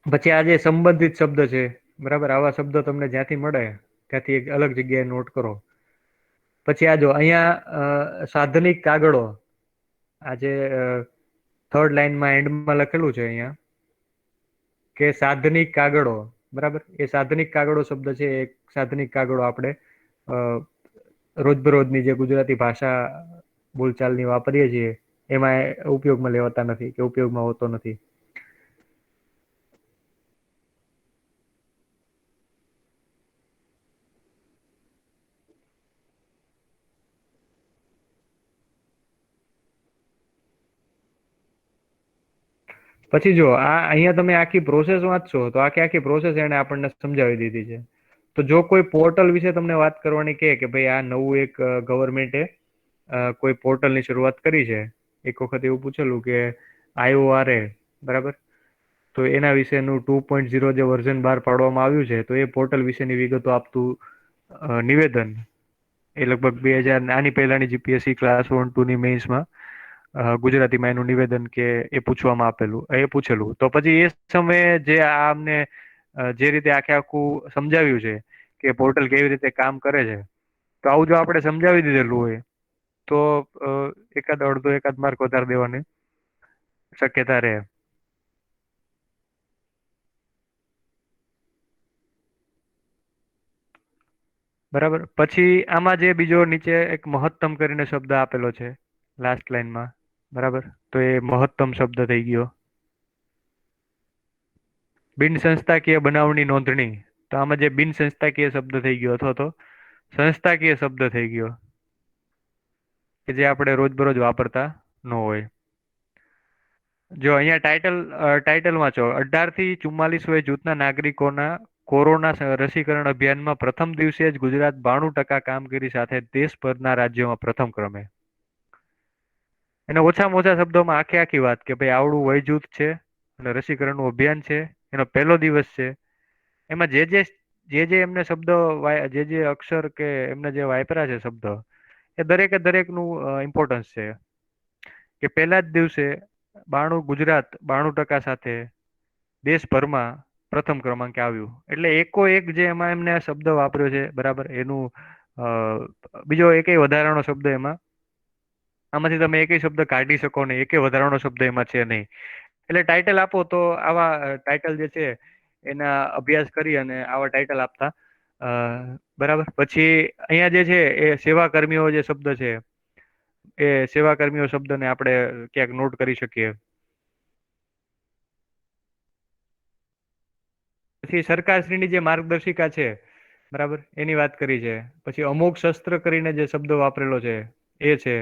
પછી આ જે સંબંધિત શબ્દ છે, બરાબર, આવા શબ્દો તમને જ્યાંથી મળે ત્યાંથી એક અલગ જગ્યાએ નોટ કરો. પછી આ જો અહીંયા સાધનિક કાગળો, આજે થર્ડ લાઈનમાં એન્ડમાં લખેલું છે અહીંયા કે સાધનિક કાગળો, બરાબર, એ સાધનિક કાગળો શબ્દ છે. એક સાધનિક કાગળો આપણે રોજબરોજની જે ગુજરાતી ભાષા બોલચાલની વાપરીએ છીએ એમાં ઉપયોગમાં લેવાતા નથી કે ઉપયોગમાં હોતો નથી. પછી જો આ અહીંયા તમે આખી પ્રોસેસ વાંચશો તો આખી આખી પ્રોસેસ એને આપણને સમજાવી દીધી છે. તો જો કોઈ પોર્ટલ વિશે તમને વાત કરવાની કે ભાઈ આ નવું એક ગવર્મેન્ટે કોઈ પોર્ટલની શરૂઆત કરી છે, એક વખત એવું પૂછેલું કે IORA, બરાબર, તો એના વિશેનું 2.0 જે વર્ઝન બહાર પાડવામાં આવ્યું છે, તો એ પોર્ટલ વિશેની વિગતો આપતું નિવેદન એ લગભગ 2000 આની પહેલાની GPSC ક્લાસ 1-2ની મેન્સમાં ગુજરાતીમાં એનું નિવેદન કે એ પૂછેલું. તો પછી એ સમયે જે આમને જે રીતે આખે આખું સમજાવ્યું છે કે પોર્ટલ કેવી રીતે કામ કરે છે, તો આવું જો આપણે સમજાવી દીધેલું હોય તો એકાદ માર્ક વધારે દેવાની શક્યતા રહે. બરાબર. પછી આમાં જે બીજો નીચે એક મહત્તમ કરીને શબ્દ આપેલો છે લાસ્ટ લાઈનમાં, બરાબર, તો એ મહત્તમ શબ્દ થઈ ગયો. બિન સંસ્થાકીય બનાવની નોંધણી, તો આમાં જે બિન સંસ્થાકીય શબ્દ થઈ ગયો અથવા તો સંસ્થાકીય શબ્દ થઈ ગયો કે જે આપણે રોજબરોજ વાપરતા ન હોય. જો અહીંયા ટાઇટલ વાંચો, 18 થી 44 વય જૂથના નાગરિકોના કોરોના રસીકરણ અભિયાનમાં પ્રથમ દિવસે જ ગુજરાત 92% કામગીરી સાથે દેશભરના રાજ્યોમાં પ્રથમ ક્રમે. એને ઓછામાં ઓછા શબ્દોમાં આખી વાત કે ભાઈ આવડું વય જૂથ છે અને રસીકરણનું અભિયાન છે, એનો પહેલો દિવસ છે. એમાં જે એમને શબ્દો જે અક્ષર કે એમને જે વાપર્યા છે શબ્દ, એ દરેકનું ઇમ્પોર્ટન્સ છે. કે પહેલા જ દિવસે ગુજરાત 92% સાથે દેશભરમાં પ્રથમ ક્રમાંકે આવ્યું. એટલે એક જે એમાં એમને શબ્દ વાપર્યો છે, બરાબર, એનું બીજો એકેય વધારાનો શબ્દ એમાં આમાંથી તમે એકેય શબ્દ કાઢી શકો નહીં, એકેય વધારાનો શબ્દ એમાં છે નહીં. એટલે ટાઇટલ આપો તો આવા ટાઇટલ જે છે એના અભ્યાસ કરી અને આવા ટાઇટલ આપતા. અ બરાબર. પછી અહીંયા જે છે એ સેવા કર્મીઓ જે શબ્દ છે, એ સેવા કર્મીઓ શબ્દને આપણે ક્યાંક નોટ કરી શકીએ. પછી સરકારશ્રીની જે માર્ગદર્શિકા છે, બરાબર, એની વાત કરી છે. પછી અમોઘ શસ્ત્ર કરીને જે શબ્દ વાપરેલો છે એ છે.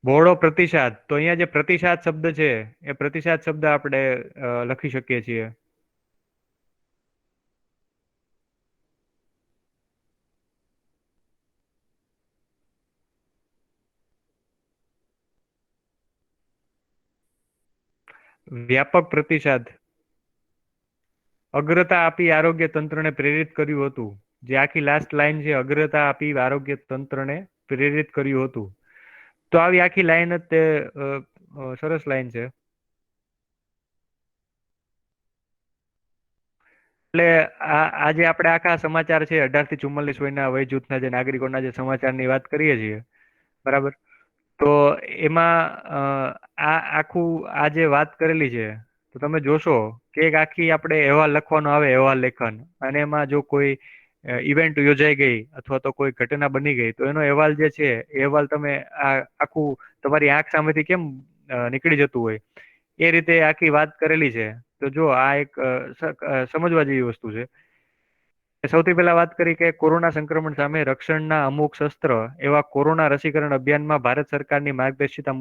બહોળો પ્રતિસાદ, તો અહીંયા જે પ્રતિસાદ શબ્દ છે એ પ્રતિસાદ શબ્દ આપણે લખી શકીએ છીએ. વ્યાપક પ્રતિસાદ, અગ્રતા આપી આરોગ્ય તંત્રને પ્રેરિત કર્યું હતું. જે આખી લાસ્ટ લાઈન છે, અગ્રતા આપી આરોગ્ય તંત્રને પ્રેરિત કર્યું હતું. તો આવી આખી લાઈન જ તે સરસ લાઈન છે. એટલે આજે આપણે આખા સમાચાર છે 18 થી 44 વર્ષના વય જૂથના જે નાગરિકોના જે સમાચારની વાત કરીએ છીએ, બરાબર. તો એમાં આખું આ જે વાત કરેલી છે, તો તમે જોશો કે એક આખી આપણે અહેવાલ લખવાનો આવે, અહેવાલ લેખન, અને એમાં જો કોઈ ઇવેન્ટ યોજાઈ ગઈ અથવા તો કોઈ ઘટના બની ગઈ, તો એનો અહેવાલ જે છે એ અહેવાલ તમે આખું તમારી આંખ સામેથી કેમ નીકળી જતું હોય, એ રીતે આખી વાત કરેલી છે. તો જો આ એક સમજવા જેવી વસ્તુ છે. સૌથી પહેલા વાત કરી કે કોરોના સંક્રમણ સામે રક્ષણના અમુક શસ્ત્ર એવા કોરોના રસીકરણ અભિયાનમાં ભારત સરકારની માર્ગદર્શિકા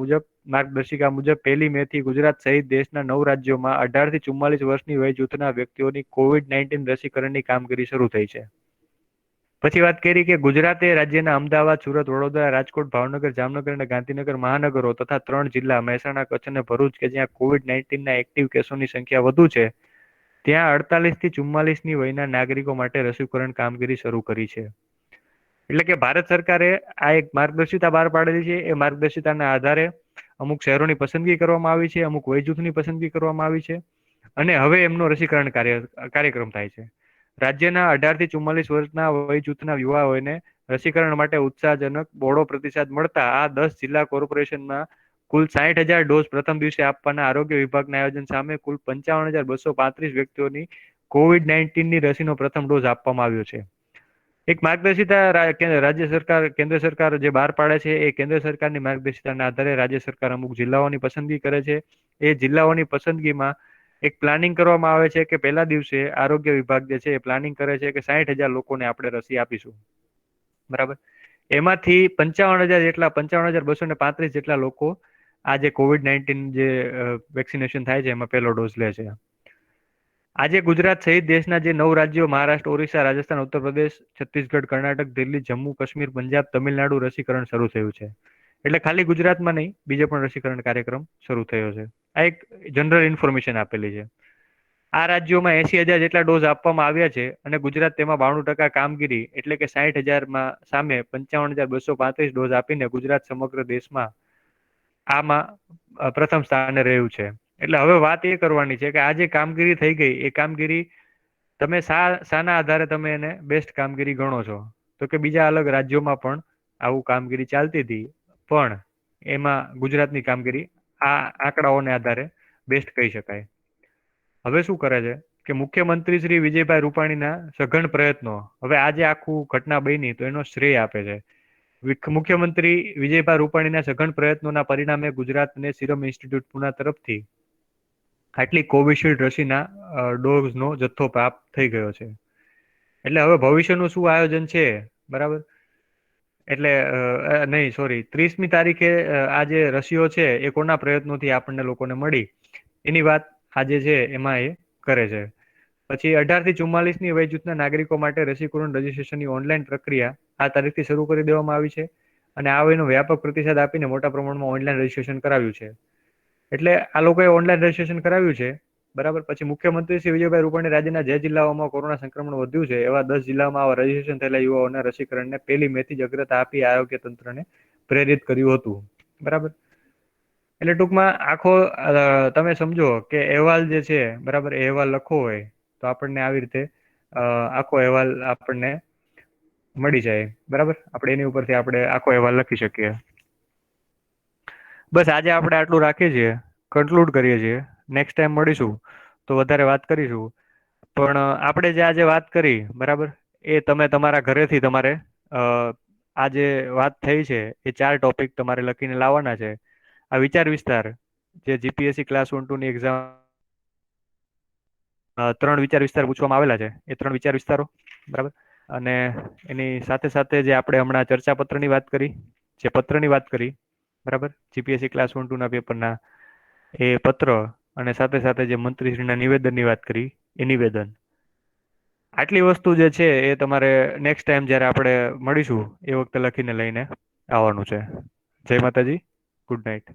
મુજબ 1લી મે થી ગુજરાત સહિત દેશના 9 રાજ્યોમાં 18 થી 44 વર્ષની વય જૂથના વ્યક્તિઓની COVID-19 રસીકરણની કામગીરી શરૂ થઈ છે. પછી વાત કરી કે ગુજરાતે રાજ્યના અમદાવાદ, સુરત, વડોદરા, રાજકોટ, ભાવનગર, જામનગર અને ગાંધીનગર મહાનગરો તથા 3 જિલ્લા મહેસાણા, કચ્છ અને ભરૂચ કે જ્યાં COVID-19ના એક્ટિવ કેસોની સંખ્યા વધુ છે, ત્યાં 48 થી 44ની વયના નાગરિકો માટે રસીકરણ કામગીરી શરૂ કરી છે. એટલે કે ભારત સરકારે આ એક માર્ગદર્શિકા બહાર પાડેલી છે. એ માર્ગદર્શિકાના આધારે અમુક શહેરોની પસંદગી કરવામાં આવી છે, અમુક વય જૂથની પસંદગી કરવામાં આવી છે, અને હવે એમનો રસીકરણ કાર્યક્રમ થાય છે. રાજ્યના 18 થી 44 વર્ષના વય જૂથના યુવાઓને રસીકરણ માટે ઉત્સાહજનક બહોળો પ્રતિસાદ મળતા આ 10 જિલ્લા કોર્પોરેશનમાં કુલ 60,000 ડોઝ પ્રથમ દિવસે આપવાના આરોગ્ય વિભાગના આયોજન સામે કુલ 55,235 વ્યક્તિઓની COVID-19ની રસીનો પ્રથમ ડોઝ આપવામાં આવ્યો છે. એક માર્ગદર્શિકા રાજ્ય સરકાર, કેન્દ્ર સરકાર જે બહાર પાડે છે, એ કેન્દ્ર સરકારની માર્ગદર્શિકાના આધારે રાજ્ય સરકાર અમુક જિલ્લાઓની પસંદગી કરે છે. એ જિલ્લાઓની પસંદગીમાં એક પ્લાનિંગ કરવામાં આવે છે કે પહેલા દિવસે આરોગ્ય વિભાગ જે છે એ પ્લાનિંગ કરે છે કે 60,000 લોકોને આપણે રસી આપીશું, બરાબર. એમાંથી 55,235 જેટલા લોકો આ જે COVID-19 જે વેક્સિનેશન થાય છે એમાં પહેલો ડોઝ લે છે. આજે ગુજરાત સહિત દેશના જે 9 રાજ્યો મહારાષ્ટ્ર, ઓરિસ્સા, રાજસ્થાન, ઉત્તર પ્રદેશ, છત્તીસગઢ, કર્ણાટક, દિલ્હી, જમ્મુ કાશ્મીર, પંજાબ, તમિલનાડુ રસીકરણ શરૂ થયું છે. એટલે ખાલી ગુજરાતમાં નહીં, બીજે પણ રસીકરણ કાર્યક્રમ શરૂ થયો છે. આ એક જનરલ ઇન્ફોર્મેશન આપેલી છે. આ રાજ્યોમાં 80,000 જેટલા ડોઝ આપવામાં આવ્યા છે, અને ગુજરાત તેમાં 92% કામગીરી એટલે કે 60,000માં સામે 55,235 ડોઝ આપીને ગુજરાત સમગ્ર દેશમાં આમાં પ્રથમ સ્થાને રહ્યું છે. એટલે હવે વાત એ કરવાની છે કે આ જે કામગીરી થઈ ગઈ, એ કામગીરી તમે શાના આધારે તમે એને બેસ્ટ કામગીરી ગણો છો? તો કે બીજા અલગ રાજ્યોમાં પણ આવું કામગીરી ચાલતી હતી, પણ એમાં ગુજરાતની કામગીરી આ આંકડાઓને આધારે બેસ્ટ કહી શકાય. હવે શું કરે છે કે મુખ્યમંત્રી શ્રી વિજયભાઈ રૂપાણીના સઘન પ્રયત્નો, હવે આજે આખું ઘટના બની તો એનો શ્રેય આપે છે. મુખ્યમંત્રી વિજયભાઈ રૂપાણીના સઘન પ્રયત્નોના પરિણામે ગુજરાતને સિરમ ઇન્સ્ટિટ્યૂટ પુના તરફથી આટલી કોવિશિલ્ડ રસીના ડોઝનો જથ્થો પ્રાપ્ત થઈ ગયો છે. એટલે હવે ભવિષ્યનું શું આયોજન છે, બરાબર. એટલે નહીં, સોરી, 30મી તારીખે આ જે રસીઓ છે એ કોના પ્રયત્નોથી આપણને લોકોને મળી, એની વાત આજે છે એમાં એ કરે છે. પછી 18 થી 44ની વય જૂથના નાગરિકો માટે રસીકરણ રજીસ્ટ્રેશનની ઓનલાઈન પ્રક્રિયા આ તારીખથી શરૂ કરી દેવામાં આવી છે, અને આ વયનો વ્યાપક પ્રતિસાદ આપીને મોટા પ્રમાણમાં ઓનલાઈન રજીસ્ટ્રેશન કરાવ્યું છે. એટલે આ લોકોએ ઓનલાઈન રજીસ્ટ્રેશન કરાવ્યું છે, બરાબર. પછી મુખ્યમંત્રી શ્રી વિજયભાઈ રૂપાણી રાજ્યના જે જિલ્લાઓમાં કોરોના સંક્રમણ વધ્યું છે એવા 10 જિલ્લામાં આવા રજીસ્ટ્રેશન થયેલા યુવાઓના રસીકરણને 1લી મે થી જ અગ્રતા આપી આરોગ્ય તંત્રને પ્રેરિત કર્યું હતું, બરાબર. એટલે ટૂંકમાં આખો તમે સમજો કે અહેવાલ જે છે, બરાબર, એ અહેવાલ લખવો હોય તો આપણને આવી રીતે આખો અહેવાલ આપણને મળી જાય, બરાબર. આપણે એની ઉપરથી આપણે આખો અહેવાલ લખી શકીએ. બસ આજે આપણે આટલું રાખીએ છીએ, કન્ક્લુડ કરીએ છીએ. નેક્સ્ટ ટાઈમ મળીશું તો વધારે વાત કરીશું. પણ આપણે જે આજે વાત કરી, બરાબર, એ તમે તમારા ઘરેથી તમારે આ જે વાત થઈ છે એ 4 ટોપિક તમારે લખીને લાવવાના છે. આ વિચાર વિસ્તાર જે જીપીએસસી ક્લાસ 1-2ની એક્ઝામ 3 વિચાર વિસ્તાર પૂછવામાં આવેલા છે, એ 3 વિચાર વિસ્તારો, બરાબર. અને એની સાથે સાથે જે આપણે હમણાં ચર્ચા પત્રની વાત કરી, જે પત્રની વાત કરી, બરાબર, જીપીએસસી ક્લાસ 1-2ના પેપરના એ પત્ર, અને સાથે સાથે જે મંત્રીશ્રીના નિવેદનની વાત કરી, એ નિવેદન. આટલી વસ્તુ જે છે એ તમારે નેક્સ્ટ ટાઈમ જ્યારે આપણે મળીશું એ વખતે લખીને લઈને આવવાનું છે. જય માતાજી. Good night.